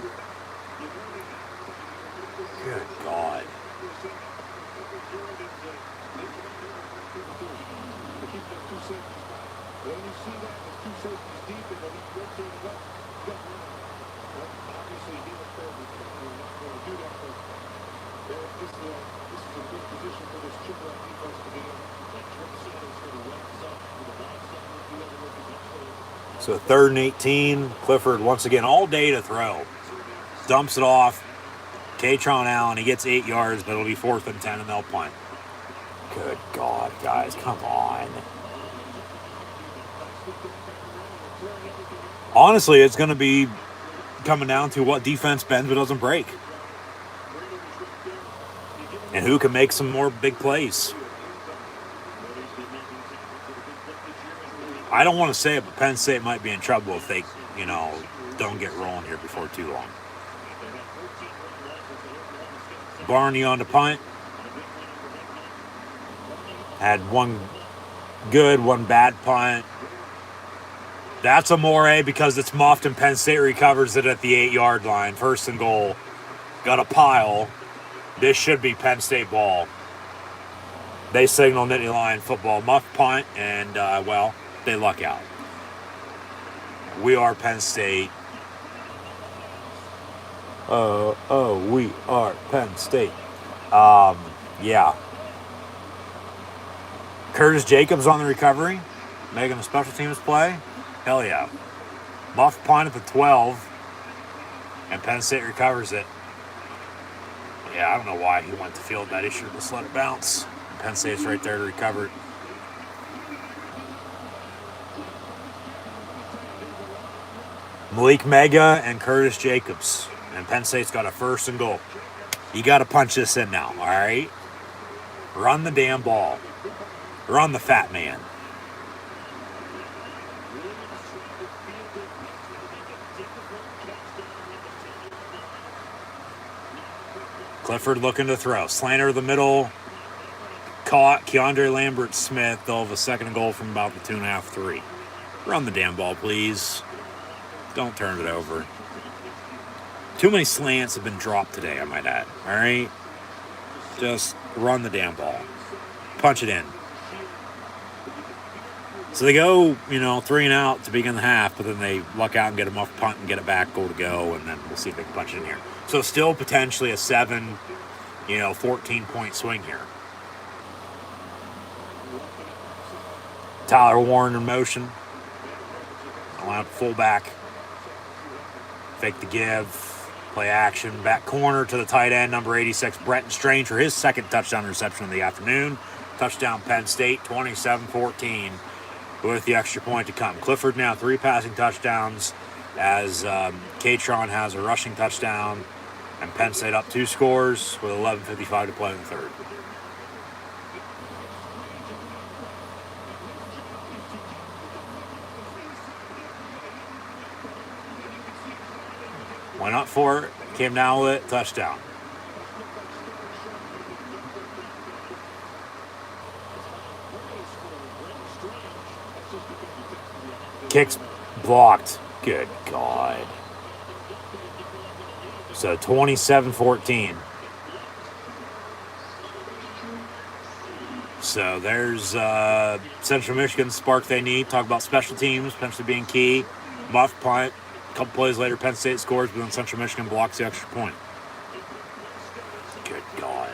Good God. So 3rd and 18. Clifford once again all day to throw. Dumps it off. Katron Allen, he gets 8 yards, but it'll be 4th and 10 and they'll punt. Good God, guys, come on. Honestly, it's going to be coming down to what defense bends but doesn't break. And who can make some more big plays. I don't want to say it, but Penn State might be in trouble if they, don't get rolling here before too long. Barney on the punt. Had one good, one bad punt. That's a more because it's muffed and Penn State recovers it at the 8-yard line. 1st and goal. Got a pile. This should be Penn State ball. They signal Nittany Lion football. Muffed punt, and, they luck out. We are Penn State. We are Penn State. Yeah. Curtis Jacobs on the recovery, making a special teams play. Hell yeah. Muff punt at the 12, and Penn State recovers it. Yeah, I don't know why he went to field that. He should have just let it bounce. Penn State's right there to recover it. Malik Mega and Curtis Jacobs. And Penn State's got a 1st and goal. You got to punch this in now, all right? Run the damn ball. Run the fat man. Clifford looking to throw. Slanter to the middle. Caught. Keandre Lambert-Smith. They'll have a 2nd and goal from about the 2.5, 3. Run the damn ball, please. Don't turn it over. Too many slants have been dropped today, I might add. All right? Just run the damn ball. Punch it in. So they go, 3 and out to begin the half, but then they luck out and get a muff punt and get it back, goal to go, and then we'll see if they can punch it in here. So still potentially a 7, 14-point swing here. Tyler Warren in motion. Line up fullback. Fake the give. Play action. Back corner to the tight end, number 86, Bretton Strange, for his 2nd touchdown reception of the afternoon. Touchdown Penn State, 27-14, with the extra point to come. Clifford now 3 passing touchdowns, as Katron has a rushing touchdown, and Penn State up 2 scores with 11:55 to play in the 3rd. Went up for it, came down with it, touchdown. Kicks blocked. Good God. So 27-14. So there's Central Michigan's spark they need. Talk about special teams, potentially being key. Muff punt. A couple plays later, Penn State scores, but then Central Michigan blocks the extra point. Good God.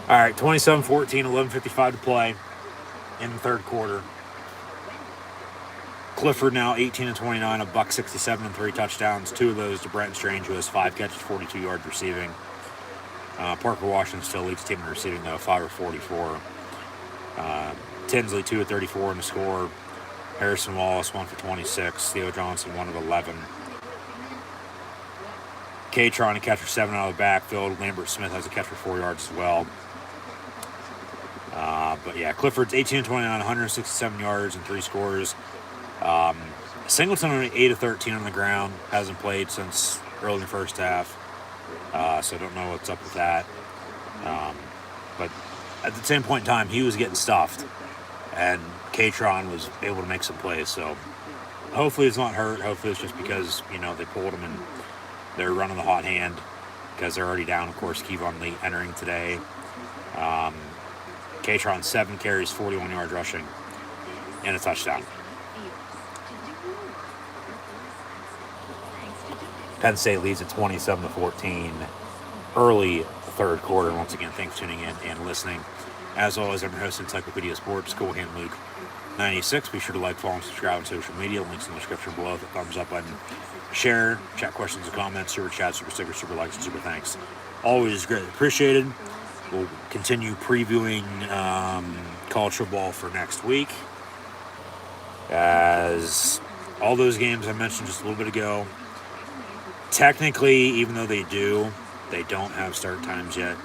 All right, 27-14, 11:55 to play in the 3rd quarter. Clifford now 18-29, a $167 and 3 touchdowns. 2 of those to Bretton Strange, who has 5 catches, 42 yards receiving. Parker Washington still leads the team in receiving, though, 5 of 44. Tinsley 2 of 34 in the score. Harrison Wallace 1 for 26. Theo Johnson 1 of 11. Katron a catch for 7 out of the backfield. Lambert-Smith has a catch for 4 yards as well. But yeah, Clifford's 18-29, 167 yards and 3 scores. Singleton only 8 of 13 on the ground. Hasn't played since early in the first half. So I don't know what's up with that. But at the same point in time, he was getting stuffed, and Katron was able to make some plays. So hopefully it's not hurt. Hopefully it's just because, they pulled him and they're running the hot hand because they're already down. Of course, Kevon Lee entering today. Katron 7 carries, 41 yards rushing, and a touchdown. Penn State leads at 27-14 early third quarter. Once again, thanks for tuning in and listening. As always, I'm your host, Encyclopedia Sports, Cool Hand Luke 96. Be sure to like, follow, and subscribe on social media. Links in the description below. The thumbs up button. Share, chat questions and comments, super chat, super stickers, super likes, and super thanks. Always greatly appreciated. We'll continue previewing college football for next week, as all those games I mentioned just a little bit ago, technically, even though they don't have start times yet,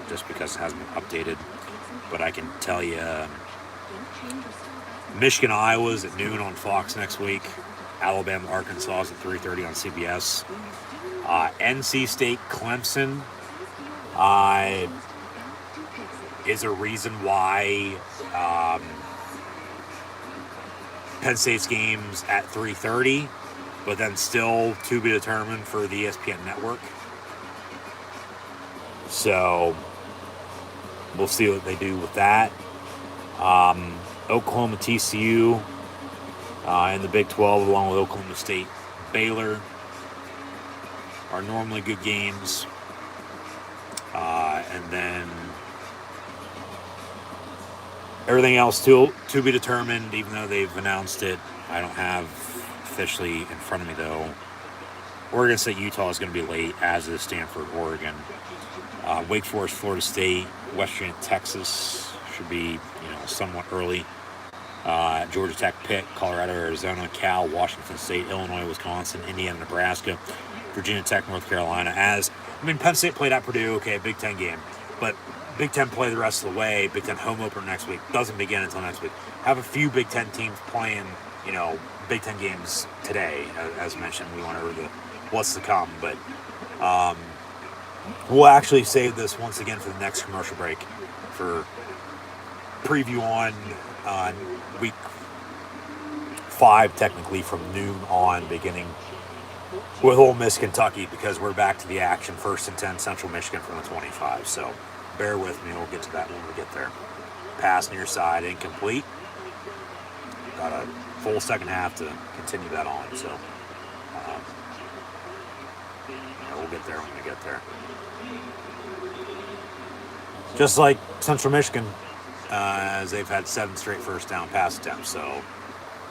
just because it hasn't been updated. But I can tell you, Michigan, Iowa is at noon on Fox next week. Alabama, Arkansas is at 3:30 on CBS. NC State, Clemson is a reason why Penn State's game's at 3:30, but then still to be determined for the ESPN network. So we'll see what they do with that. Oklahoma, TCU in the Big 12, along with Oklahoma State, Baylor, are normally good games. And then everything else to be determined, even though they've announced it. I don't have officially in front of me, though. Oregon State, Utah is going to be late, as is Stanford, Oregon. Wake Forest, Florida State, West Virginia, Texas should be, somewhat early. Georgia Tech, Pitt, Colorado, Arizona, Cal, Washington State, Illinois, Wisconsin, Indiana, Nebraska, Virginia Tech, North Carolina. Penn State played at Purdue, okay, Big Ten game, but Big Ten play the rest of the way. Big Ten home opener next week. Doesn't begin until next week. Have a few Big Ten teams playing, Big Ten games today. As mentioned, we went over what's to come, but we'll actually save this once again for the next commercial break for preview on week 5, technically from noon on, beginning with Ole Miss, Kentucky, because we're back to the action. 1st and 10, Central Michigan from the 25. So bear with me. We'll get to that when we get there. Pass near side, incomplete. Got a full second half to continue that on. So we'll get there when we get there. Just like Central Michigan, as they've had 7 straight first down pass attempts, so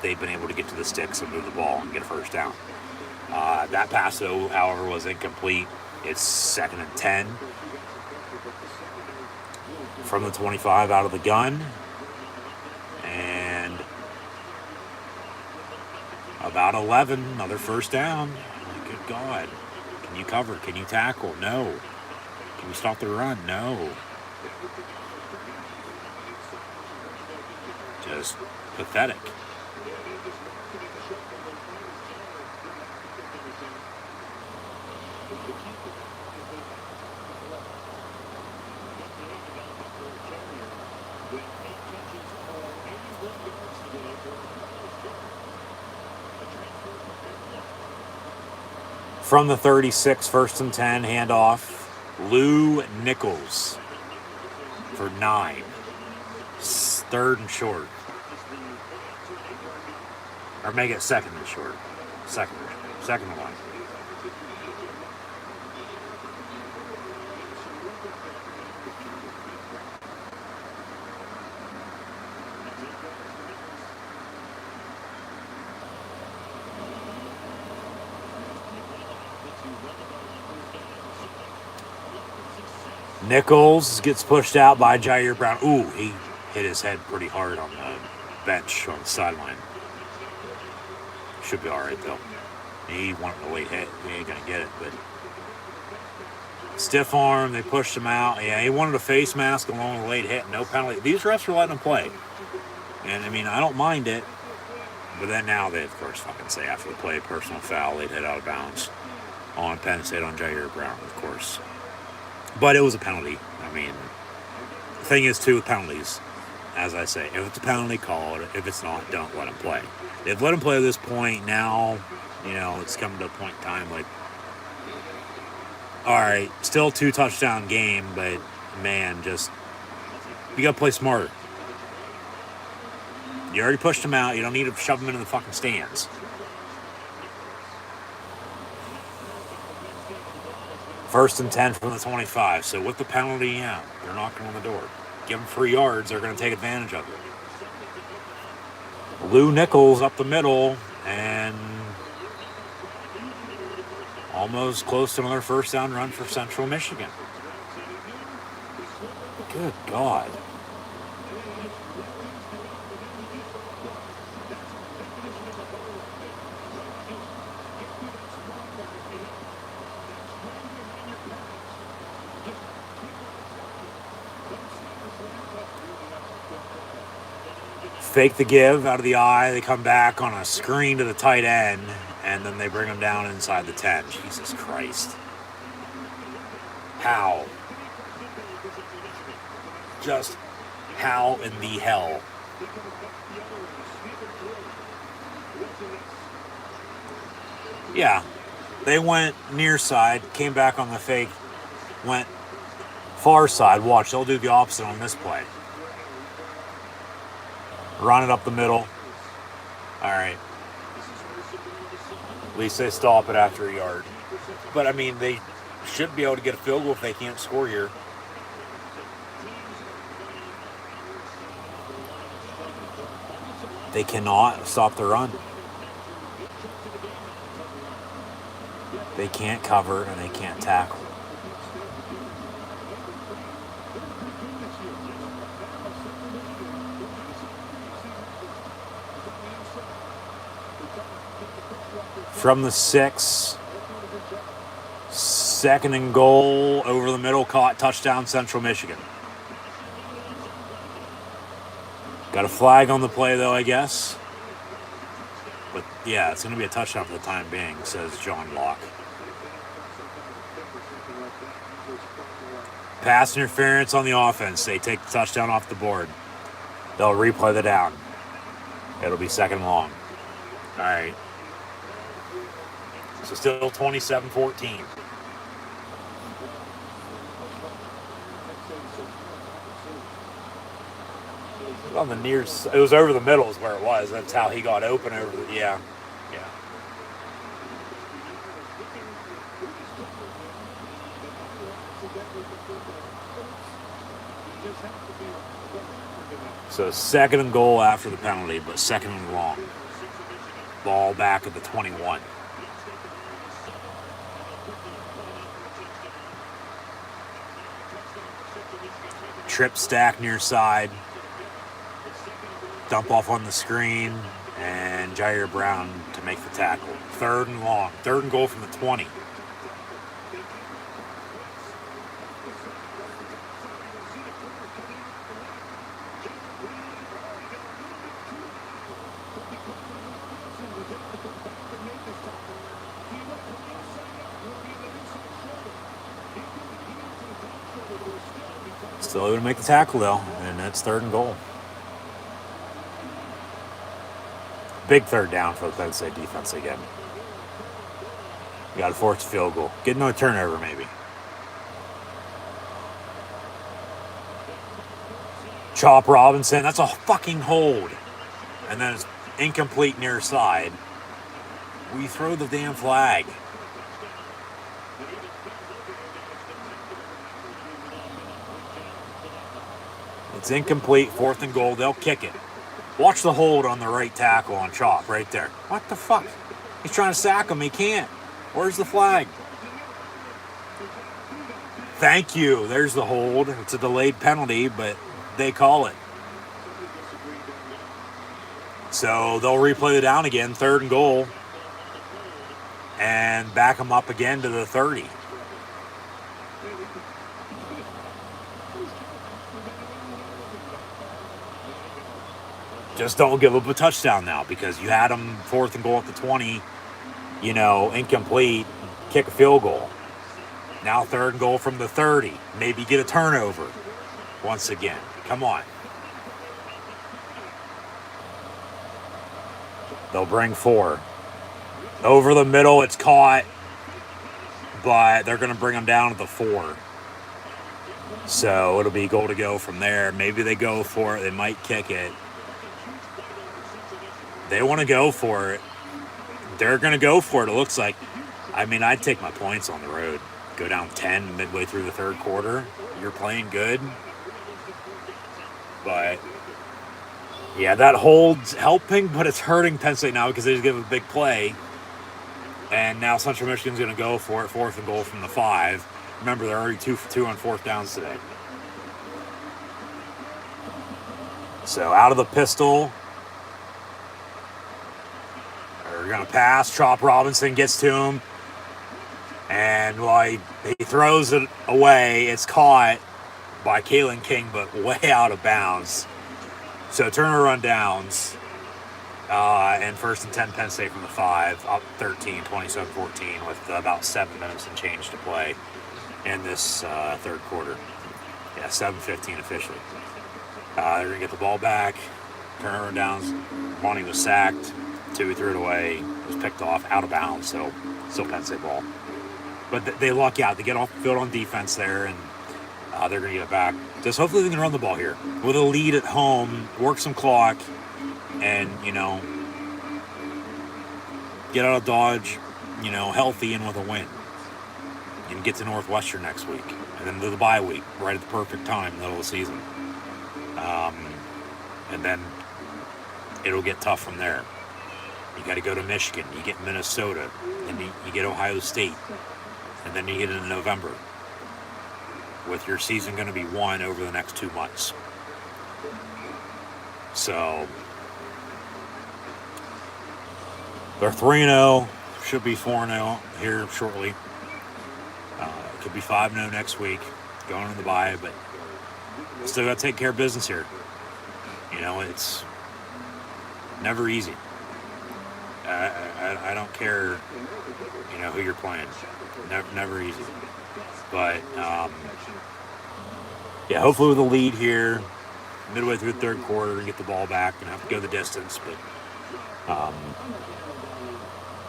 they've been able to get to the sticks and move the ball and get a first down. That pass, though, however, was incomplete. It's 2nd and 10 from the 25 out of the gun, and about 11, another first down. Good God. Can you cover? Can you tackle? No. Can you stop the run? No. Just pathetic. From the 36, 1st and 10, handoff. Lou Nichols for 9. 3rd and short. Or make it 2nd and short. Second and 1. Nichols gets pushed out by Jair Brown. Ooh, he hit his head pretty hard on the bench on the sideline. Should be all right, though. He wanted a late hit. He ain't going to get it, but stiff arm, they pushed him out. Yeah, he wanted a face mask along with a late hit. No penalty. These refs are letting him play. And, I don't mind it. But then now they, of course, fucking say after the play, personal foul, late hit out of bounds on Penn State on Jair Brown, of course. But it was a penalty. I mean, the thing is, too, with penalties, as I say, if it's a penalty, call it. If it's not, don't let him play. They've let him play at this point. Now, it's coming to a point in time like, all right, still 2-touchdown game, but, man, you got to play smarter. You already pushed him out. You don't need to shove him into the fucking stands. First and 10 from the 25. So with the penalty, they're knocking on the door. Give them 3 yards. They're going to take advantage of it. Lou Nichols up the middle and almost close to another first down run for Central Michigan. Good God. Fake the give out of the eye. They come back on a screen to the tight end, and then they bring him down inside the 10. Jesus Christ. How? Just how in the hell? Yeah. They went near side, came back on the fake, went far side. Watch, they'll do the opposite on this play. Run it up the middle. All right. At least they stop it after a yard. But, I mean, they should be able to get a field goal if they can't score here. They cannot stop the run. They can't cover and they can't tackle. From the 6, second and goal, over the middle, caught, touchdown, Central Michigan. Got a flag on the play, though, I guess. But, yeah, it's going to be a touchdown for the time being, says John Locke. Pass interference on the offense. They take the touchdown off the board. They'll replay the down. It'll be second and long. All right. So still 27-14. On the near, it was over the middle is where it was. That's how he got open over the, yeah. So second and goal after the penalty, but second and long. Ball back at the 21. Trip stack near side. Dump off on the screen, and Jair Brown to make the tackle. Third and long. Third and goal from the 20. Still able to make the tackle, though, and that's third and goal. Big third down for the Penn State defense again. You got to force a field goal. Get no turnover, maybe. Chop Robinson. That's a fucking hold. And then it's incomplete near side. We throw the damn flag. It's incomplete. Fourth and goal. They'll kick it. Watch the hold on the right tackle on Chop right there. What the fuck? He's trying to sack him. He can't. Where's the flag? Thank you. There's the hold. It's a delayed penalty, but they call it. So they'll replay the down again. Third and goal. And back them up again to the 30. Just don't give up a touchdown now, because you had them fourth and goal at the 20, incomplete, kick a field goal. Now 3rd and goal from the 30. Maybe get a turnover once again. Come on. They'll bring 4. Over the middle, it's caught, but they're going to bring them down to the 4. So it'll be goal to go from there. Maybe they go for it. They might kick it. They want to go for it. They're going to go for it, it looks like. I mean, I'd take my points on the road. Go down 10 midway through the 3rd quarter. You're playing good. But, yeah, that hold's helping, but it's hurting Penn State now because they just give a big play. And now Central Michigan's going to go for it, 4th and goal from the 5. Remember, they're already 2 for 2 on 4th downs today. So out of the pistol. They're going to pass. Trop Robinson gets to him. And while he throws it away, it's caught by Kalen King, but way out of bounds. So Turner run downs. And 1st and 10 Penn State from the 5, up 13, 27-14 with about 7 minutes and change to play in this 3rd quarter. Yeah, 7:15 officially. They're going to get the ball back. Turner run downs. Monty was sacked. He threw it away. It was picked off, out of bounds, so still Penn State ball. But they luck out. They get off the field on defense there, and they're going to get it back. Just hopefully they can run the ball here. With a lead at home, work some clock, and, get out of Dodge, healthy and with a win. And get to Northwestern next week. And then to the bye week, right at the perfect time, middle of the season. And then it'll get tough from there. You got to go to Michigan. You get Minnesota. And you get Ohio State. And then you get into November. With your season going to be won over the next 2 months. So they're 3-0. Should be 4-0 here shortly. Could be 5-0 next week. Going in the bye, but still got to take care of business here. It's never easy. I don't care, who you're playing. Never easy. But, yeah, hopefully with a lead here, midway through the 3rd quarter, and get the ball back and have to go the distance. But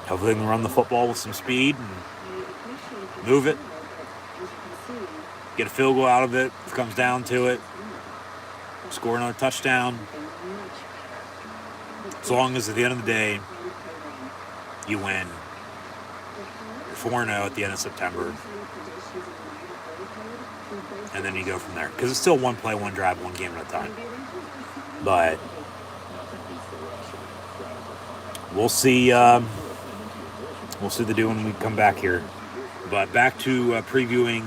hopefully they can run the football with some speed and move it. Get a field goal out of it if it comes down to it. Score another touchdown. As long as at the end of the day, you win. You're 4-0 at the end of September. And then you go from there. Because it's still one play, one drive, one game at a time. But we'll see. We'll see the do when we come back here. But back to previewing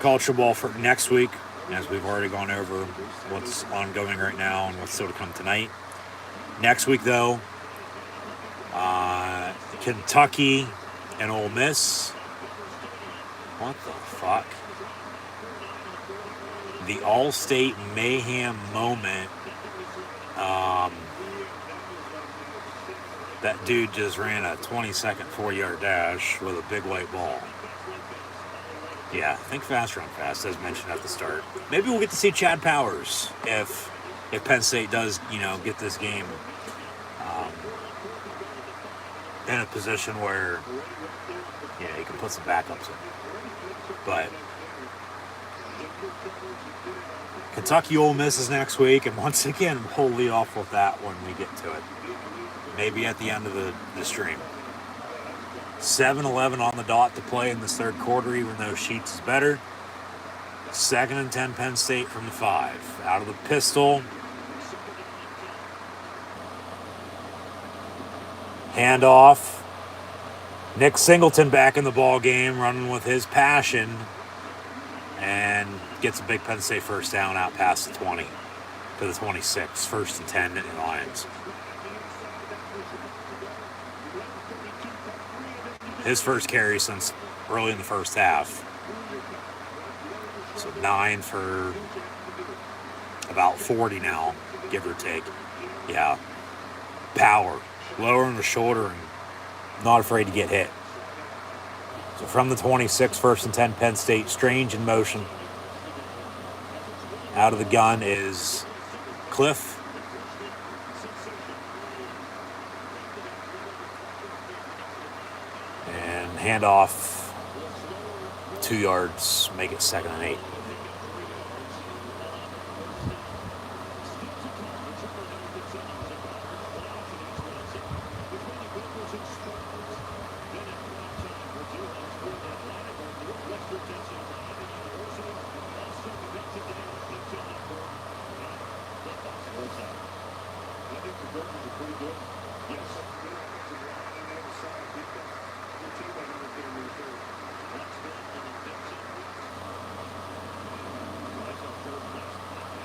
college football for next week, as we've already gone over what's ongoing right now and what's still to come tonight. Next week, though, Kentucky and Ole Miss. What the fuck? The All-State Mayhem moment. That dude just ran a 20-second 4-yard dash with a big white ball. Yeah, think fast, run fast, as mentioned at the start. Maybe we'll get to see Chad Powers if Penn State does, get this game in a position where, you can put some backups in. But Kentucky Ole Miss is next week, and once again, we'll lead off with that when we get to it. Maybe at the end of the stream. 7-11 on the dot to play in this 3rd quarter, even though Sheets is better. 2nd and 10 Penn State from the 5. Out of the pistol. Handoff. Nick Singleton back in the ball game, running with his passion. And gets a big Penn State first down out past the 20 to the 26. 1st and 10 in the Lions. His first carry since early in the first half. So 9 for about 40 now, give or take. Yeah. Power. Lowering the shoulder and not afraid to get hit. So So from the 26, 1st and 10, Penn State, Strange in motion. Out of the gun is Cliff. And handoff 2 yards, make it 2nd and 8.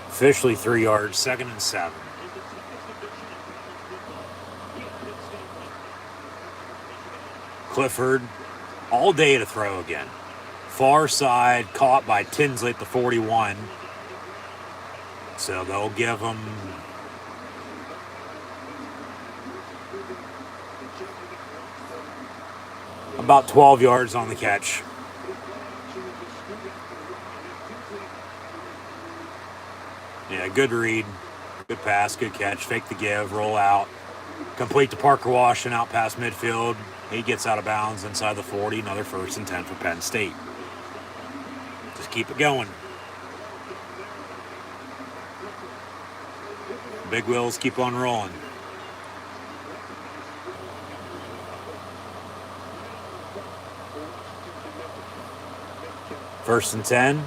Officially 3 yards, 2nd and 7. Clifford, all day to throw again. Far side, caught by Tinsley at the 41. So they'll give him about 12 yards on the catch. Yeah, good read, good pass, good catch, fake the give, roll out, complete to Parker Washington out past midfield. He gets out of bounds inside the 40, another 1st and 10 for Penn State. Just keep it going. Big wheels keep on rolling. First and 10.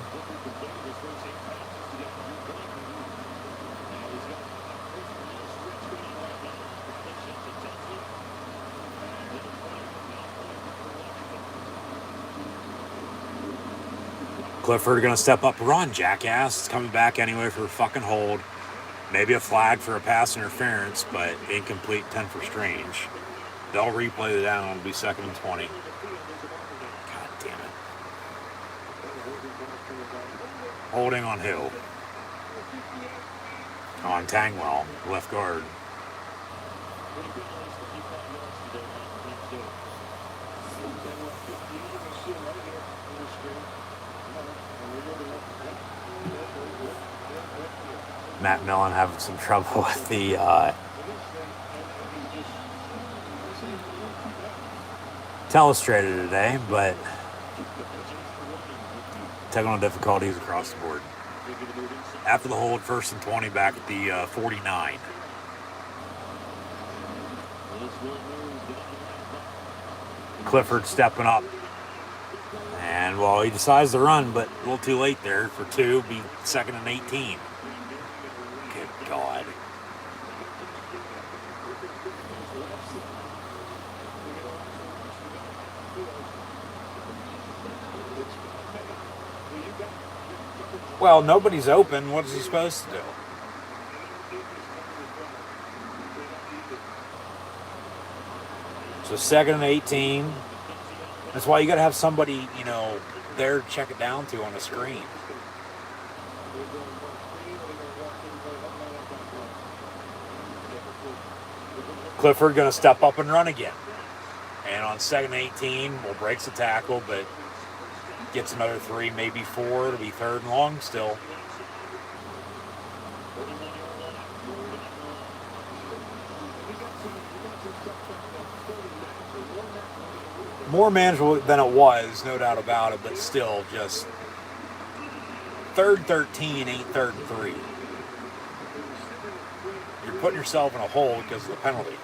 Clifford going to step up, run, jackass. It's coming back anyway for a fucking hold. Maybe a flag for a pass interference, but incomplete 10 for Strange. They'll replay the down. It'll be 2nd and 20. God damn it. Holding on who? On Tangwell, left guard. Matt Millen having some trouble with the telestrator today, but technical difficulties across the board. After the hold, 1st and 20 back at the 49. Clifford stepping up. And, well, he decides to run, but a little too late there for 2, be 2nd and 18. Good God. Well, nobody's open. What is he supposed to do? So 2nd and 18. That's why you got to have somebody, there to check it down to on the screen. Clifford going to step up and run again. And on 2nd and 18, breaks the tackle, but gets another 3, maybe 4. It'll be 3rd and long still. More manageable than it was, no doubt about it, but still just 3rd and 13 ain't 3rd and 3. You're putting yourself in a hole because of the penalty.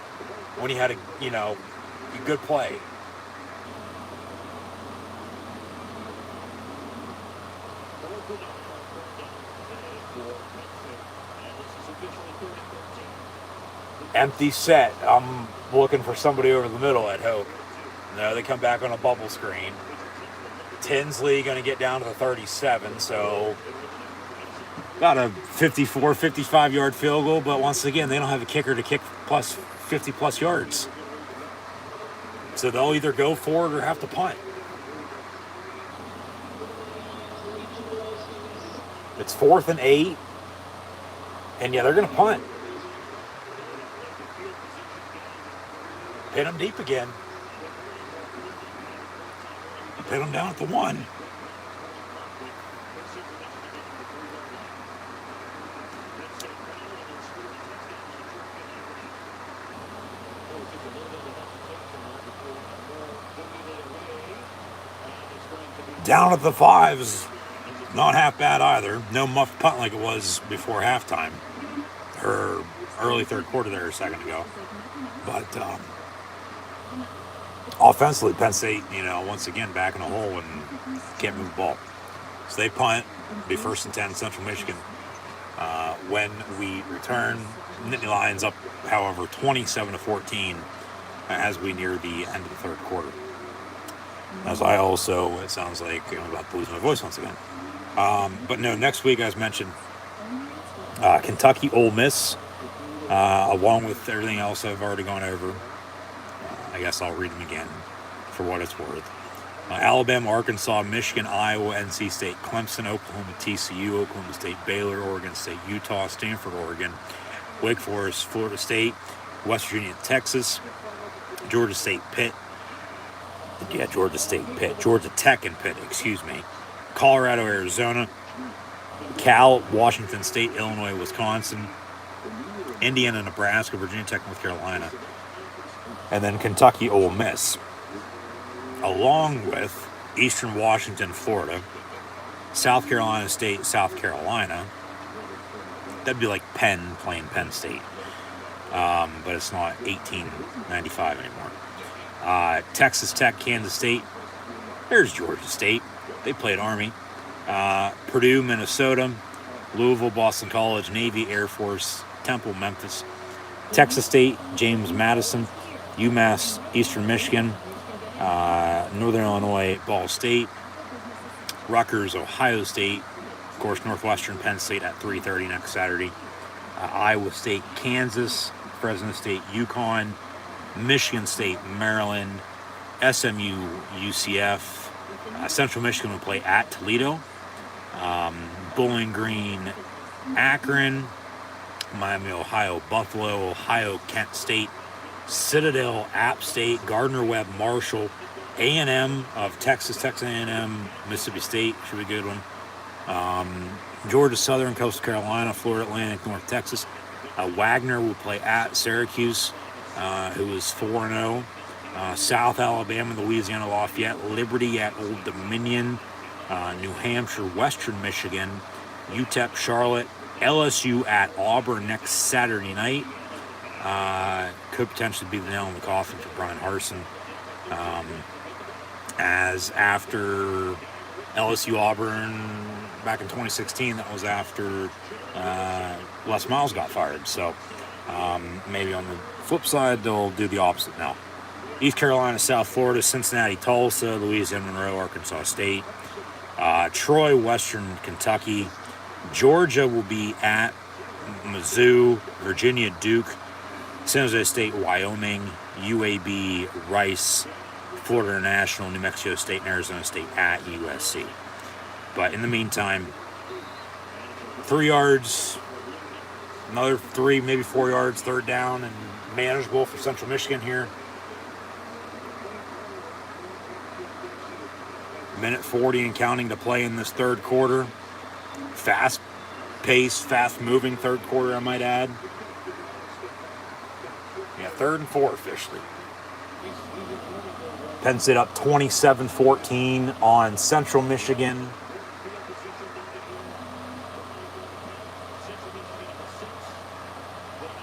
When you had a good play. Empty set. I'm looking for somebody over the middle, I'd hope. No, they come back on a bubble screen. Tinsley going to get down to the 37, so about a 54, 55-yard field goal, but once again, they don't have a kicker to kick plus 50-plus yards. So they'll either go for it or have to punt. It's 4th and 8, and yeah, they're going to punt. Pin them deep again. Hit them down at the 1. Down at the 5 is not half bad either. No muffed punt like it was before halftime. Or early third quarter there a second ago. But offensively, Penn State, once again back in a hole and can't move the ball. So they punt, be 1st and 10, Central Michigan. When we return, Nittany Lions up, however, 27-14 as we near the end of the third quarter. As I also, it sounds like I'm about to lose my voice once again. But no, next week, as mentioned, Kentucky, Ole Miss, along with everything else I've already gone over. I guess I'll read them again for what it's worth. Alabama, Arkansas, Michigan, Iowa, NC State, Clemson, Oklahoma, TCU, Oklahoma State, Baylor, Oregon State, Utah, Stanford, Oregon, Wake Forest, Florida State, West Virginia, Texas, Georgia State, Pitt. Yeah, Georgia State, Pitt. Georgia Tech and Pitt, Colorado, Arizona, Cal, Washington State, Illinois, Wisconsin, Indiana, Nebraska, Virginia Tech, North Carolina, and then Kentucky, Ole Miss, along with Eastern Washington, Florida, South Carolina State, South Carolina. That'd be like Penn playing Penn State, but it's not 1895 anymore. Texas Tech, Kansas State. There's Georgia State. They played Army. Purdue, Minnesota. Louisville, Boston College. Navy, Air Force. Temple, Memphis. Texas State, James Madison. UMass, Eastern Michigan. Northern Illinois, Ball State. Rutgers, Ohio State. Of course, Northwestern, Penn State at 3:30 next Saturday. Iowa State, Kansas. Fresno State, UConn. Michigan State, Maryland, SMU, UCF, Central Michigan will play at Toledo, Bowling Green, Akron, Miami, Ohio, Buffalo, Ohio, Kent State, Citadel, App State, Gardner-Webb, Marshall, A&M of Texas, Texas A&M, Mississippi State, should be a good one, Georgia Southern, Coastal Carolina, Florida Atlantic, North Texas. Wagner will play at Syracuse, who is 4-0. South Alabama, Louisiana Lafayette, Liberty at Old Dominion, New Hampshire, Western Michigan, UTEP, Charlotte, LSU at Auburn next Saturday night. Could potentially be the nail in the coffin for Brian Harsin. As after LSU Auburn back in 2016, that was after Les Miles got fired. So maybe on the flip side, they'll do the opposite now. East Carolina, South Florida, Cincinnati, Tulsa, Louisiana Monroe, Arkansas State, Troy, Western Kentucky. Georgia will be at Mizzou, Virginia, Duke, San Jose State, Wyoming, UAB, Rice, Florida International, New Mexico State, and Arizona State at USC. But in the meantime, 3 yards, another 3, maybe 4 yards, third down, and manageable for Central Michigan here. Minute 40 and counting to play in this third quarter. Fast-paced, fast-moving third quarter, I might add. Yeah, 3rd and 4 officially. Penn State up 27-14 on Central Michigan.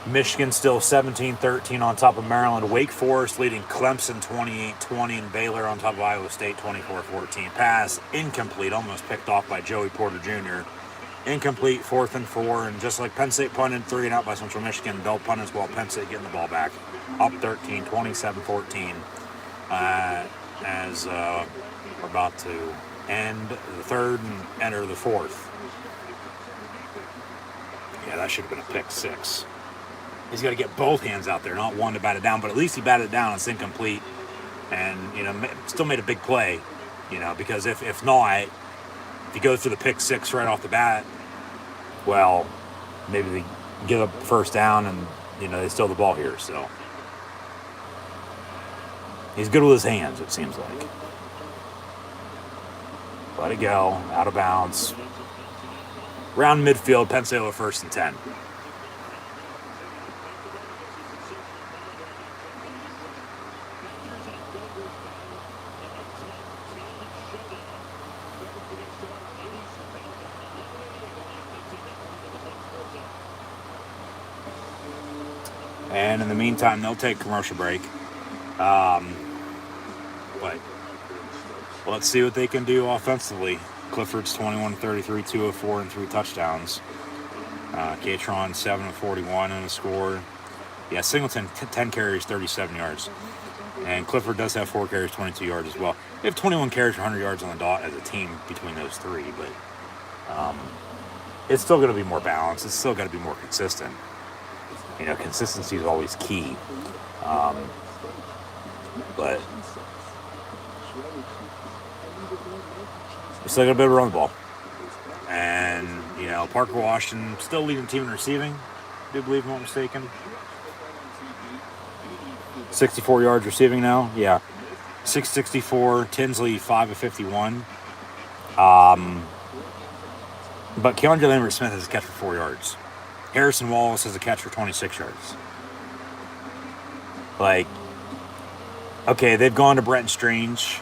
Michigan still 17-13 on top of Maryland. Wake Forest leading Clemson 28-20, and Baylor on top of Iowa State 24-14. Pass incomplete, almost picked off by Joey Porter Jr. Incomplete, 4th and 4, and just like Penn State punted 3 and out by Central Michigan, they'll punt as well. Penn State getting the ball back, up 13, 27-14, as we're about to end the third and enter the fourth. Yeah, that should have been a pick 6. He's got to get both hands out there, not one to bat it down, but at least he batted it down. It's incomplete, and still made a big play, because if not, if he goes for the pick 6 right off the bat, well, maybe they give up first down and they steal the ball here. So he's good with his hands, it seems like. Let it go. Out of bounds. Round midfield, Penn State with 1st and 10. And in the meantime, they'll take commercial break. But let's see what they can do offensively. Clifford's 21-33, 204, and 3 touchdowns. Catron 7-41 and a score. Yeah, Singleton 10 carries, 37 yards. And Clifford does have 4 carries, 22 yards as well. They have 21 carries for 100 yards on the dot as a team between those three, but it's still going to be more balanced. It's still got to be more consistent. You know, consistency is always key. But we still got a bit of run the ball. And, you know, Parker Washington still leading the team in receiving. I do believe I'm not mistaken. 64 yards receiving now. Yeah. 664. Tinsley 5 of 51. But Keandre Lambert-Smith has a catch for 4 yards. Harrison Wallace has a catch for 26 yards. Like, okay, they've gone to Brenton Strange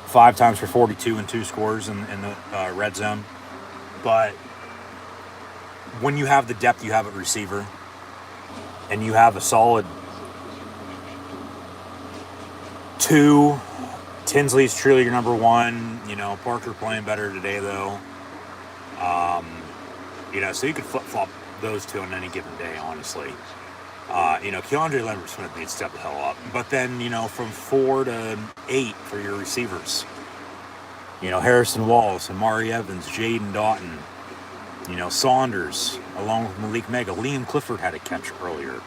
5 times for 42 and 2 scores in the red zone. But when you have the depth you have at receiver, and you have a solid 2, Tinsley's truly your number 1. You know, Parker playing better today, though. You know, so you could flip-flop those two on any given day, honestly. You know, Keandre Lambert-Smith needs to step the hell up. But then, you know, from 4 to 8 for your receivers. You know, Harrison Wallace, Amari Evans, Jaden Doughton, you know, Saunders, along with Malik Mega. Liam Clifford had a catch earlier.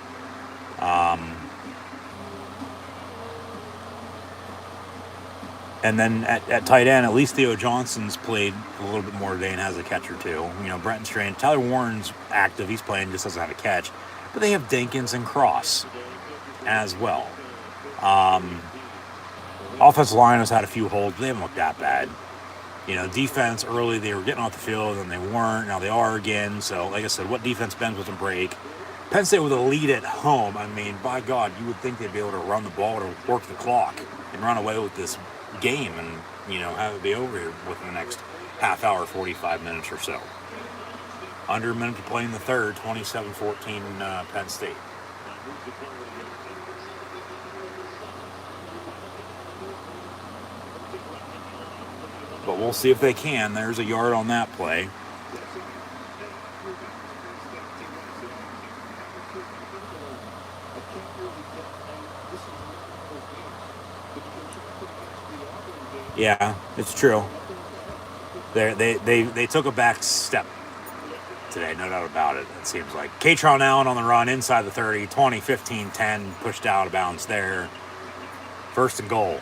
And then at tight end, at least Theo Johnson's played a little bit more today and has a catch or 2. You know, Brenton Strange. Tyler Warren's active. He's playing, just doesn't have a catch. But they have Dinkins and Cross as well. Offensive line has had a few holds. They haven't looked that bad. You know, defense, early they were getting off the field and they weren't. Now they are again. So, like I said, what defense bends with a break? Penn State with a lead at home. I mean, by God, you would think they'd be able to run the ball or work the clock and run away with this game and, you know, have it be over here within the next half hour, 45 minutes or so. Under a minute to play in the third, 27-14 Penn State. But we'll see if they can. There's a yard on that play. Yeah, it's true. They took a back step today, no doubt about it. It seems like Catron Allen on the run inside the 30, 20, 15, 10, pushed out of bounds there. 1st and goal.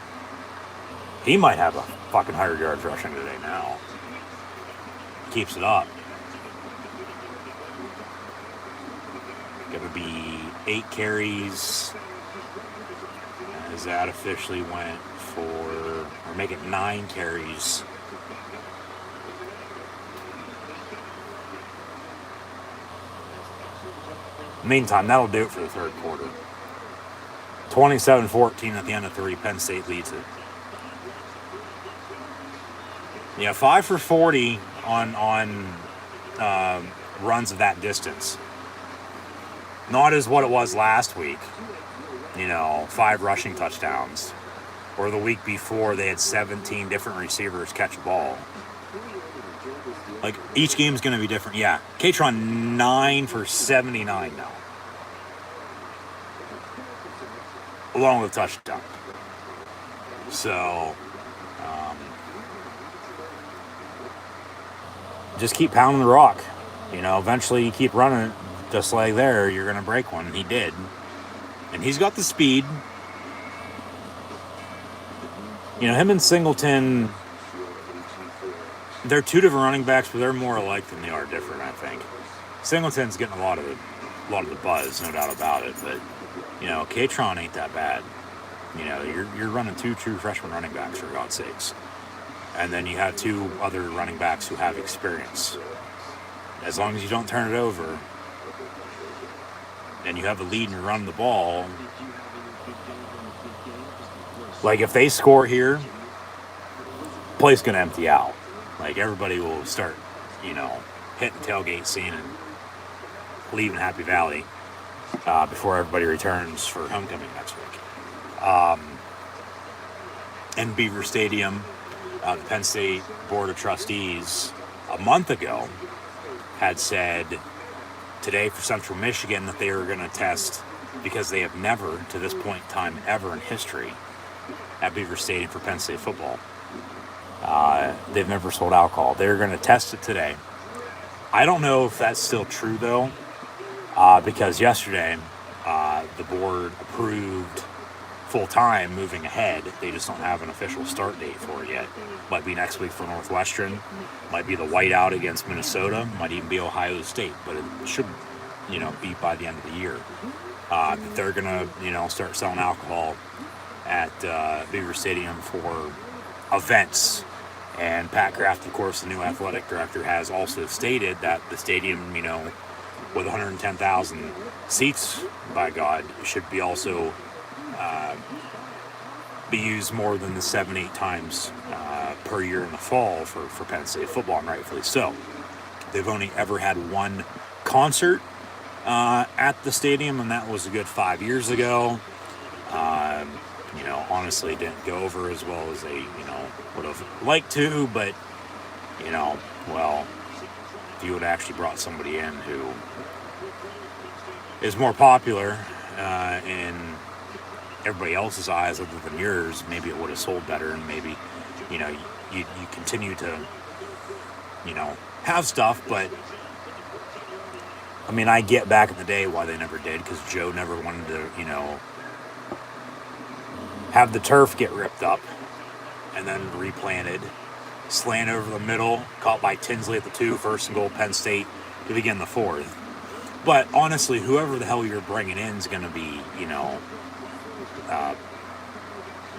He might have a fucking 100 yards rushing today now. Keeps it up. Gonna be 8 carries. As that officially went for, or make it 9 carries. Meantime, that'll do it for the third quarter. 27-14 at the end of 3. Penn State leads it. Yeah, 5 for 40 on runs of that distance. Not as what it was last week. You know, 5 rushing touchdowns. Or the week before, they had 17 different receivers catch a ball. Like, each game's going to be different. Yeah, Catron 9 for 79 now. Along with a touchdown. So, just keep pounding the rock. You know, eventually you keep running it just like there, you're going to break one. And he did. And he's got the speed. You know, him and Singleton, they're 2 different running backs, but they're more alike than they are different, I think. Singleton's getting a lot of the buzz, no doubt about it. But, you know, Catron ain't that bad. You know, you're running 2 true freshman running backs, for God's sakes. And then you have two other running backs who have experience. As long as you don't turn it over and you have a lead and you're running the ball, like if they score here, place going to empty out. Like everybody will start, hitting tailgate scene and leaving Happy Valley before everybody returns for homecoming next week. In Beaver Stadium, the Penn State Board of Trustees a month ago had said today for Central Michigan that they were going to test, because they have never, to this point in time, ever in history, at Beaver Stadium for Penn State football, they've never sold alcohol. They're going to test it today. I don't know if that's still true, though, because yesterday the board approved full-time moving ahead. They just don't have an official start date for it yet. Might be next week for Northwestern. Might be the whiteout against Minnesota. Might even be Ohio State. But it should, be by the end of the year. They're going to, start selling alcohol at Beaver Stadium for events. And Pat Kraft, of course, the new athletic director, has also stated that the stadium, with 110,000 seats, by God, should be also be used more than the 7-8 times per year in the fall for Penn State football, and rightfully so. They've only ever had one concert at the stadium, and that was a good 5 years ago. Honestly didn't go over as well as they, would have liked to, but, well, if you would have actually brought somebody in who is more popular in everybody else's eyes other than yours, maybe it would have sold better, and maybe, you continue to, have stuff, but, I get back in the day why they never did, because Joe never wanted to, have the turf get ripped up and then replanted, slant over the middle, caught by Tinsley at the 2, first and goal, Penn State to begin the 4th. But honestly, whoever the hell you're bringing in is going to be,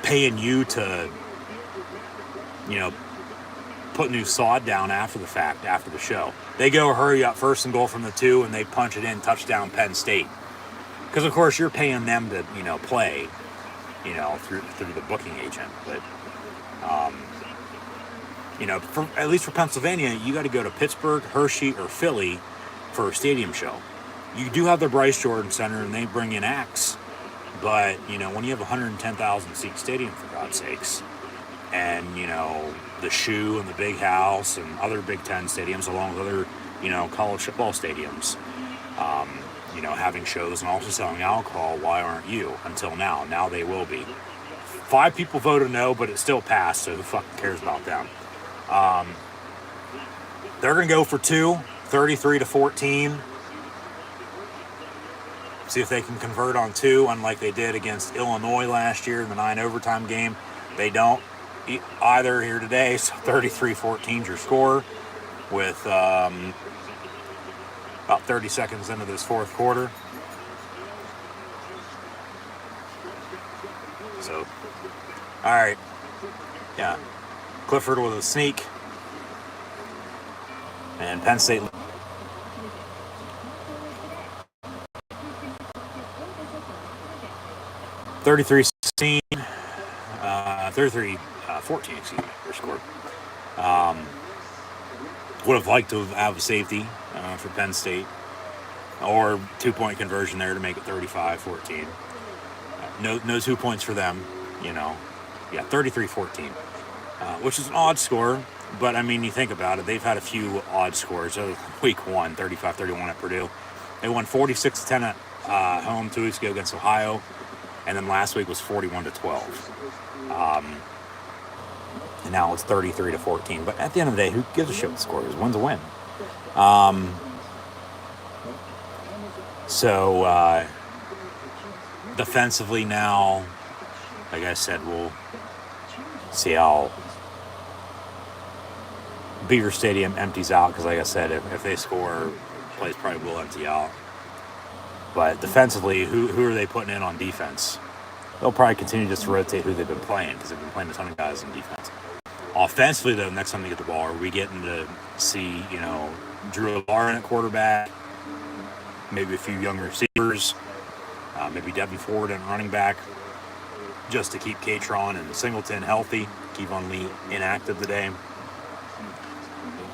paying you to, put new sod down after the fact, after the show. They go hurry up, first and goal from the 2, and they punch it in, touchdown Penn State. Because, of course, you're paying them to, play, through the booking agent. But, at least for Pennsylvania, you got to go to Pittsburgh, Hershey, or Philly for a stadium show. You do have the Bryce Jordan Center, and they bring in acts. But, when you have a 110,000 seat stadium, for God's sakes, and, the Shoe and the Big House and other Big Ten stadiums, along with other, college football stadiums, having shows and also selling alcohol, why aren't you? Until now. Now they will be. 5 people voted no, but it still passed, so who fucking cares about them? They're going to go for 2, 33-14. See if they can convert on 2, unlike they did against Illinois last year in the 9 overtime game. They don't either here today, so 33-14 is your score with about 30 seconds into this 4th quarter. So, all right. Yeah. Clifford with a sneak. And Penn State. (33-16), 33-14, excuse me, their score. Would have liked to have a safety for Penn State, or 2-point conversion there to make it 35-14. No 2 points for them, Yeah, 33-14, which is an odd score, but you think about it, they've had a few odd scores. Week 1, 35-31 at Purdue. They won 46-10 at home 2 weeks ago against Ohio, and then last week was 41-12. And now it's 33-14. But at the end of the day, who gives a shit what the score is? Win's a win. So defensively now, like I said, we'll see how Beaver Stadium empties out. Because like I said, if they score, place probably will empty out. But defensively, who are they putting in on defense? They'll probably continue just to rotate who they've been playing, because they've been playing a ton of guys in defense. Offensively, though, next time they get the ball, are we getting to see, Drew Lauren at quarterback, maybe a few young receivers, maybe Devin Ford and running back, just to keep Katron and Singleton healthy, keep on Lee inactive today.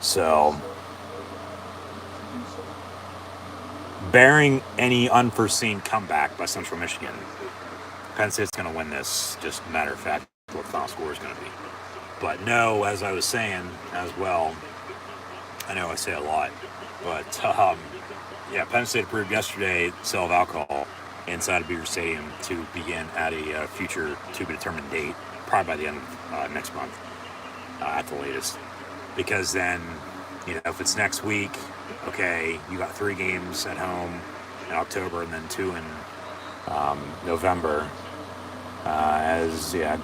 So, bearing any unforeseen comeback by Central Michigan, Penn State's going to win this, just a matter of fact, what the final score is going to be. But no, as I was saying as well, I know I say a lot, but Penn State approved yesterday sale of alcohol inside of Beaver Stadium to begin at a future to-be-determined date, probably by the end of next month at the latest. Because then, if it's next week, okay, you got 3 games at home in October and then 2 in November.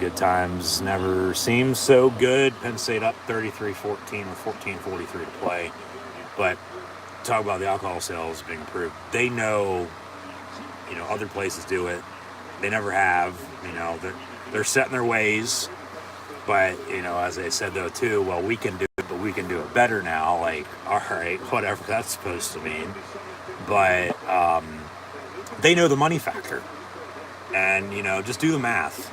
Good times never seem so good. Penn State up 33-14 with 14:43 to play. But talk about the alcohol sales being approved. They know, other places do it. They never have. They're set in their ways. But, as I said, though, too, well, we can do it, but we can do it better now. Like, all right, whatever that's supposed to mean. But they know the money factor. And, just do the math.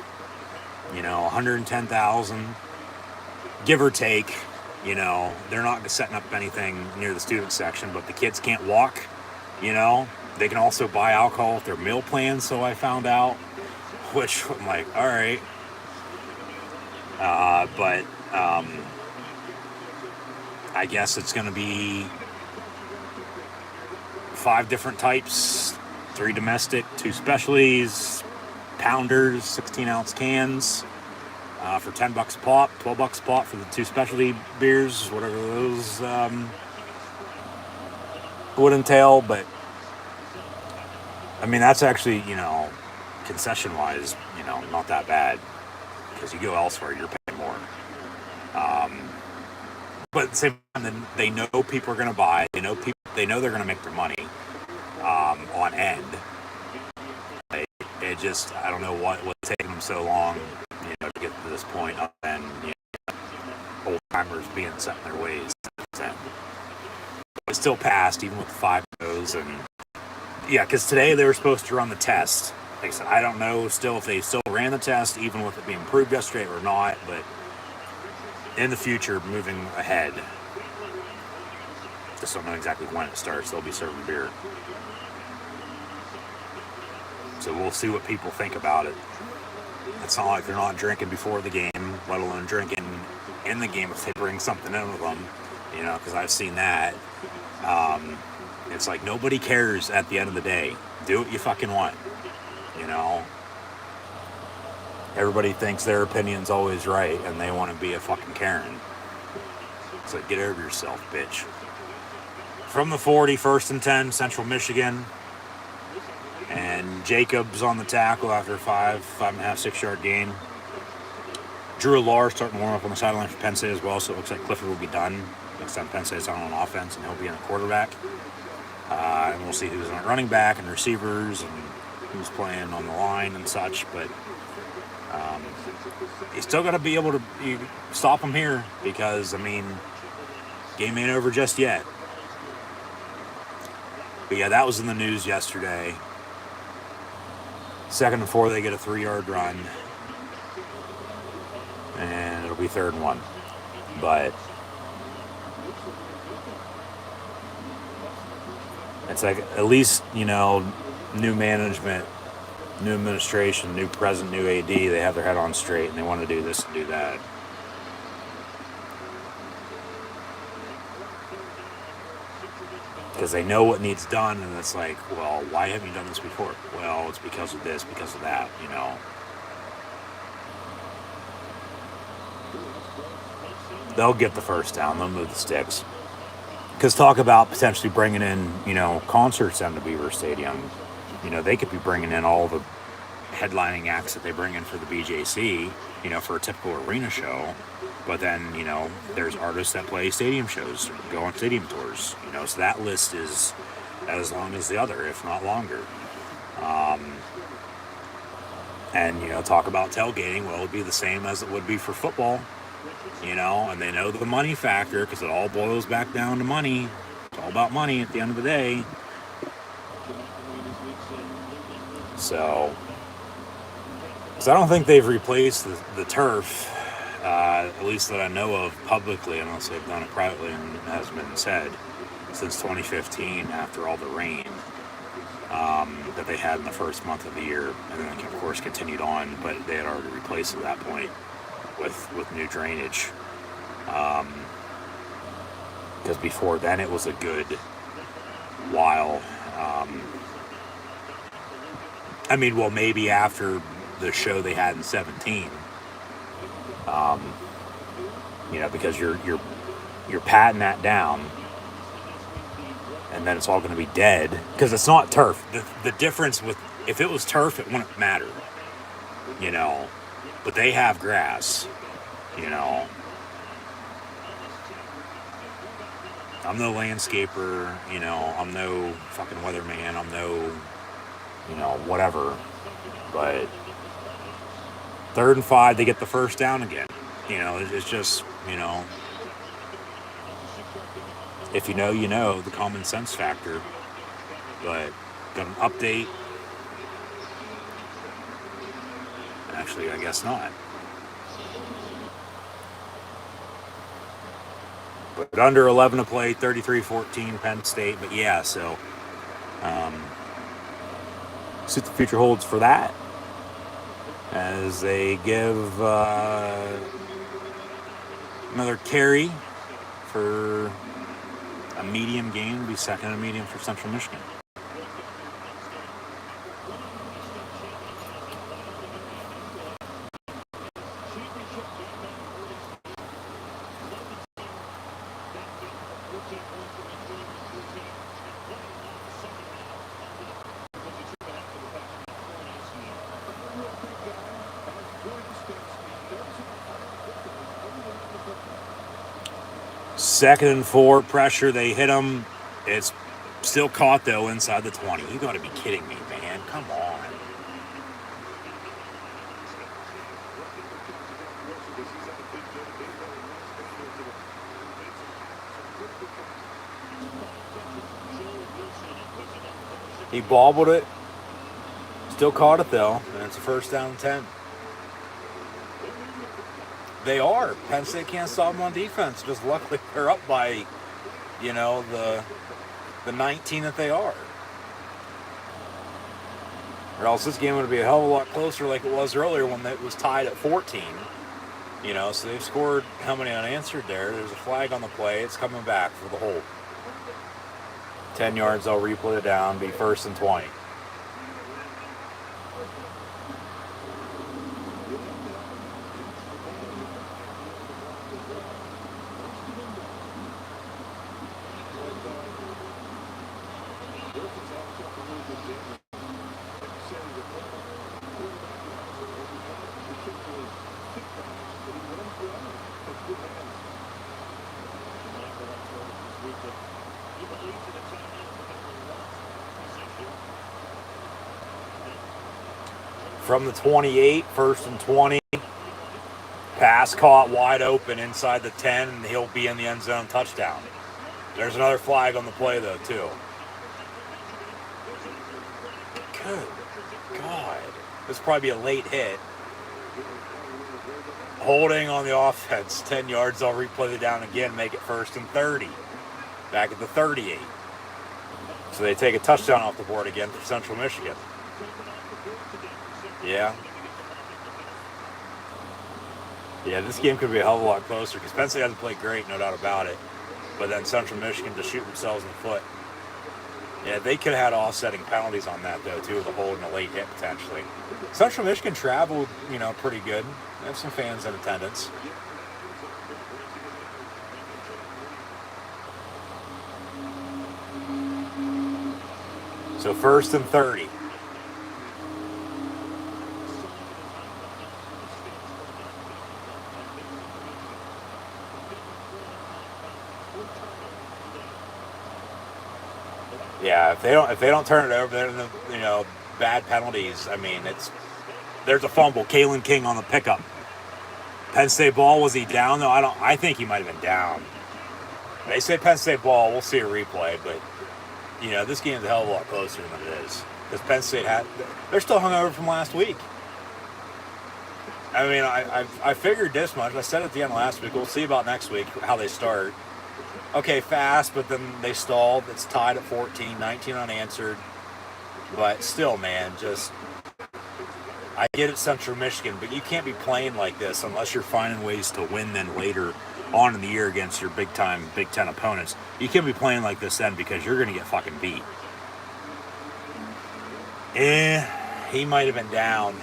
110,000, give or take. They're not setting up anything near the student section, but the kids can't walk. They can also buy alcohol with their meal plans, so I found out. Which I'm like, all right. I guess it's going to be 5 different types, 3 domestic, 2 specialties, pounders, 16-ounce cans for $10 a pop, $12 a pop for the 2 specialty beers, whatever those would entail. But I mean, that's actually, concession-wise, not that bad, because you go elsewhere, you're paying more. But at the same time, they know people are going to buy. They know they're going to make their money on end. It just, I don't know what's taking them so long, to get to this point, and old timers being set in their ways. It still passed, even with 5 no's, and because today they were supposed to run the test. Like I said, I don't know still if they still ran the test, even with it being approved yesterday or not, but in the future, moving ahead, just don't know exactly when it starts. They'll be serving beer. So we'll see what people think about it. It's not like they're not drinking before the game, let alone drinking in the game if they bring something in with them, because I've seen that. It's like nobody cares at the end of the day. Do what you fucking want, Everybody thinks their opinion's always right, and they want to be a fucking Karen. It's like, get over yourself, bitch. From the 40, 1st and 10, Central Michigan. And Jacobs on the tackle after a 5.5, 6-yard gain. Drew Lahr starting to warm up on the sideline for Penn State as well, so it looks like Clifford will be done. Next time Penn State's on offense, and he'll be in a quarterback. And we'll see who's on running back and receivers and who's playing on the line and such. But you still got to be able to stop them here because, game ain't over just yet. But that was in the news yesterday. 2nd and 4, they get a 3-yard run. And it'll be 3rd and 1. But it's like, at least, new management, new administration, new president, new AD, they have their head on straight and they want to do this and do that. Because they know what needs done, and it's like, well, why haven't you done this before? Well, it's because of this, because of that, They'll get the first down. They'll move the sticks. Because talk about potentially bringing in, concerts down to Beaver Stadium. They could be bringing in all the headlining acts that they bring in for the BJC, for a typical arena show. But then, there's artists that play stadium shows, go on stadium tours, so that list is as long as the other, if not longer. And, talk about tailgating, well, it would be the same as it would be for football. and they know the money factor because it all boils back down to money. It's all about money at the end of the day. So, because I don't think they've replaced the turf, at least that I know of publicly, unless they've done it privately and it hasn't been said, since 2015 after all the rain that they had in the first month of the year. And then, of course, continued on, but they had already replaced at that point with new drainage. Because before then it was a good while. Maybe after the show they had in 17, because you're patting that down, and then it's all going to be dead because it's not turf. The difference with if it was turf, it wouldn't matter, but they have grass, I'm no landscaper, I'm no fucking weatherman, I'm no, whatever. But 3rd and 5, they get the first down again. It's just, if you know, the common sense factor. But got an update. Actually, I guess not. But under 11 to play, 33-14 Penn State. But yeah, so see what the future holds for that, as they give another carry for a medium game, be second and medium for Central Michigan. Second and 4, pressure, they hit him. It's still caught, though, inside the 20. You got to be kidding me, man. Come on. He bobbled it. Still caught it, though, and it's a first down and 10. They are. Penn State can't stop them on defense. Just luckily they're up by, the 19 that they are. Or else this game would be a hell of a lot closer like it was earlier when it was tied at 14. So they've scored how many unanswered there? There's a flag on the play. It's coming back for the hold. 10 yards, they'll replay it down, be 1st and 20. From the 28, 1st and 20. Pass caught wide open inside the 10, and he'll be in the end zone, touchdown. There's another flag on the play, though, too. Good God. This will probably be a late hit. Holding on the offense, 10 yards, I'll replay it down again, make it 1st and 30. Back at the 38. So they take a touchdown off the board again for Central Michigan. Yeah. Yeah, this game could be a hell of a lot closer because Penn State hasn't played great, no doubt about it. But then Central Michigan to shoot themselves in the foot. Yeah, they could have had offsetting penalties on that, though, too, with a hold and a late hit, potentially. Central Michigan traveled, pretty good. They have some fans in attendance. So 1st and 30. Yeah, if they don't turn it over, then bad penalties. I mean, there's a fumble. Kalen King on the pickup. Penn State ball, was he down though? I think he might have been down. They say Penn State ball. We'll see a replay, but this game's a hell of a lot closer than it is because Penn State they're still hungover from last week. I mean, I figured this much. I said at the end of last week. We'll see about next week how they start. Okay, fast, but then they stalled. It's tied at 14, 19 unanswered. But still, man, I get it, Central Michigan, but you can't be playing like this unless you're finding ways to win then later on in the year against your big-time Big Ten opponents. You can't be playing like this then because you're going to get fucking beat. He might have been down.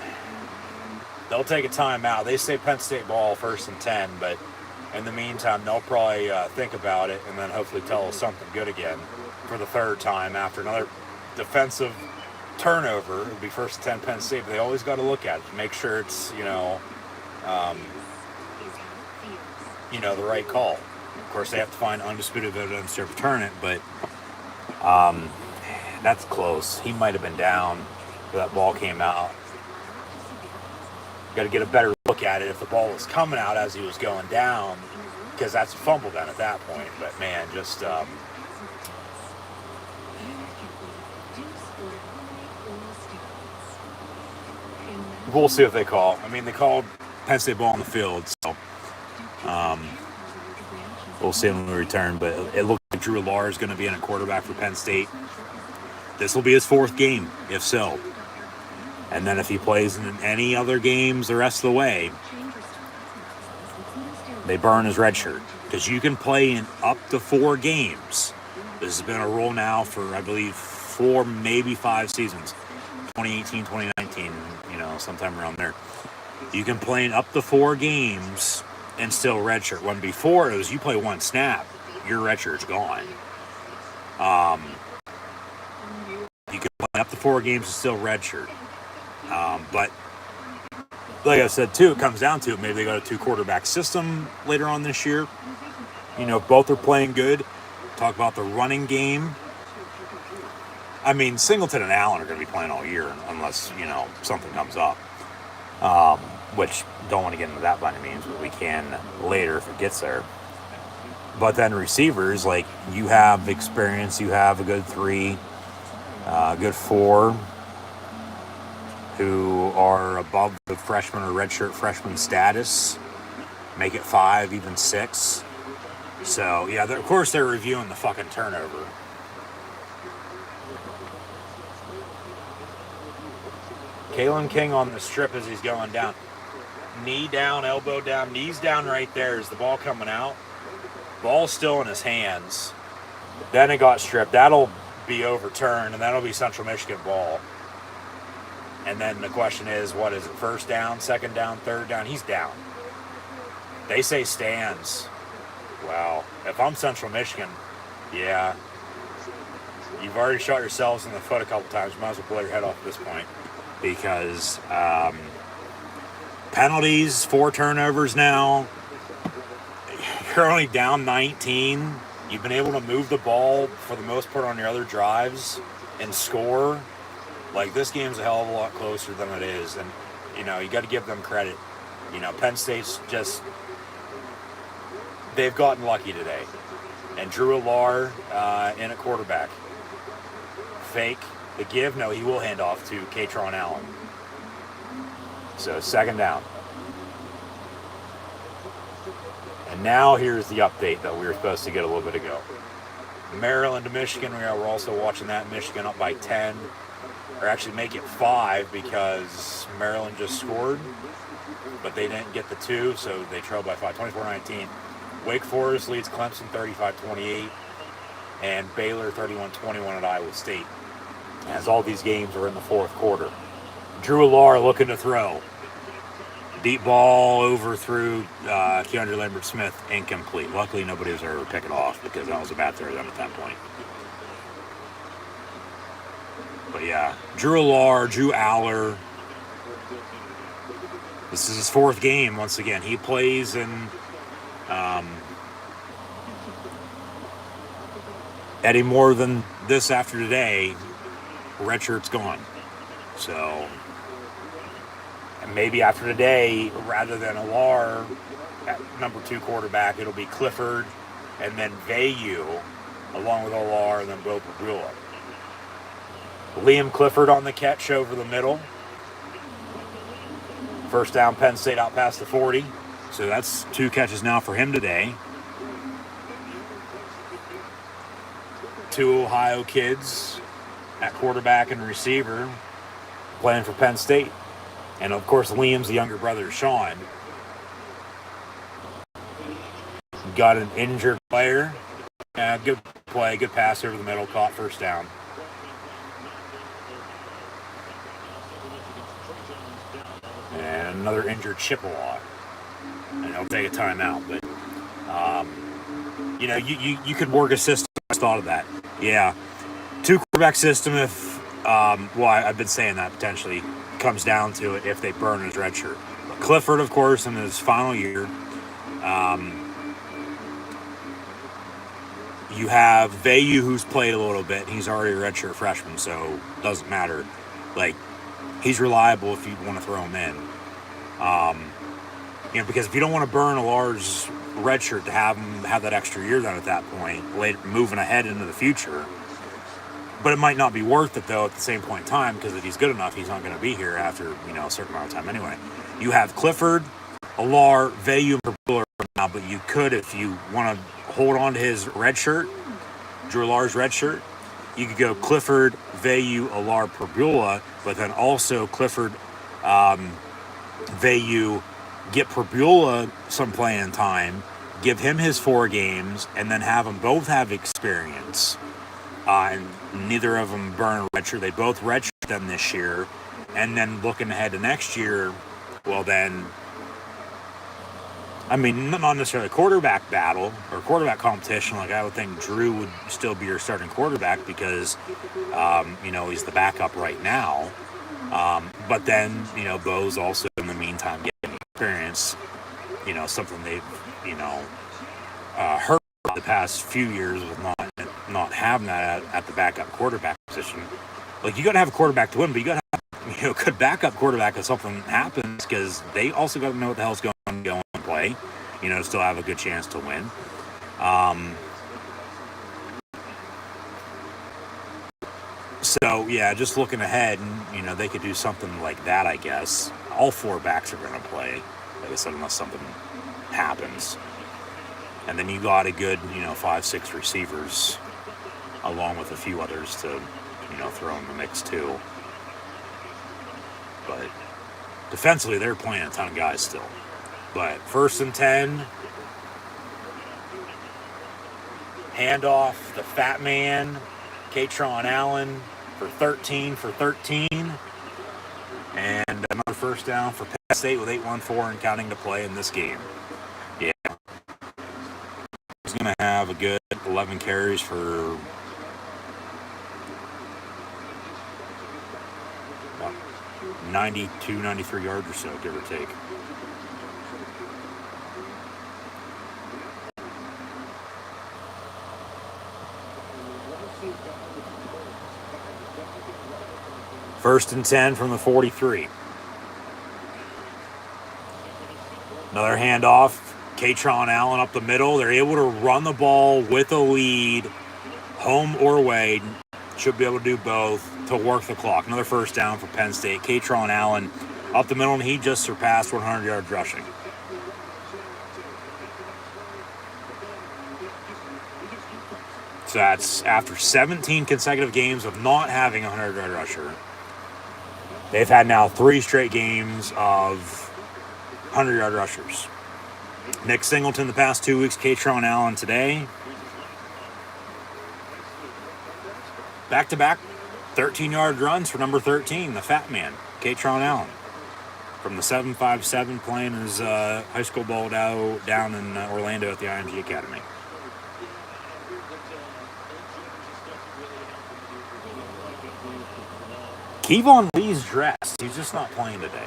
They'll take a timeout. They say Penn State ball 1st and 10, but in the meantime, they'll probably think about it and then hopefully tell us something good again for the third time after another defensive turnover. It'll be 1st and 10 Penn State, but they always got to look at it to make sure it's, the right call. Of course, they have to find undisputed evidence to overturn it, but that's close. He might have been down when that ball came out. Got to get a better look at it if the ball was coming out as he was going down, because that's a fumble then at that point. But man, just we'll see what they call. I mean, they called Penn State ball on the field, so we'll see when we return. But it looks like Drew Allar is going to be in a quarterback for Penn State. This will be his 4th game, if so. And then if he plays in any other games the rest of the way, they burn his red shirt. Because you can play in up to 4 games. This has been a rule now for, I believe, 4, maybe 5 seasons. 2018, 2019, sometime around there. You can play in up to 4 games and still redshirt. When before it was you play 1 snap, your red shirt's gone. You can play up to 4 games and still redshirt. But like I said too, it comes down to it. Maybe they got a 2-quarterback system later on this year. Both are playing good. Talk about the running game. I mean, Singleton and Allen are going to be playing all year unless, something comes up. Which, don't want to get into that by any means, but we can later if it gets there. But then receivers, like, you have experience, you have a good 3, good 4, who are above the freshman or redshirt freshman status, make it 5, even 6. So, yeah, of course they're reviewing the fucking turnover. Kalen King on the strip as he's going down. Knee down, elbow down, knees down right there. Is the ball coming out? Ball's still in his hands. Then it got stripped. That'll be overturned, and that'll be Central Michigan ball. And then the question is, what is it? 1st down, 2nd down, 3rd down? He's down. They say stands. Wow. If I'm Central Michigan, yeah. You've already shot yourselves in the foot a couple times. You might as well blow your head off at this point. Because penalties, 4 turnovers now. You're only down 19. You've been able to move the ball for the most part on your other drives and score. Like, this game's a hell of a lot closer than it is. And, you got to give them credit. Penn State's just, they've gotten lucky today. And Drew Allar in at quarterback. Fake. The give, no, he will hand off to Katron Allen. So 2nd down. And now here's the update that we were supposed to get a little bit ago. Maryland to Michigan, we're also watching that. Michigan up by 10. Or actually make it 5 because Maryland just scored. But they didn't get the 2, so they trailed by 5, 24-19. Wake Forest leads Clemson 35-28. And Baylor 31-21 at Iowa State. As all these games are in the 4th quarter. Drew Allar looking to throw. Deep ball over through Keandre Lambert-Smith, incomplete. Luckily, nobody was ever pick it off because that was a bad throw down at that point. But yeah, Drew Aller. This is his 4th game once again. He plays in any more than this after today. Red shirt's gone. So And maybe after today, rather than Alar at number 2 quarterback, it'll be Clifford and then Vayu along with Alar and then Bo Pagula. Liam Clifford on the catch over the middle. First down, Penn State out past the 40. So that's 2 catches now for him today. 2 Ohio kids at quarterback and receiver playing for Penn State. And of course, Liam's the younger brother, Sean. Got an injured player. Good play, good pass over the middle, caught first down. And another injured Chippewa. And it'll take a timeout, but you could work a system. I thought of that. Yeah, 2 quarterback system. If I've been saying that potentially comes down to it if they burn his red shirt. But Clifford, of course, in his final year. You have Vayu, who's played a little bit. He's already a redshirt freshman, so it doesn't matter. Like, he's reliable if you want to throw him in. Because if you don't want to burn a large redshirt to have him have that extra year done at that point, later, moving ahead into the future. But it might not be worth it, though, at the same point in time, because if he's good enough, he's not going to be here after, a certain amount of time anyway. You have Clifford, Alar, Vayu, and Pagula now, but you could, if you want to hold on to his red shirt, Drew Alar's red shirt, you could go Clifford, Vayu, Alar, Pagula, but then also Clifford, Vayu, get Pagula some playing time, give him his 4 games, and then have them both have experience. And neither of them burn a redshirt. They both redshirt them this year. And then looking ahead to next year, well then, not necessarily a quarterback battle or quarterback competition. Like, I would think Drew would still be your starting quarterback because, he's the backup right now. But then, Bo's also in the meantime getting experience, something they've, heard the past few years with not having that at the backup quarterback position. Like, you got to have a quarterback to win, but you got to have, a good backup quarterback if something happens, because they also got to know what the hell's going on and play, to still have a good chance to win. So, yeah, just looking ahead, and, they could do something like that, I guess. All 4 backs are going to play, like I said, unless something happens. And then you got a good, 5-6 receivers, along with a few others to, throw in the mix too. But defensively, they're playing a ton of guys still. But 1st and 10, handoff, the fat man, Katron Allen for 13 for 13. And another first down for Penn State with 8:14 and counting to play in this game. Yeah. He's going to have a good 11 carries for 92, 93 yards or so, give or take. First and 10 from the 43. Another handoff. Katron Allen up the middle. They're able to run the ball with a lead, home or away. Should be able to do both to work the clock. Another first down for Penn State. Katron Allen up the middle, and he just surpassed 100 yards rushing. So that's after 17 consecutive games of not having a 100-yard rusher. They've had now 3 straight games of 100-yard rushers. Nick Singleton the past 2 weeks, Katron Allen today. Back-to-back 13-yard runs for number 13, the fat man, Katron Allen. From the 7.57 playing his high school ball down in Orlando at the IMG Academy. Kevon Lee's dressed. He's just not playing today.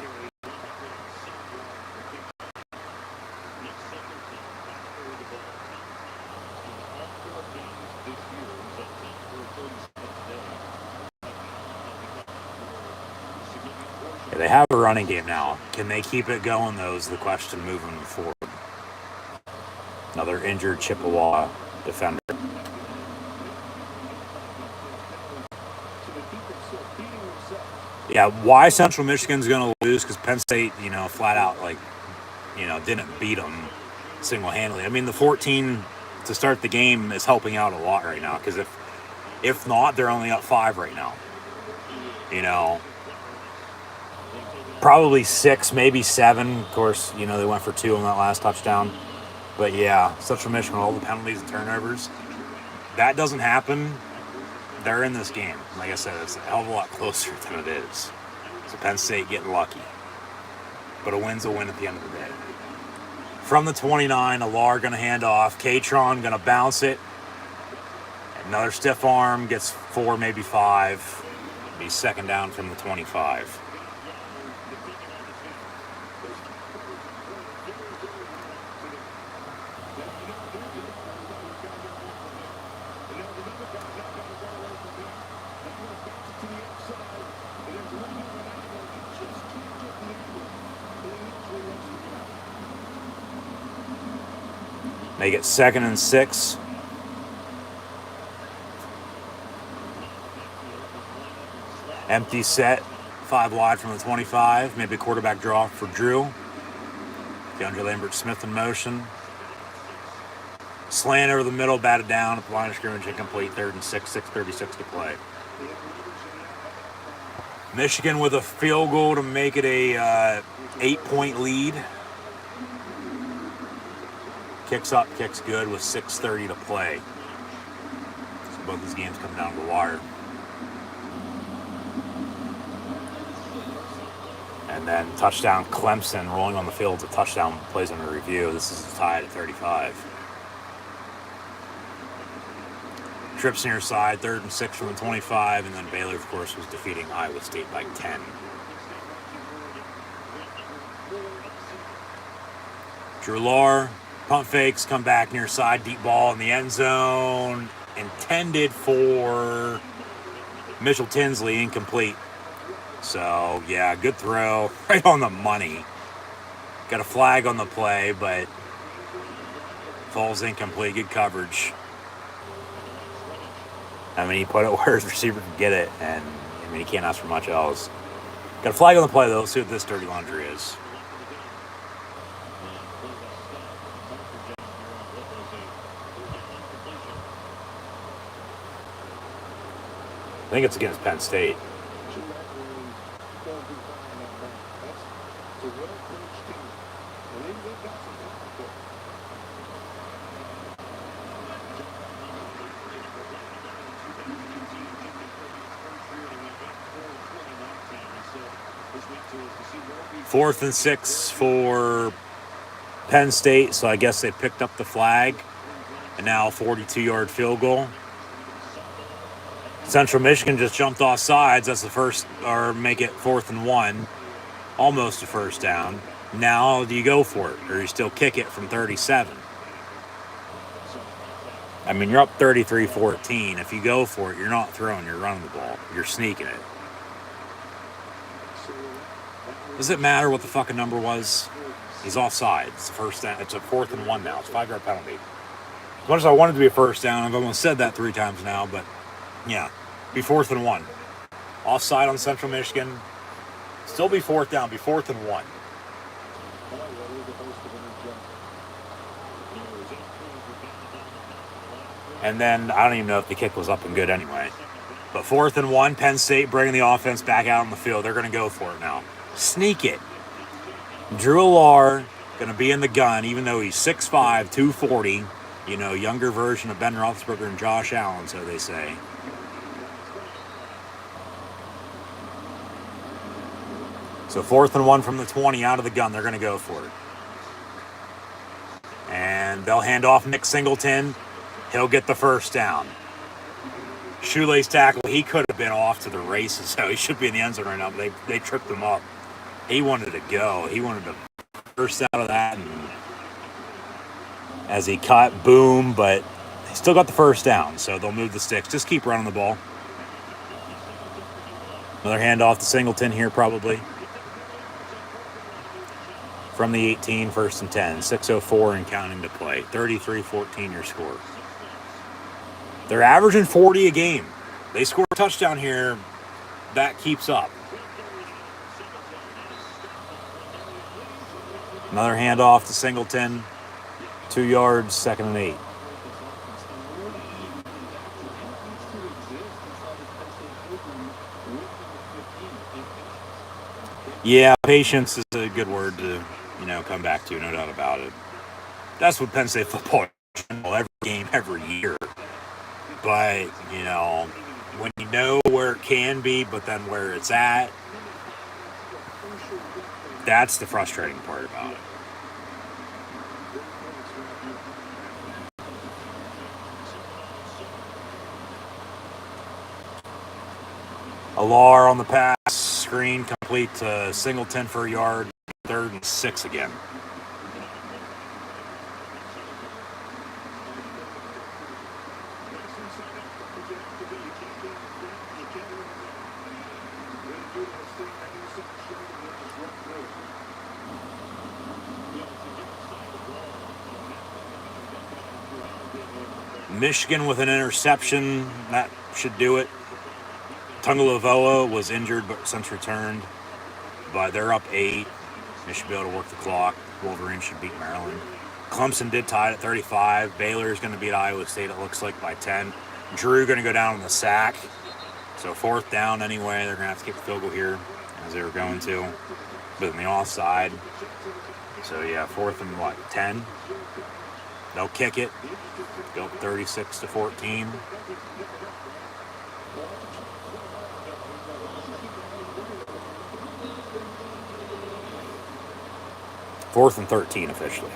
Yeah, they have a running game now. Can they keep it going, though, is the question moving forward. Another injured Chippewa defender. Yeah, why Central Michigan's going to lose? Because Penn State, flat out, didn't beat them single-handedly. I mean, the 14 to start the game is helping out a lot right now. Because if not, they're only up 5 right now. Probably 6, maybe 7. Of course, they went for 2 on that last touchdown. But yeah, Central Michigan, all the penalties and turnovers. That doesn't happen. They're in this game. Like I said, it's a hell of a lot closer than it is. So Penn State getting lucky. But a win's a win at the end of the day. From the 29, Alar going to hand off. Katron going to bounce it. Another stiff arm, gets 4, maybe 5. Be second down from the 25. Make it 2nd and 6. Empty set, 5 wide from the 25. Maybe a quarterback draw for Drew. DeAndre Lambert-Smith in motion. Slant over the middle, batted down at the line of scrimmage, incomplete. 3rd and 6, 6:36 to play. Michigan with a field goal to make it a 8-point lead. Kicks up, kicks good with 6:30 to play. So both these games come down to the wire. And then touchdown Clemson rolling on the field. A touchdown plays under review. This is tied at 35. Trips near side, 3rd and 6 from the 25. And then Baylor, of course, was defeating Iowa State by 10. Drew Lahr. Pump fakes, come back near side, deep ball in the end zone. Intended for Mitchell Tinsley, incomplete. So, yeah, good throw. Right on the money. Got a flag on the play, but falls incomplete. Good coverage. I mean, he put it where his receiver could get it, and, he can't ask for much else. Got a flag on the play, though. Let's see what this dirty laundry is. I think it's against Penn State. Fourth and 6 for Penn State, so I guess they picked up the flag. And now a 42-yard field goal. Central Michigan just jumped off sides. That's the first, or make it 4th and 1. Almost a first down. Now, do you go for it, or you still kick it from 37? I mean, you're up 33-14. If you go for it, you're not throwing, you're running the ball. You're sneaking it. Does it matter what the fucking number was? He's offside. It's a first down. It's a 4th and 1 now. It's a 5-yard penalty. As much as I wanted to be a first down, I've almost said that 3 times now, but yeah, be 4th and 1. Offside on Central Michigan. Still be 4th down. Be 4th and 1. And then I don't even know if the kick was up and good anyway. But 4th and 1, Penn State bringing the offense back out on the field. They're going to go for it now. Sneak it. Drew Lahr going to be in the gun, even though he's 6'5", 240. Younger version of Ben Roethlisberger and Josh Allen, so they say. So 4th and 1 from the 20 out of the gun. They're going to go for it. And they'll hand off Nick Singleton. He'll get the first down. Shoelace tackle. He could have been off to the races, so he should be in the end zone right now, but they tripped him up. He wanted to go. He wanted to burst out of that. And as he cut, boom, but he still got the first down, so they'll move the sticks. Just keep running the ball. Another handoff to Singleton here, probably. from the 18, first and 10. 6:04 and counting to play. 33-14 your score. They're averaging 40 a game. They score a touchdown here. That keeps up. Another handoff to Singleton. 2 yards, 2nd and 8. Yeah, patience is a good word to, come back to, no doubt about it. That's what Penn State football is, every game, every year. But, when you know where it can be, but then where it's at, that's the frustrating part about it. Alar on the pass, screen complete to Singleton for a yard, 3rd and 6 again. Michigan with an interception, that should do it. Tungalovoa was injured but since returned, but they're up 8. They should be able to work the clock. Wolverines should beat Maryland. Clemson did tie it at 35. Baylor's going to beat Iowa State, it looks like, by 10. Drew going to go down in the sack. So 4th down anyway. They're going to have to kick the field goal here, as they were going to. But in the offside. So, yeah, 4th and 10? They'll kick it. Go 36-14. Fourth and 13 officially.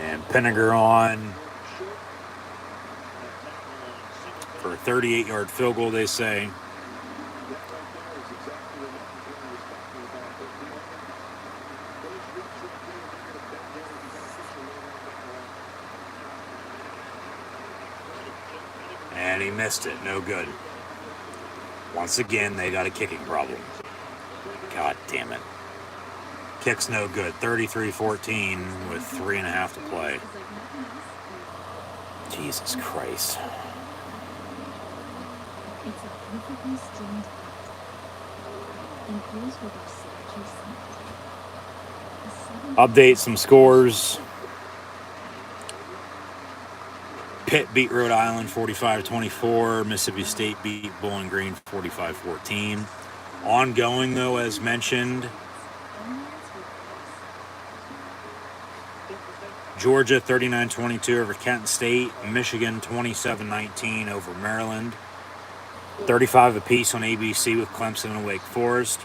And Penninger on for a 38-yard field goal, they say. And he missed it. No good. Once again, they got a kicking problem. God damn it. Kick's no good. 33-14 with 3.5 to play. Jesus Christ. Update some scores. Pitt beat Rhode Island 45-24. Mississippi State beat Bowling Green 45-14. Ongoing, though, as mentioned, Georgia 39-22 over Kent State. Michigan 27-19 over Maryland. 35 apiece on ABC with Clemson and Wake Forest.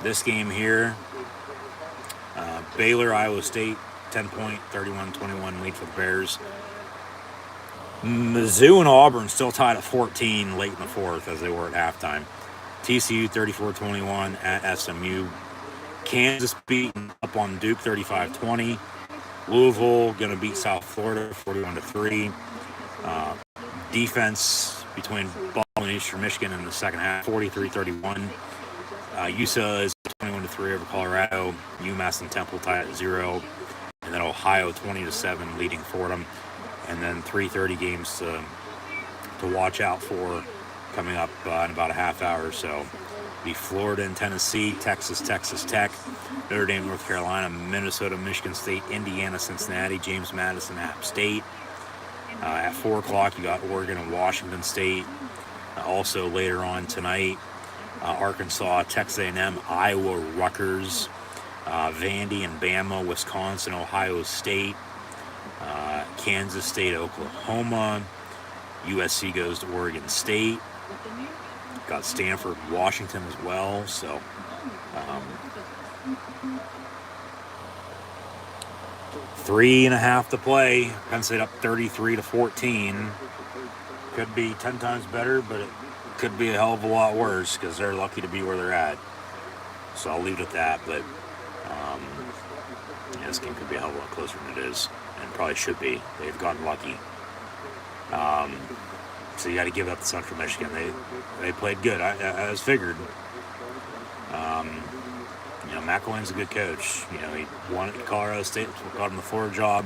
This game here, Baylor, Iowa State, 10-point, 31-21 lead for the Bears. Mizzou and Auburn still tied at 14 late in the 4th as they were at halftime. TCU 34-21 at SMU. Kansas beating up on Duke 35-20. Louisville going to beat South Florida 41-3. Defense between Ball and Eastern Michigan in the second half, 43-31. UCLA is 21-3 over Colorado. UMass and Temple tied at 0. And then Ohio 20-7 leading Fordham. And then 3:30 games to watch out for coming up in about a half hour or so. Be Florida and Tennessee, Texas Tech, Notre Dame, North Carolina, Minnesota, Michigan State, Indiana, Cincinnati, James Madison, App State. At 4 o'clock, you got Oregon and Washington State. Also later on tonight, Arkansas, Texas A&M, Iowa, Rutgers, Vandy and Bama, Wisconsin, Ohio State, Kansas State, Oklahoma. USC goes to Oregon State. Got Stanford, Washington as well. So, 3.5 to play. Penn State up 33-14. Could be 10 times better, but it could be a hell of a lot worse because they're lucky to be where they're at. So I'll leave it at that. But this game could be a hell of a lot closer than it is, and probably should be. They've gotten lucky. So you got to give it up to Central Michigan. They played good. I was figured. McElwain's a good coach. He won at Colorado State, got him the Florida job.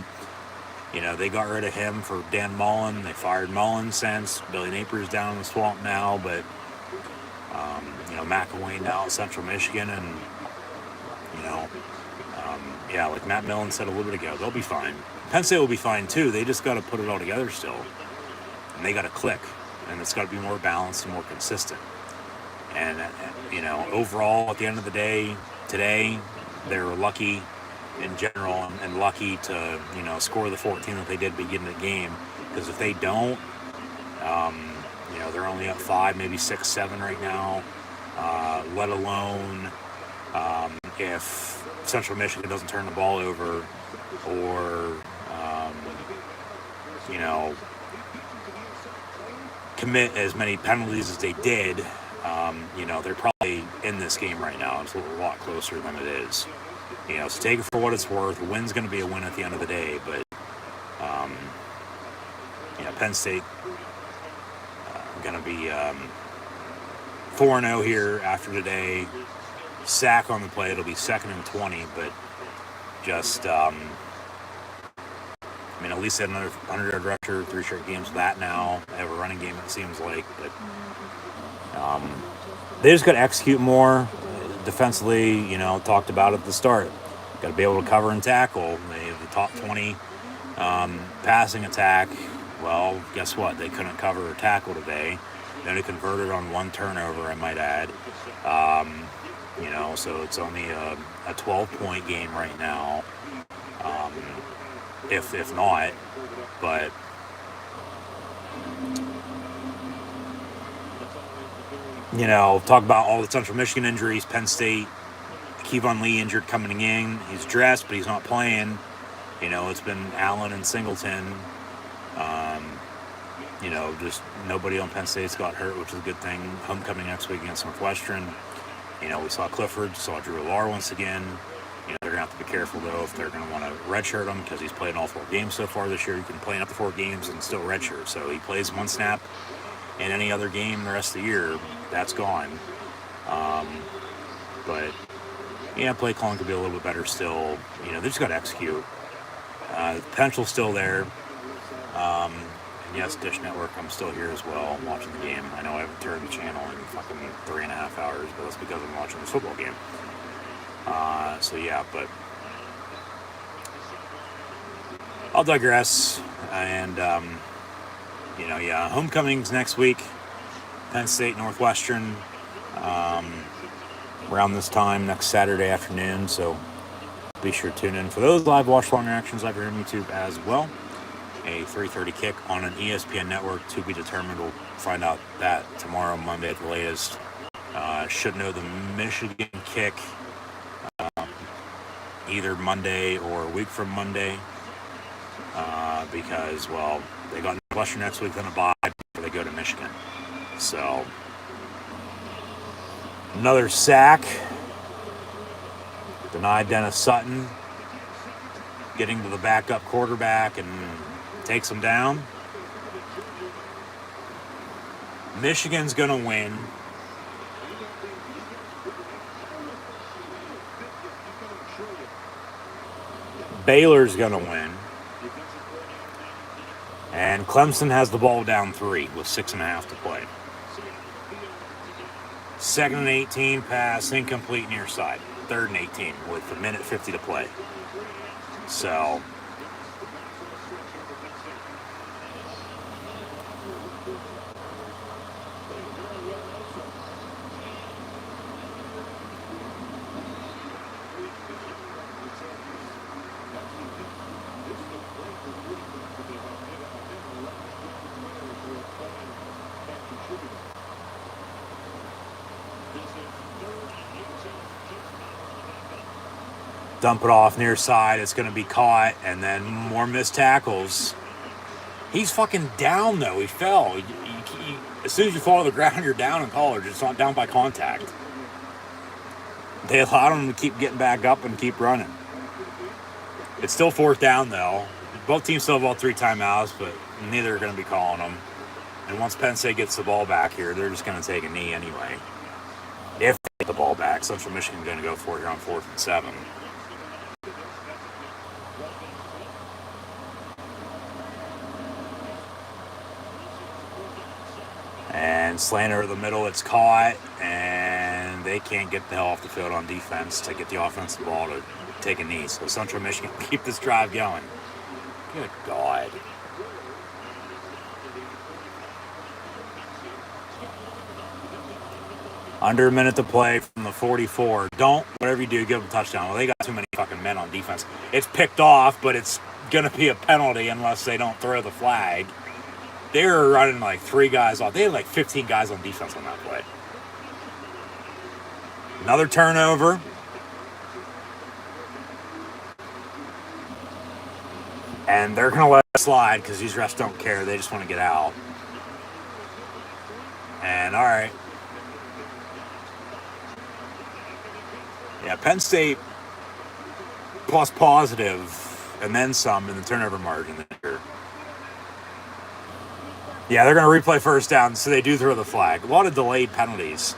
They got rid of him for Dan Mullen. They fired Mullen since. Billy Napier's down in the swamp now, but McElwain now at Central Michigan, and like Matt Millen said a little bit ago, they'll be fine. Penn State will be fine too. They just got to put it all together still, and they got to click, and it's got to be more balanced and more consistent. And overall, at the end of the day, today they're lucky in general, and lucky to score the 14 that they did beginning the game, because if they don't, they're only up 5, maybe 6, 7 right now. Let alone if Central Michigan doesn't turn the ball over, or commit as many penalties as they did. They're probably in this game right now. It's a lot closer than it is. So take it for what it's worth. A win's going to be a win at the end of the day, but Penn State going to be 4-0 here after today. Sack on the play. It'll be 2nd and 20, but just at least they had another 100-yard rusher, 3 straight games of that now. They have a running game, it seems like, but they just got to execute more defensively. Talked about it at the start. Got to be able to cover and tackle. They have the top 20 passing attack. Well, guess what? They couldn't cover or tackle today. They only converted on 1 turnover, I might add. So it's only a 12-point game right now, if not. But talk about all the Central Michigan injuries. Penn State, Kevon Lee injured coming in. He's dressed, but he's not playing. It's been Allen and Singleton. Just nobody on Penn State's got hurt, which is a good thing. Homecoming next week against Northwestern. We saw Clifford, saw Drew Lar once again. They're going to have to be careful, though, if they're going to want to redshirt him, because he's played all 4 games so far this year. You can play up to 4 games and still redshirt. So he plays 1 snap in any other game the rest of the year. That's gone. But play calling could be a little bit better still. They just got to execute. The potential's still there. And yes, Dish Network, I'm still here as well, watching the game. I know I haven't turned the channel in fucking 3.5 hours, but that's because I'm watching this football game. But I'll digress. And, homecomings next week. Penn State, Northwestern, around this time next Saturday afternoon. So be sure to tune in for those live watch-along reactions live here on YouTube as well. A 3:30 kick on an ESPN network to be determined. We'll find out that tomorrow, Monday at the latest. Should know the Michigan kick either Monday or a week from Monday, because, they got Northwestern next week, then a bye before they go to Michigan. So, another sack. Denied Dennis Sutton. Getting to the backup quarterback and takes him down. Michigan's going to win. Baylor's going to win. And Clemson has the ball down 3 with 6.5 to play. 2nd and 18, pass, incomplete near side. 3rd and 18 with 1:50 to play. So, dump it off near side. It's going to be caught, and then more missed tackles. He's fucking down, though. He fell. As soon as you fall to the ground, you're down in college. It's not down by contact. They allowed him to keep getting back up and keep running. It's still 4th down, though. Both teams still have all 3 timeouts, but neither are going to be calling them. And once Penn State gets the ball back here, they're just going to take a knee anyway. If they get the ball back, Central Michigan's going to go for it here on 4th and 7. And slant over the middle, it's caught, and they can't get the hell off the field on defense to get the offensive ball to take a knee. So Central Michigan keep this drive going. Good God. Under a minute to play from the 44. Don't, whatever you do, give them a touchdown. Well, they got too many fucking men on defense. It's picked off, but it's going to be a penalty unless they don't throw the flag. They were running like 3 guys off. They had like 15 guys on defense on that play. Another turnover. And they're going to let it slide because these refs don't care. They just want to get out. And all right. Yeah, Penn State plus positive and then some in the turnover margin there. Yeah, they're going to replay first down, so they do throw the flag. A lot of delayed penalties.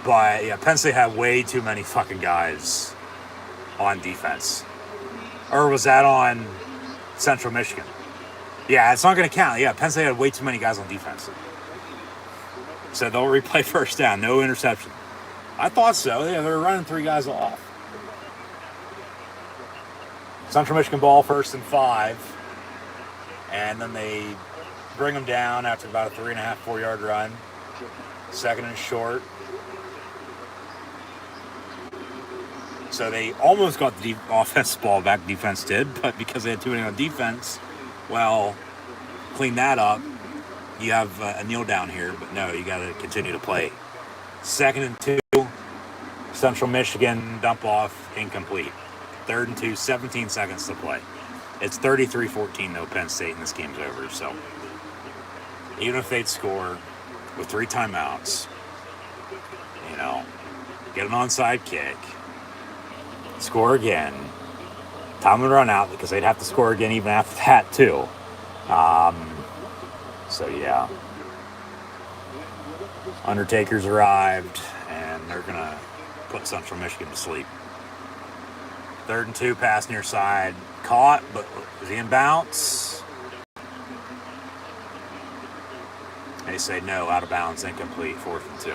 But, yeah, Penn State had way too many fucking guys on defense. Or was that on Central Michigan? Yeah, it's not going to count. Yeah, Penn State had way too many guys on defense. So they'll replay first down. No interception. I thought so. Yeah, they were running 3 guys off. Central Michigan ball 1st and 5. And then they bring them down after about a 3.5, 4-yard run. 2nd and short. So they almost got the offense ball back, defense did, but because they had too many on defense, well, clean that up. You have a kneel down here, but no, you got to continue to play. 2nd and 2, Central Michigan dump off, incomplete. 3rd and 2, 17 seconds to play. It's 33-14 though, Penn State, and this game's over. So even if they'd score with 3 timeouts, you know, get an onside kick, score again, time would run out because they'd have to score again even after that too. So yeah, Undertaker's arrived and they're gonna put Central Michigan to sleep. 3rd and 2, pass near side, caught, but is he in bounds? They say no, out of bounds, incomplete, 4th and 2.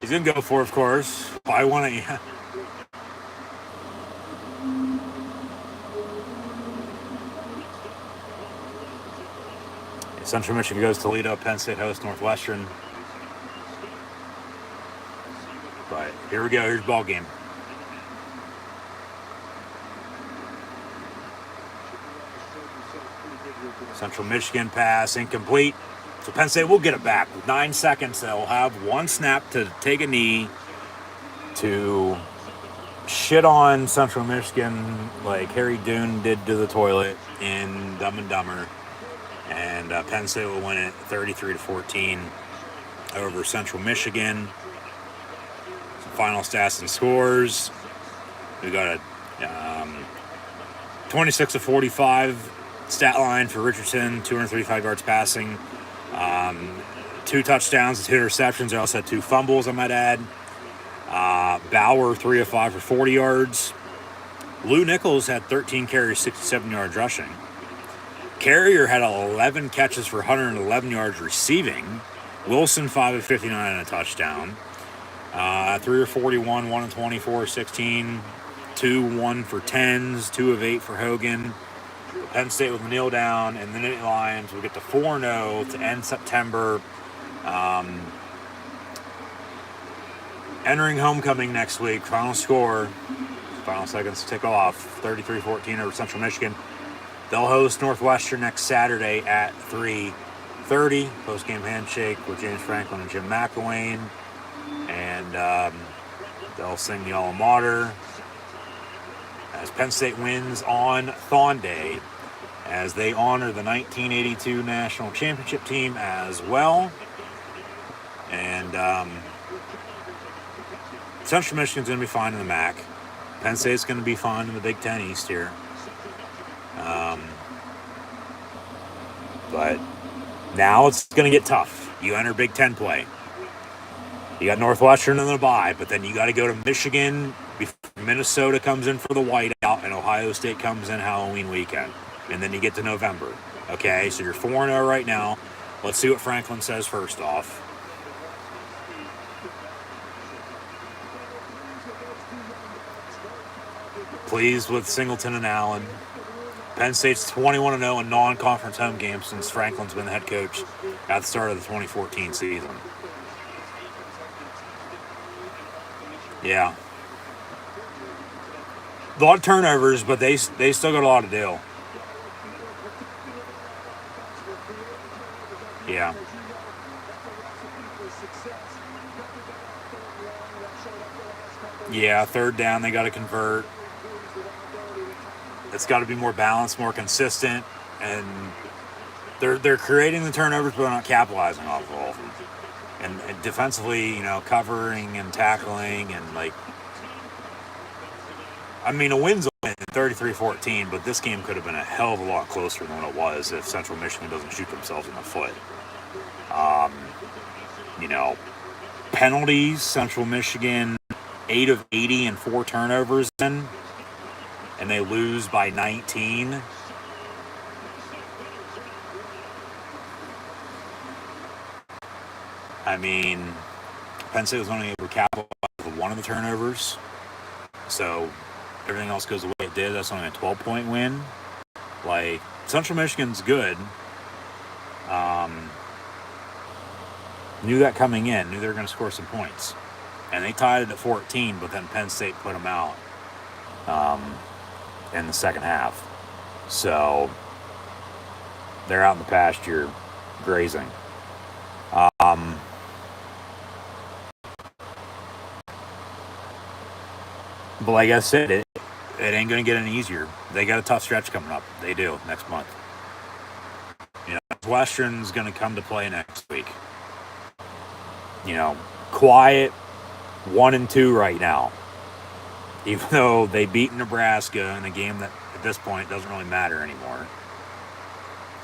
He's going to go for it, of course. I want to... Yeah. Central Michigan goes to Toledo. Penn State hosts Northwestern. But here we go. Here's ball game. Central Michigan pass incomplete. So Penn State will get it back. With 9 seconds, they'll have 1 snap to take a knee to shit on Central Michigan like Harry Dune did to the toilet in Dumb and Dumber. And Penn State will win it 33-14 over Central Michigan. Some final stats and scores. We got a 26-45 stat line for Richardson, 235 yards passing, 2 touchdowns, 2 interceptions. They also had 2 fumbles, I might add. Bauer, 3 of 5 for 40 yards. Lou Nichols had 13 carries, 67 yards rushing. Carrier had 11 catches for 111 yards receiving. Wilson, 5 of 59 and a touchdown. 3 of 41, 1 of 24, 16. 2, 1 for 10s, 2 of 8 for Hogan. Penn State with a kneel down, and the Nittany Lions will get to 4-0 to end September. Entering homecoming next week. Final score, final seconds to tick off, 33-14 over Central Michigan. They'll host Northwestern next Saturday at 3:30. Post-game handshake with James Franklin and Jim McElwain. And they'll sing the alma mater as Penn State wins on Thon Day, as they honor the 1982 National Championship team as well. And Central Michigan's going to be fine in the MAC. Penn State's going to be fine in the Big Ten East here. But now it's going to get tough. You enter Big Ten play. You got Northwestern in the bye, but then you got to go to Michigan before Minnesota comes in for the whiteout, and Ohio State comes in Halloween weekend. And then you get to November. Okay, so you're 4-0 right now. Let's see what Franklin says first off. Pleased with Singleton and Allen. Penn State's 21-0 in non-conference home games since Franklin's been the head coach at the start of the 2014 season. Yeah. A lot of turnovers, but they still got a lot to do. Yeah. Yeah, third down, they got to convert. It's got to be more balanced, more consistent, and they're creating the turnovers, but they're not capitalizing off of all of them. And defensively, you know, covering and tackling and like, I mean, a win's a win, 33-14, but this game could have been a hell of a lot closer than what it was if Central Michigan doesn't shoot themselves in the foot. You know, penalties, Central Michigan, 8 of 80 and 4 turnovers in, and they lose by 19. I mean, Penn State was only able to capitalize with one of the turnovers, so everything else goes the way it did. That's only a 12-point win. Like, Central Michigan's good. Knew that coming in, knew they were going to score some points. And they tied it at 14, but then Penn State put them out in the second half. So they're out in the pasture grazing. But like I said, it ain't going to get any easier. They got a tough stretch coming up. They do next month. You know, Western's going to come to play next week. You know, quiet 1-2 right now. Even though they beat Nebraska in a game that at this point doesn't really matter anymore.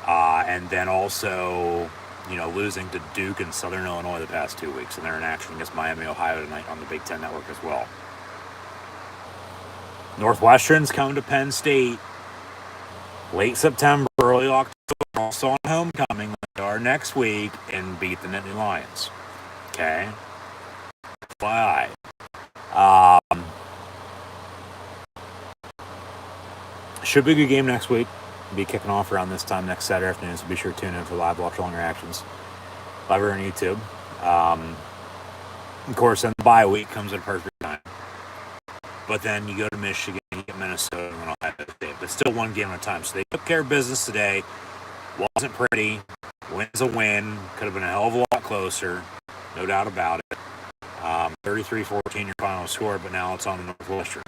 And then also, you know, losing to Duke and Southern Illinois the past 2 weeks. And they're in action against Miami, Ohio tonight on the Big Ten Network as well. Northwestern's coming to Penn State late September, early October, also on homecoming like they are next week, and beat the Nittany Lions. Okay? FYI. Should be a good game next week. Be kicking off around this time next Saturday afternoon, so be sure to tune in for live watch along reactions. Live here on YouTube. Of course, then the bye week comes at a perfect time. But then you go to Michigan, you get Minnesota, and then Ohio State. But still one game at a time. So they took care of business today. Wasn't pretty. Win's a win. Could have been a hell of a lot closer. No doubt about it. 33-14 your final score, but now it's on the Northwestern.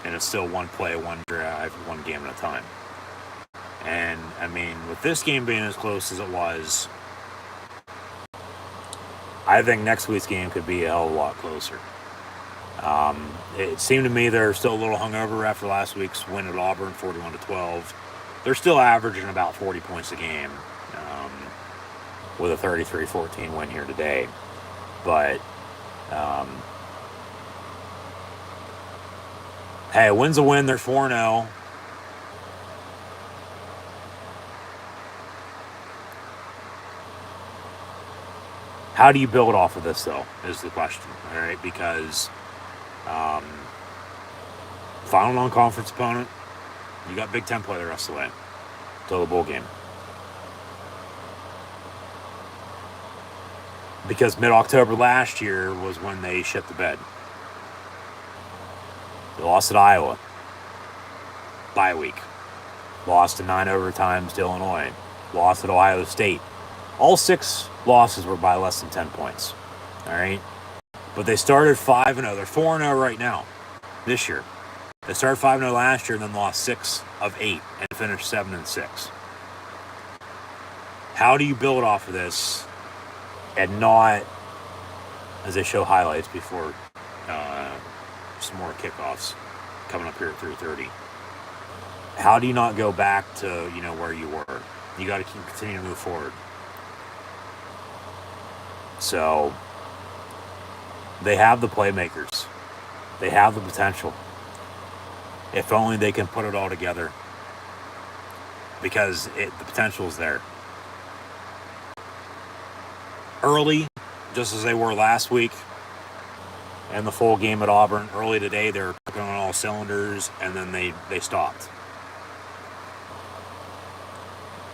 And it's still one play, one drive, one game at a time. And, I mean, with this game being as close as it was, I think next week's game could be a hell of a lot closer. It seemed to me they're still a little hungover after last week's win at Auburn, 41-12. They're still averaging about 40 points a game with a 33-14 win here today. But, hey, a win's a win. They're 4-0. How do you build off of this, though, is the question, all right? Because final non-conference opponent, you got Big Ten play the rest of the way until the bowl game. Because mid-October last year was when they shit the bed. They lost at Iowa. Bye week. Lost in 9 overtimes to Illinois. Lost at Ohio State. All 6 losses were by less than 10 points. All right? But they started 5-0. They're 4-0 right now this year. They started 5-0 last year and then lost 6 of 8 and finished 7-6. How do you build off of this and not, as they show highlights before some more kickoffs coming up here at 3:30, how do you not go back to, you know, where you were? You got to continue to move forward. So they have the playmakers. They have the potential. If only they can put it all together, because the potential is there. Early, just as they were last week, and the full game at Auburn. Early today, they were cooking on all cylinders, and then they stopped.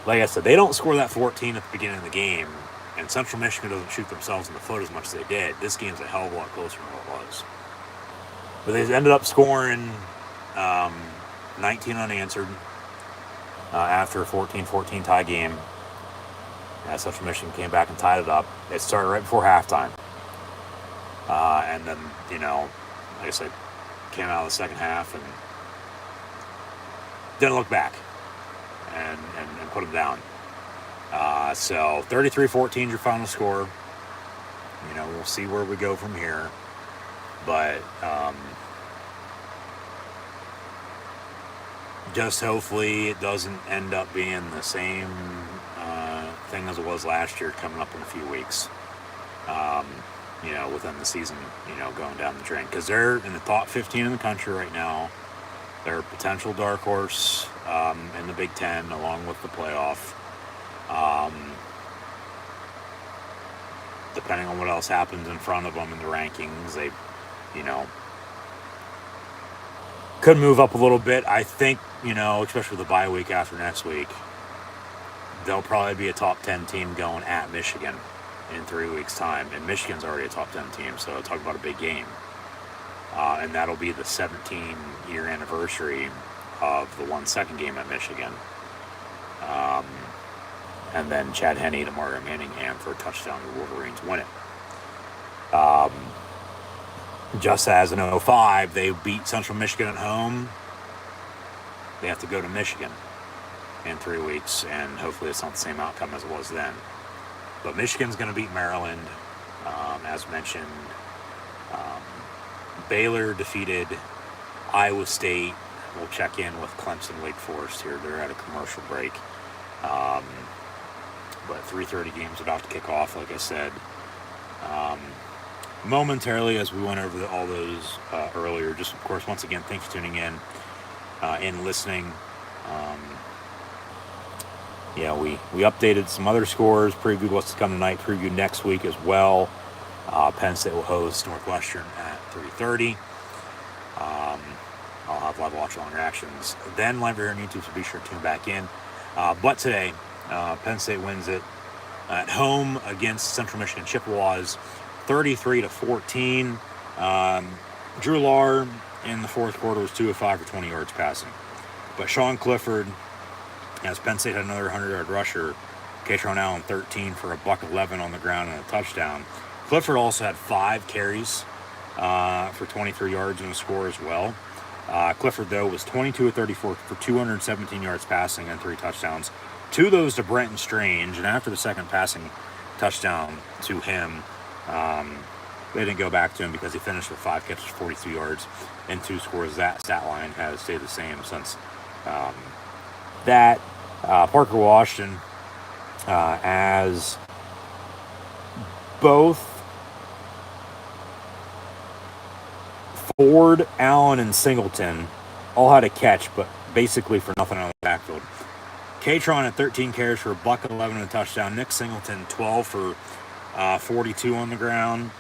Like I said, they don't score that 14 at the beginning of the game, and Central Michigan doesn't shoot themselves in the foot as much as they did. This game's a hell of a lot closer than what it was. But they ended up scoring 19 unanswered after a 14-14 tie game. As Central Michigan came back and tied it up. It started right before halftime. And then, like I said, came out of the second half and didn't look back and put them down. So 33-14 is your final score. We'll see where we go from here. But just hopefully it doesn't end up being the same thing as it was last year coming up in a few weeks. Within the season, going down the drain. Because they're in the top 15 in the country right now. They're a potential dark horse in the Big Ten, along with the playoff. Depending on what else happens in front of them in the rankings, they, could move up a little bit. I think, especially with the bye week after next week, they'll probably be a top 10 team going at Michigan in 3 weeks' time. And Michigan's already a top 10 team, so talk about a big game. And that'll be the 17-year anniversary of the 1-2 game at Michigan. And then Chad Henne to Mario Manningham for a touchdown. The Wolverines win it. Just as in 2005, they beat Central Michigan at home. They have to go to Michigan in 3 weeks, and hopefully it's not the same outcome as it was then. But Michigan's going to beat Maryland, as mentioned. Baylor defeated Iowa State. We'll check in with Clemson, Wake Forest here. They're at a commercial break. But 3:30 games about to kick off, like I said. Momentarily, as we went over all those earlier, just, of course, once again, thanks for tuning in and listening. We updated some other scores, previewed what's to come tonight, previewed next week as well. Penn State will host Northwestern at 3:30. I'll have live watch-along reactions then live here on YouTube, so be sure to tune back in. But today, Penn State wins it at home against Central Michigan Chippewas, 33-14. Drew Lahr in the fourth quarter was 2 of 5 for 20 yards passing. But Sean Clifford, as Penn State had another 100-yard rusher, Katron Allen 13 for a $111 on the ground and a touchdown. Clifford also had 5 carries for 23 yards and a score as well. Clifford, though, was 22 of 34 for 217 yards passing and 3 touchdowns. 2 of those to Brenton Strange, and after the second passing touchdown to him, they didn't go back to him because he finished with 5 catches, 42 yards, and 2 scores. That stat line has stayed the same since that. Parker Washington, as both Ford, Allen, and Singleton all had a catch, but basically for nothing on the backfield. Katron had 13 carries for a $111 and a touchdown. Nick Singleton 12 for 42 on the ground.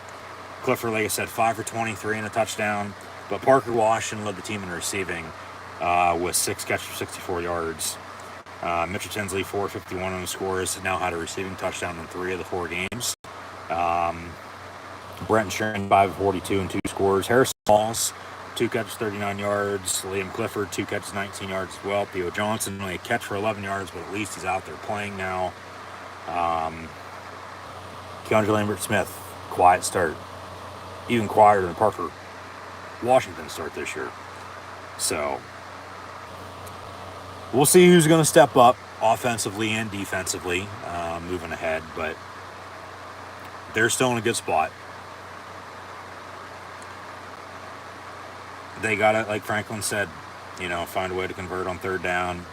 Clifford, like I said, 5 for 23 and a touchdown. But Parker Washington led the team in receiving with 6 catches for 64 yards. Mitchell Tinsley, 451 on the scores, now had a receiving touchdown in 3 of the 4 games. Brenton Strange, 5 of 42 and 2 scores. Harrison Moss, 2 catches, 39 yards. Liam Clifford, 2 catches, 19 yards as well. Theo Johnson, only a catch for 11 yards, but at least he's out there playing now. Keandre Lambert-Smith, quiet start. Even quieter than Parker Washington's start this year. So, we'll see who's going to step up offensively and defensively moving ahead, but they're still in a good spot. They got to, like Franklin said, find a way to convert on third down.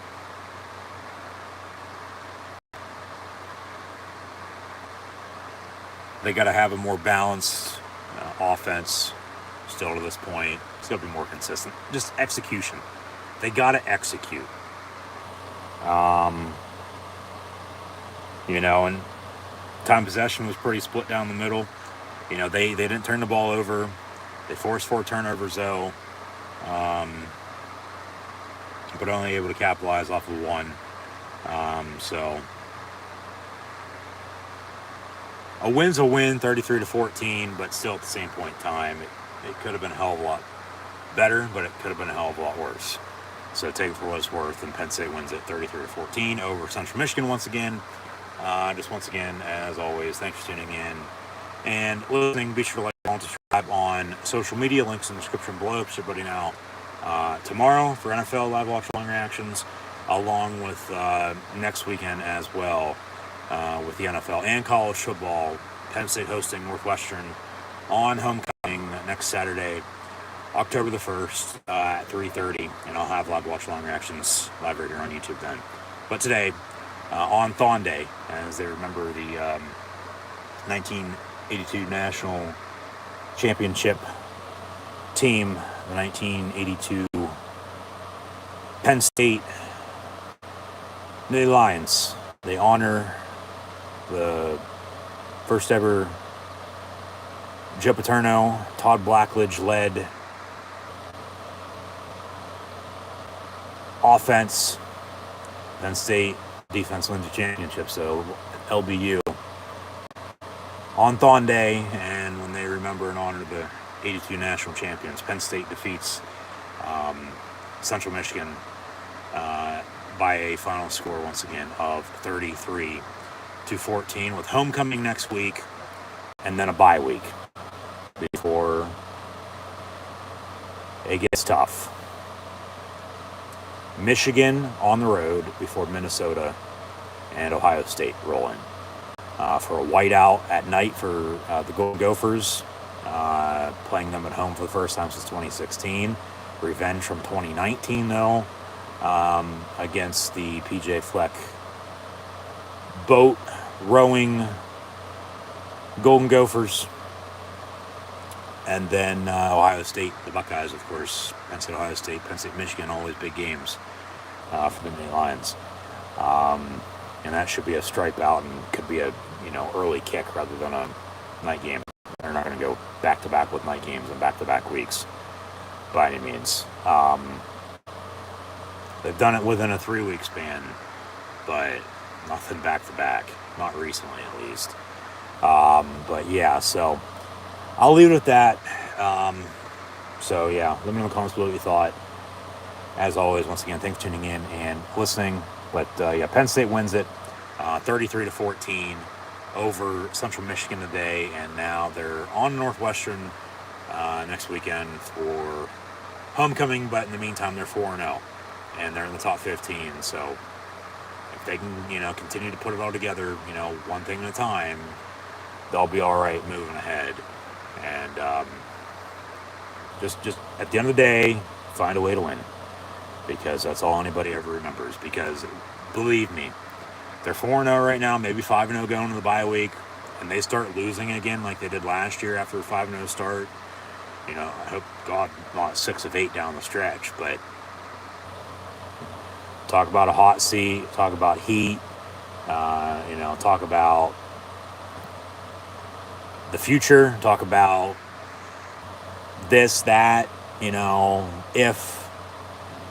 They got to have a more balanced offense still to this point. It's got to be more consistent. Just execution. They got to execute. And time possession was pretty split down the middle. They didn't turn the ball over. They forced 4 turnovers, though, but only able to capitalize off of 1. So a win's a win, 33-14, but still at the same point in time, it could have been a hell of a lot better, but it could have been a hell of a lot worse. So take it for what it's worth, and Penn State wins it 33-14 over Central Michigan once again. Once again, as always, thanks for tuning in and listening. Be sure to like and subscribe on social media. Links in the description below. So everybody now tomorrow for NFL live watch long reactions, along with next weekend as well with the NFL and college football. Penn State hosting Northwestern on homecoming next Saturday, October the 1st at 3:30, and I'll have live watch long reactions live right here on YouTube then. But today, on Thon Day, as they remember the 1982 National Championship team, the 1982 Penn State Nittany Lions. They honor the first ever Joe Paterno, Todd Blackledge led offense. Penn State defense wins the championship, so LBU on Thon Day, and when they remember and honor the 82 national champions. Penn State defeats Central Michigan by a final score once again of 33-14, with homecoming next week and then a bye week before it gets tough. Michigan on the road before Minnesota and Ohio State roll in for a whiteout at night for the Golden Gophers, playing them at home for the first time since 2016. Revenge from 2019, though, against the PJ Fleck boat rowing Golden Gophers. And then Ohio State, the Buckeyes, of course, Penn State, Ohio State, Penn State, Michigan, all these big games for the Nittany Lions. And that should be a stripe out and could be a early kick rather than a night game. They're not going to go back-to-back with night games and back-to-back weeks by any means. They've done it within a 3-week span, but nothing back-to-back, not recently at least. But yeah, so I'll leave it at that. So yeah, let me know in the comments below what you thought. As always, once again, thanks for tuning in and listening. But yeah, Penn State wins it 33-14 over Central Michigan today, and now they're on Northwestern next weekend for homecoming. But in the meantime, they're 4-0, and they're in the top 15. So if they can, continue to put it all together, one thing at a time, they'll be all right moving ahead. And just at the end of the day, find a way to win, because that's all anybody ever remembers. Because believe me, they're 4-0 right now, maybe 5-0 going into the bye week, and they start losing again like they did last year after a 5-0 start. I hope God not 6 of 8 down the stretch. But talk about a hot seat, talk about heat, talk about the future, talk about this, that, if,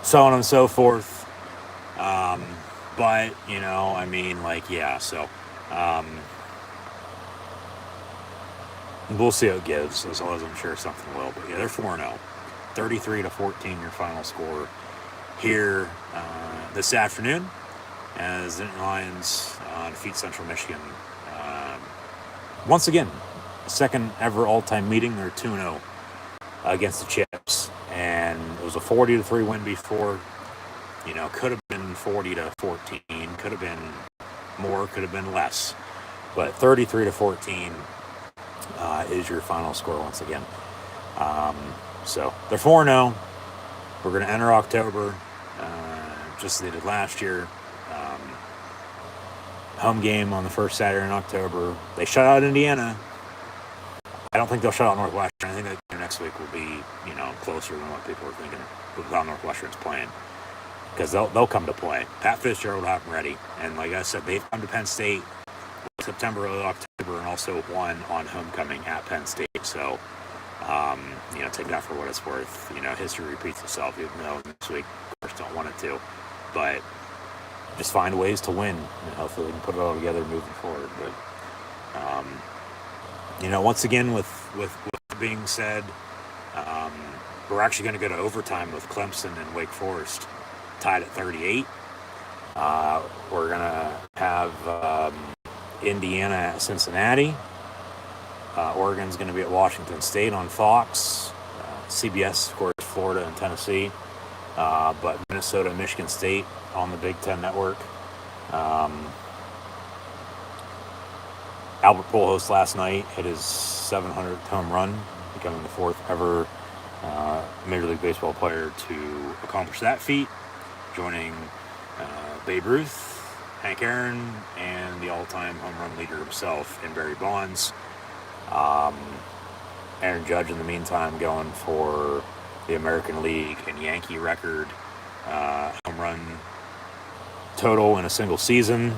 so on and so forth. But, yeah, so we'll see how it gives, as well as I'm sure something will. But yeah, they're 4-0, 33-14, your final score here this afternoon, as the Lions defeat Central Michigan once again. Second ever all-time meeting. They're 2-0 against the Chips, and it was a 40-3 win before. Could have been 40-14, could have been more, could have been less, but 33-14 is your final score once again. So they're 4-0. We're going to enter October just as they did last year. Home game on the first Saturday in October. They shut out Indiana I don't think they'll shut out Northwestern. I think that next week will be, closer than what people are thinking with how Northwestern's playing. Because they'll come to play. Pat Fitzgerald will have them ready. And like I said, they've come to Penn State September, early October, and also won on homecoming at Penn State. So, take that for what it's worth. History repeats itself, even though this week, of course, don't want it to. But just find ways to win, and hopefully we can put it all together moving forward. But, once again, with being said, we're actually going to go to overtime with Clemson and Wake Forest, tied at 38. We're going to have Indiana at Cincinnati. Oregon's going to be at Washington State on Fox. CBS, of course, Florida and Tennessee. But Minnesota and Michigan State on the Big Ten Network. Albert Pujols last night hit his 700th home run, becoming the fourth ever Major League Baseball player to accomplish that feat, joining Babe Ruth, Hank Aaron, and the all-time home run leader himself in Barry Bonds. Aaron Judge, in the meantime, going for the American League and Yankee record home run total in a single season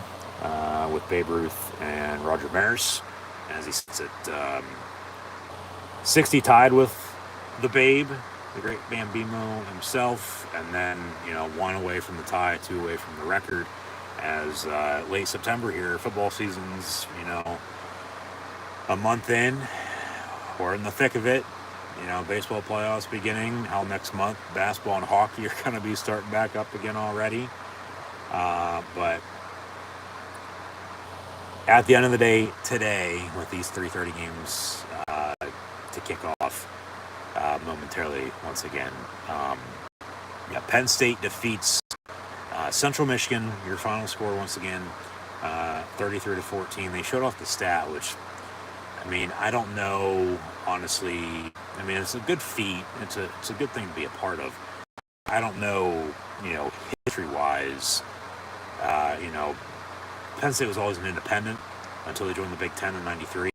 with Babe Ruth and Roger Maris, as he sits at 60, tied with the Babe, the great Bambino himself, and then, one away from the tie, two away from the record, as late September here, football season's, a month in. We're in the thick of it. Baseball playoffs beginning. Hell, next month, basketball and hockey are going to be starting back up again already. But at the end of the day, today, with these 3:30 games to kick off momentarily once again, Penn State defeats Central Michigan. Your final score once again, 33-14. They showed off the stat, which, I don't know, honestly. It's a good feat. It's a good thing to be a part of. I don't know, history-wise, Penn State was always an independent until they joined the Big Ten in 93.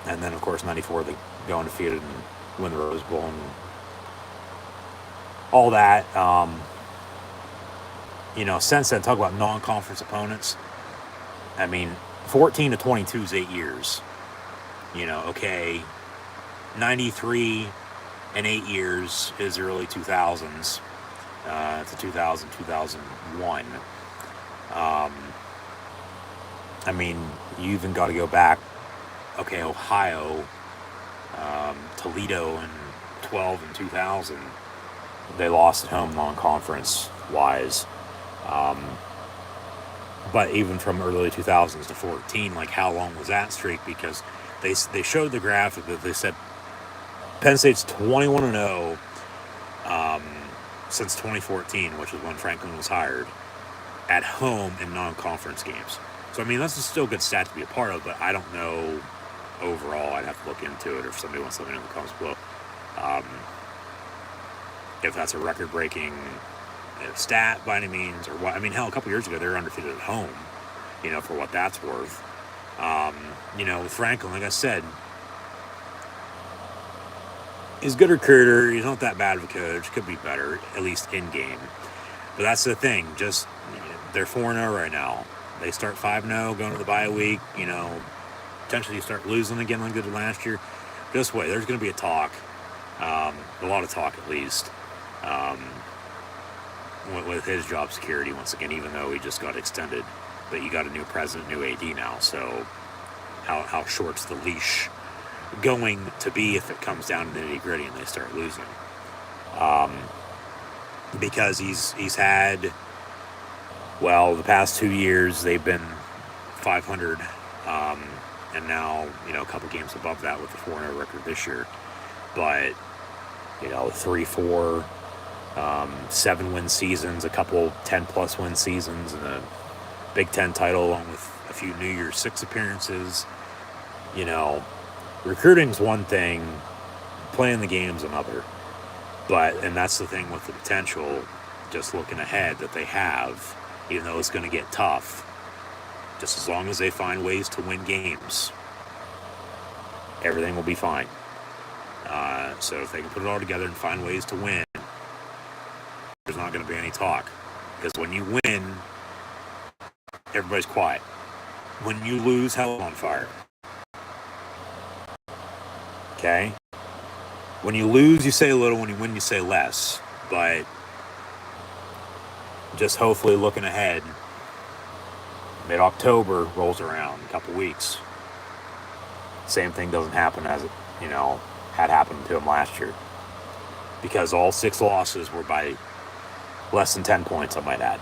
And then, of course, 94, they go undefeated and win the Rose Bowl and all that. Since then, talk about non-conference opponents. 14-22 is 8 years. 93 and 8 years is the early 2000s. To 2000, 2001. You even got to go back. Ohio, Toledo in 12 and 2000. They lost at home non-conference wise. But even from early 2000s to 14, how long was that streak? Because they showed the graphic that they said Penn State's 21-0 since 2014, which is when Franklin was hired, at home in non-conference games. So, that's a still good stat to be a part of, but I don't know overall. I'd have to look into it, or if somebody wants to let me know in the comments below. If that's a record-breaking stat by any means, or what. Hell, a couple years ago, they were undefeated at home, for what that's worth. With Franklin, like I said, he's a good recruiter. He's not that bad of a coach. Could be better, at least in-game. But that's the thing. Just, they're 4-0 right now. They start 5-0, going to the bye week. Potentially you start losing again like they did last year. Just wait. There's going to be a talk. A lot of talk, at least. With his job security, once again, even though he just got extended. But you got a new president, new AD now. So how short's the leash going to be if it comes down to the nitty-gritty and they start losing? Because he's had, the past 2 years they've been 500, and now a couple games above that with the 4-0 record this year. But 3-4, 7-win seasons, a couple 10+ win seasons, and a Big Ten title, along with a few New Year's Six appearances. Recruiting's one thing, playing the game's another. And that's the thing with the potential, just looking ahead, that they have, even though it's going to get tough, just as long as they find ways to win games, everything will be fine. So if they can put it all together and find ways to win, there's not going to be any talk. Because when you win, everybody's quiet. When you lose, hell's on fire. Okay? When you lose, you say a little. When you win, you say less. But just hopefully looking ahead, mid-October rolls around, a couple weeks. Same thing doesn't happen as it, had happened to him last year. Because all 6 losses were by less than 10 points, I might add.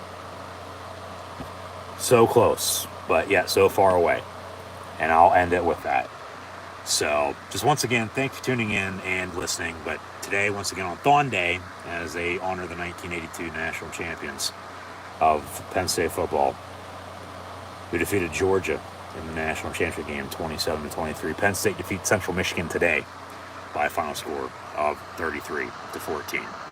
So close, but yet so far away. And I'll end it with that. So, just once again, thanks for tuning in and listening. But today, once again, on Thon Day, as they honor the 1982 national champions of Penn State football, we defeated Georgia in the national championship game 27-23. Penn State defeats Central Michigan today by a final score of 33-14.